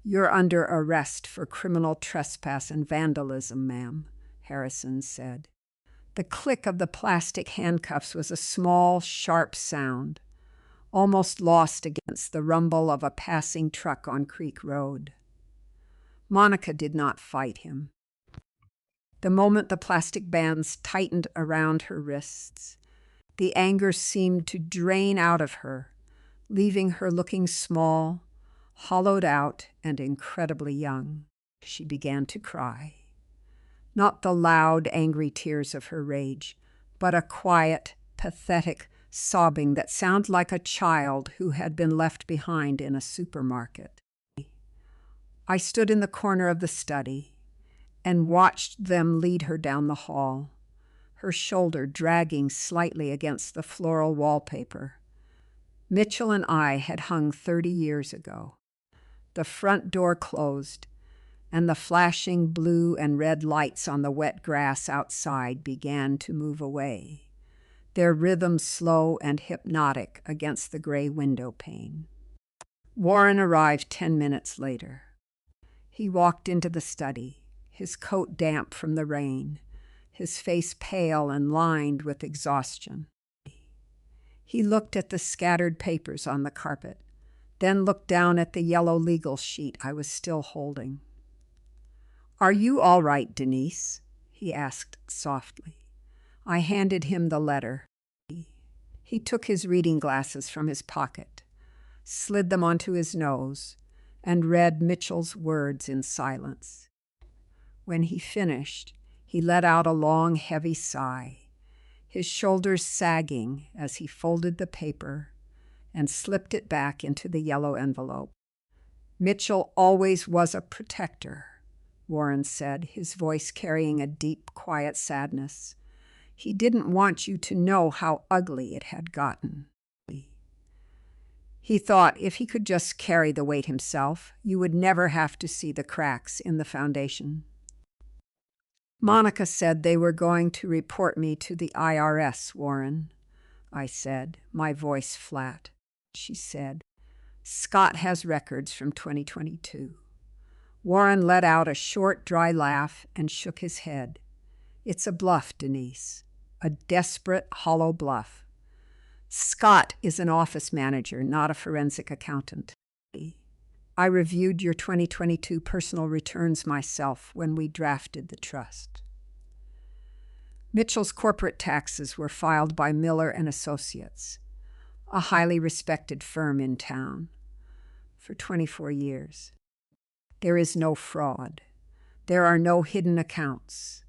You're under arrest for criminal trespass and vandalism, ma'am," Harrison said. The click of the plastic handcuffs was a small, sharp sound, almost lost against the rumble of a passing truck on Creek Road. Monica did not fight him. The moment the plastic bands tightened around her wrists, the anger seemed to drain out of her, leaving her looking small, hollowed out, and incredibly young. She began to cry. Not the loud, angry tears of her rage, but a quiet, pathetic sobbing that sounded like a child who had been left behind in a supermarket. I stood in the corner of the study and watched them lead her down the hall, her shoulder dragging slightly against the floral wallpaper. Mitchell and I had hung 30 years ago. The front door closed, and the flashing blue and red lights on the wet grass outside began to move away, their rhythm slow and hypnotic against the gray window pane. Warren arrived 10 minutes later. He walked into the study, his coat damp from the rain, his face pale and lined with exhaustion. He looked at the scattered papers on the carpet, then looked down at the yellow legal sheet I was still holding. "Are you all right, Denise?" he asked softly. I handed him the letter. He took his reading glasses from his pocket, slid them onto his nose, and read Mitchell's words in silence. When he finished, he let out a long, heavy sigh, his shoulders sagging as he folded the paper and slipped it back into the yellow envelope. "Mitchell always was a protector," Warren said, his voice carrying a deep, quiet sadness. "He didn't want you to know how ugly it had gotten. He thought if he could just carry the weight himself, you would never have to see the cracks in the foundation." "Monica said they were going to report me to the IRS, Warren. I said, my voice flat. She said, Scott has records from 2022. Warren let out a short, dry laugh and shook his head. It's a bluff, Denise. A desperate, hollow bluff. Scott is an office manager, not a forensic accountant. I reviewed your 2022 personal returns myself when we drafted the trust. Mitchell's corporate taxes were filed by Miller and Associates, a highly respected firm in town, for 24 years. There is no fraud. There are no hidden accounts.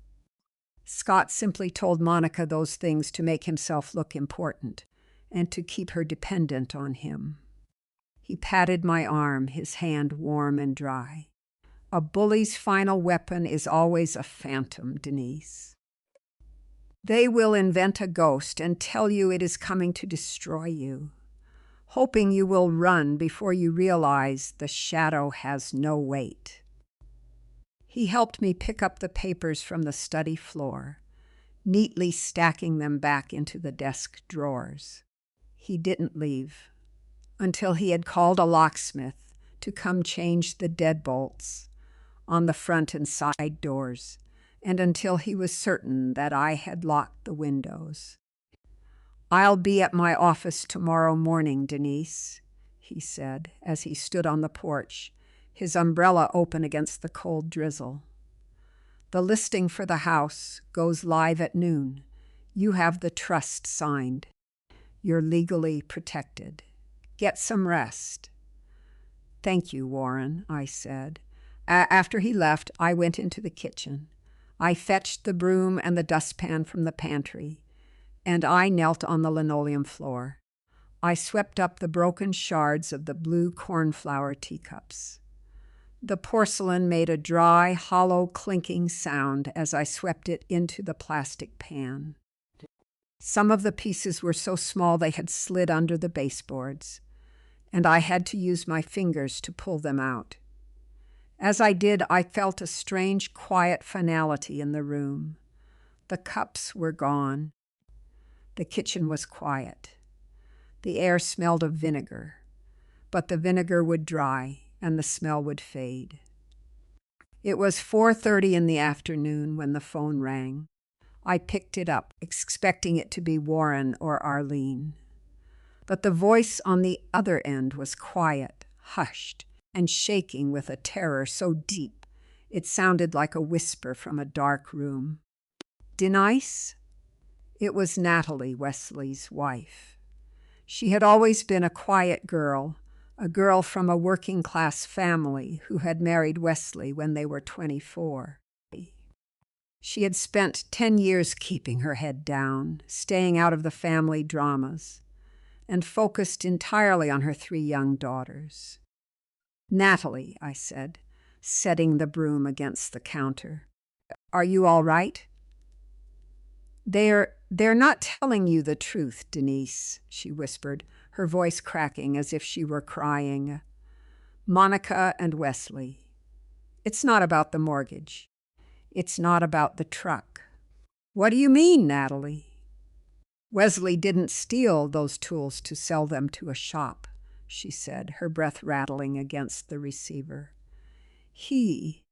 Scott simply told Monica those things to make himself look important and to keep her dependent on him. He patted my arm, his hand warm and dry. A bully's final weapon is always a phantom, Denise. They will invent a ghost and tell you it is coming to destroy you, hoping you will run before you realize the shadow has no weight. He helped me pick up the papers from the study floor, neatly stacking them back into the desk drawers. He didn't leave until he had called a locksmith to come change the deadbolts on the front and side doors, and until he was certain that I had locked the windows. I'll be at my office tomorrow morning, Denise, he said as he stood on the porch, his umbrella open against the cold drizzle. The listing for the house goes live at noon. You have the trust signed. You're legally protected. Get some rest. Thank you, Warren, I said. After he left, I went into the kitchen. I fetched the broom and the dustpan from the pantry, and I knelt on the linoleum floor. I swept up the broken shards of the blue cornflower teacups. The porcelain made a dry, hollow, clinking sound as I swept it into the plastic pan. Some of the pieces were so small they had slid under the baseboards, and I had to use my fingers to pull them out. As I did, I felt a strange, quiet finality in the room. The cups were gone. The kitchen was quiet. The air smelled of vinegar, but the vinegar would dry and the smell would fade. It was 4:30 in the afternoon when the phone rang. I picked it up, expecting it to be Warren or Arlene. But the voice on the other end was quiet, hushed, and shaking with a terror so deep it sounded like a whisper from a dark room. Denise? It was Natalie, Wesley's wife. She had always been a quiet girl, a girl from a working-class family who had married Wesley when they were 24. She had spent 10 years keeping her head down, staying out of the family dramas, and focused entirely on her 3 young daughters. Natalie, I said, setting the broom against the counter. Are you all right? They're not telling you the truth, Denise, she whispered, her voice cracking as if she were crying. Monica and Wesley. It's not about the mortgage. It's not about the truck. What do you mean, Natalie? Wesley didn't steal those tools to sell them to a shop, she said, her breath rattling against the receiver. He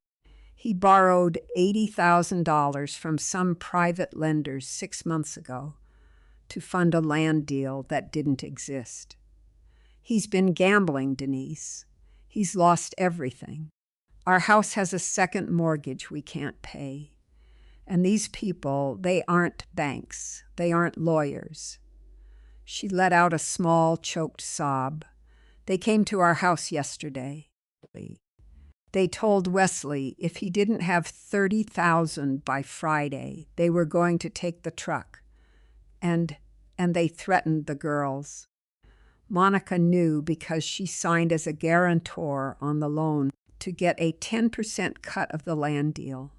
borrowed $80,000 from some private lenders 6 months ago to fund a land deal that didn't exist. He's been gambling, Denise. He's lost everything. Our house has a second mortgage we can't pay. And these people, they aren't banks. They aren't lawyers. She let out a small, choked sob. They came to our house yesterday. They told Wesley if he didn't have $30,000 by Friday, they were going to take the truck. And they threatened the girls. Monica knew because she signed as a guarantor on the loan to get a 10% cut of the land deal.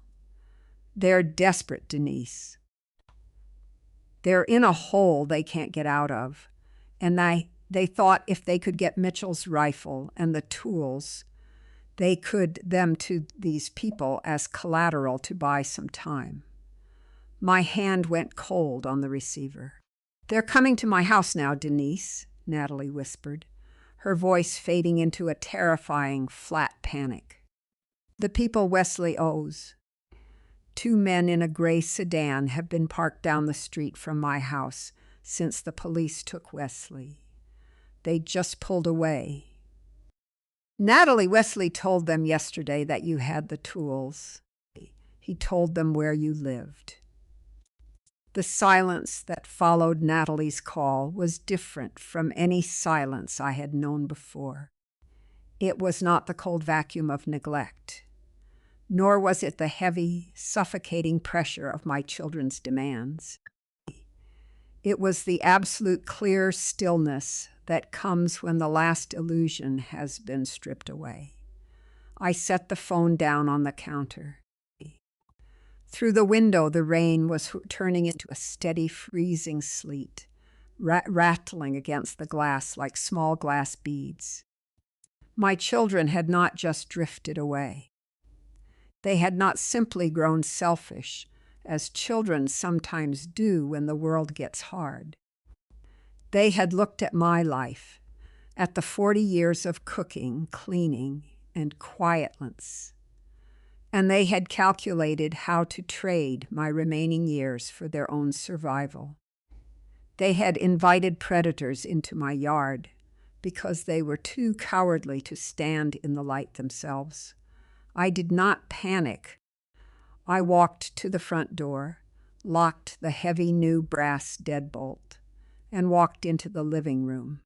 They're desperate, Denise. They're in a hole they can't get out of, and they thought if they could get Mitchell's rifle and the tools, they could them to these people as collateral to buy some time. My hand went cold on the receiver. "They're coming to my house now, Denise," Natalie whispered, her voice fading into a terrifying, flat panic. "The people Wesley owes. 2 men in a gray sedan have been parked down the street from my house since the police took Wesley. They just pulled away. Natalie, Wesley told them yesterday that you had the tools. He told them where you lived." The silence that followed Natalie's call was different from any silence I had known before. It was not the cold vacuum of neglect, nor was it the heavy, suffocating pressure of my children's demands. It was the absolute clear stillness that comes when the last illusion has been stripped away. I set the phone down on the counter. Through the window, the rain was turning into a steady, freezing sleet, rattling against the glass like small glass beads. My children had not just drifted away. They had not simply grown selfish, as children sometimes do when the world gets hard. They had looked at my life, at the 40 years of cooking, cleaning, and quietness, and they had calculated how to trade my remaining years for their own survival. They had invited predators into my yard because they were too cowardly to stand in the light themselves. I did not panic. I walked to the front door, locked the heavy new brass deadbolt, and walked into the living room.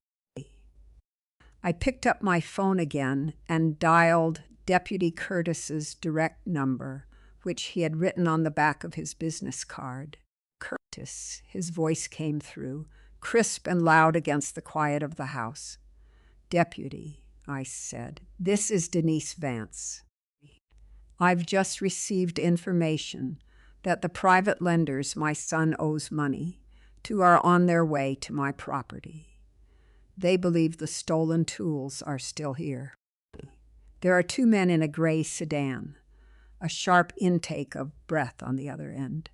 I picked up my phone again and dialed Deputy Curtis's direct number, which he had written on the back of his business card. "Curtis," his voice came through, crisp and loud against the quiet of the house. "Deputy," I said, "this is Denise Vance. I've just received information that the private lenders my son owes money to are on their way to my property. They believe the stolen tools are still here. There are 2 men in a gray sedan, a sharp intake of breath on the other end.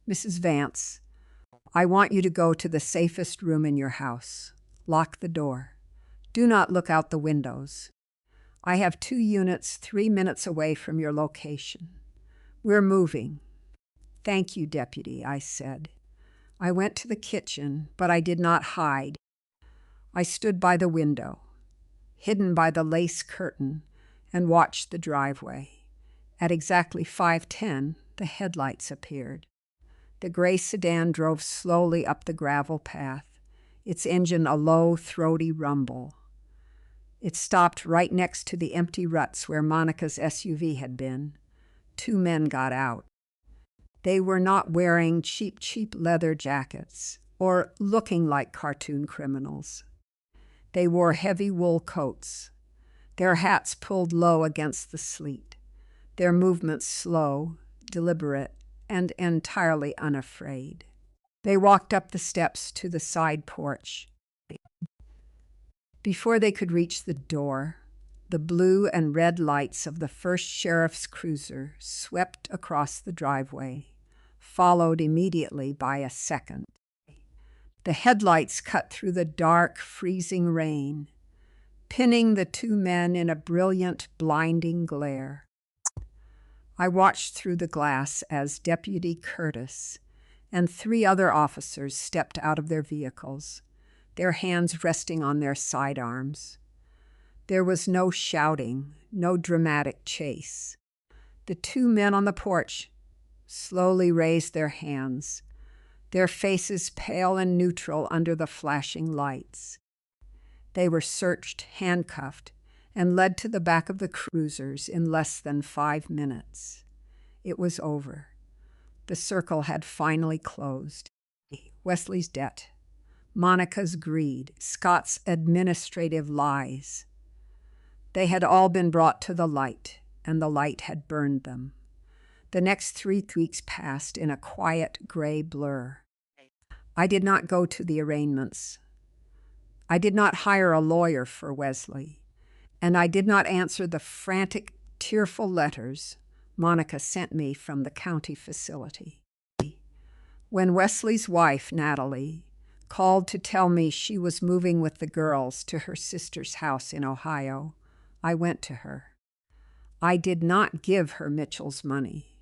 Mrs. Vance, I want you to go to the safest room in your house. Lock the door. Do not look out the windows. I have 2 units 3 minutes away from your location. We're moving." "Thank you, Deputy," I said. I went to the kitchen, but I did not hide. I stood by the window, hidden by the lace curtain, and watched the driveway. At exactly 5:10, the headlights appeared. The gray sedan drove slowly up the gravel path, its engine a low, throaty rumble. It stopped right next to the empty ruts where Monica's SUV had been. 2 men got out. They were not wearing cheap leather jackets or looking like cartoon criminals. They wore heavy wool coats, their hats pulled low against the sleet, their movements slow, deliberate, and entirely unafraid. They walked up the steps to the side porch. Before they could reach the door, the blue and red lights of the first sheriff's cruiser swept across the driveway, followed immediately by a second. The headlights cut through the dark, freezing rain, pinning the 2 men in a brilliant, blinding glare. I watched through the glass as Deputy Curtis and 3 other officers stepped out of their vehicles, their hands resting on their sidearms. There was no shouting, no dramatic chase. The 2 men on the porch slowly raised their hands, their faces pale and neutral under the flashing lights. They were searched, handcuffed, and led to the back of the cruisers in less than 5 minutes. It was over. The circle had finally closed. Wesley's debt, Monica's greed, Scott's administrative lies. They had all been brought to the light, and the light had burned them. The next 3 weeks passed in a quiet gray blur. I did not go to the arraignments. I did not hire a lawyer for Wesley, and I did not answer the frantic, tearful letters Monica sent me from the county facility. When Wesley's wife, Natalie, called to tell me she was moving with the girls to her sister's house in Ohio. I went to her. I did not give her Mitchell's money.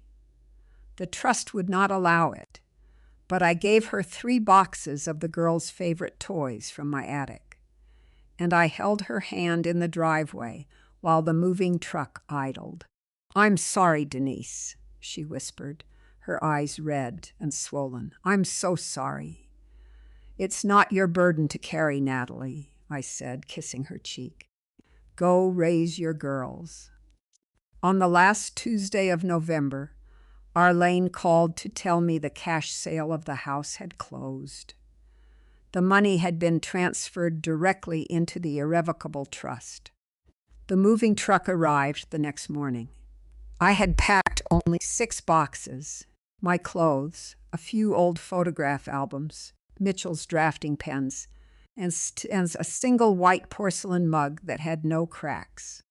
The trust would not allow it, but I gave her 3 boxes of the girls' favorite toys from my attic, and I held her hand in the driveway while the moving truck idled. "I'm sorry, Denise," she whispered, her eyes red and swollen. "I'm so sorry." "It's not your burden to carry, Natalie," I said, kissing her cheek. "Go raise your girls." On the last Tuesday of November, Arlene called to tell me the cash sale of the house had closed. The money had been transferred directly into the irrevocable trust. The moving truck arrived the next morning. I had packed only 6 boxes, my clothes, a few old photograph albums, Mitchell's drafting pens, and a single white porcelain mug that had no cracks.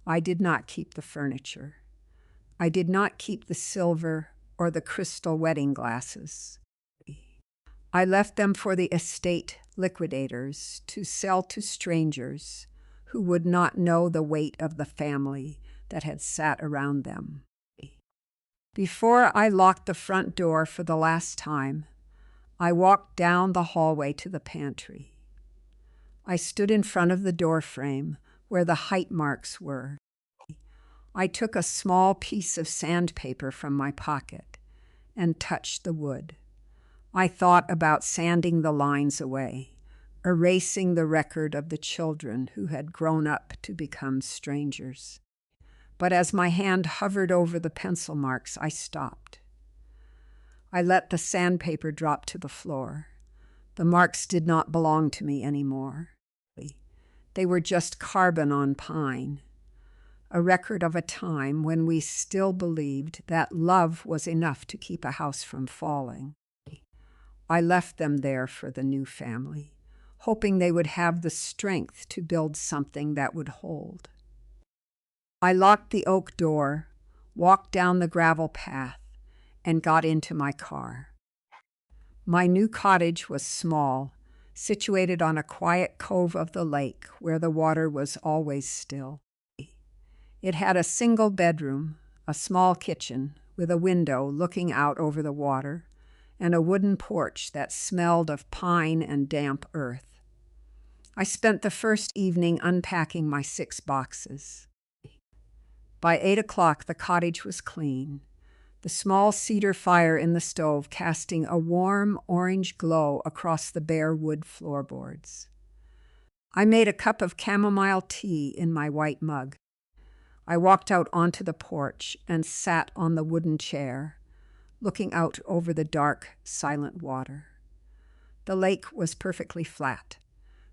I did not keep the furniture. I did not keep the silver or the crystal wedding glasses. I left them for the estate liquidators to sell to strangers who would not know the weight of the family that had sat around them. Before I locked the front door for the last time, I walked down the hallway to the pantry. I stood in front of the door frame where the height marks were. I took a small piece of sandpaper from my pocket and touched the wood. I thought about sanding the lines away, erasing the record of the children who had grown up to become strangers. But as my hand hovered over the pencil marks, I stopped. I let the sandpaper drop to the floor. The marks did not belong to me anymore. They were just carbon on pine, a record of a time when we still believed that love was enough to keep a house from falling. I left them there for the new family, hoping they would have the strength to build something that would hold. I locked the oak door, walked down the gravel path, and got into my car. My new cottage was small, situated on a quiet cove of the lake where the water was always still. It had a single bedroom, a small kitchen with a window looking out over the water, and a wooden porch that smelled of pine and damp earth. I spent the first evening unpacking my 6 boxes. By 8 o'clock, the cottage was clean, the small cedar fire in the stove casting a warm orange glow across the bare wood floorboards. I made a cup of chamomile tea in my white mug. I walked out onto the porch and sat on the wooden chair, looking out over the dark, silent water. The lake was perfectly flat,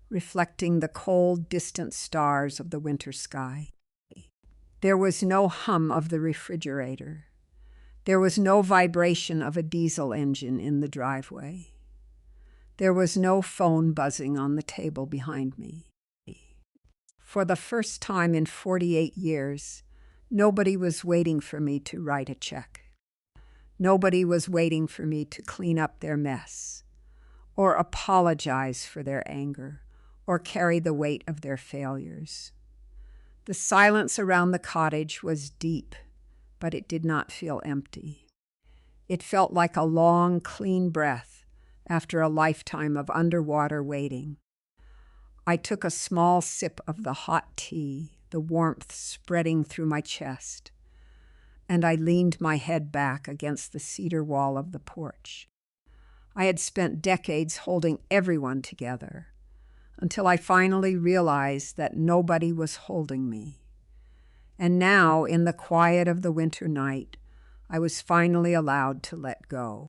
reflecting the cold, distant stars of the winter sky. There was no hum of the refrigerator. There was no vibration of a diesel engine in the driveway. There was no phone buzzing on the table behind me. For the first time in 48 years, nobody was waiting for me to write a check. Nobody was waiting for me to clean up their mess, or apologize for their anger, or carry the weight of their failures. The silence around the cottage was deep, but it did not feel empty. It felt like a long, clean breath after a lifetime of underwater waiting. I took a small sip of the hot tea, the warmth spreading through my chest, and I leaned my head back against the cedar wall of the porch. I had spent decades holding everyone together, until I finally realized that nobody was holding me. And now, in the quiet of the winter night, I was finally allowed to let go.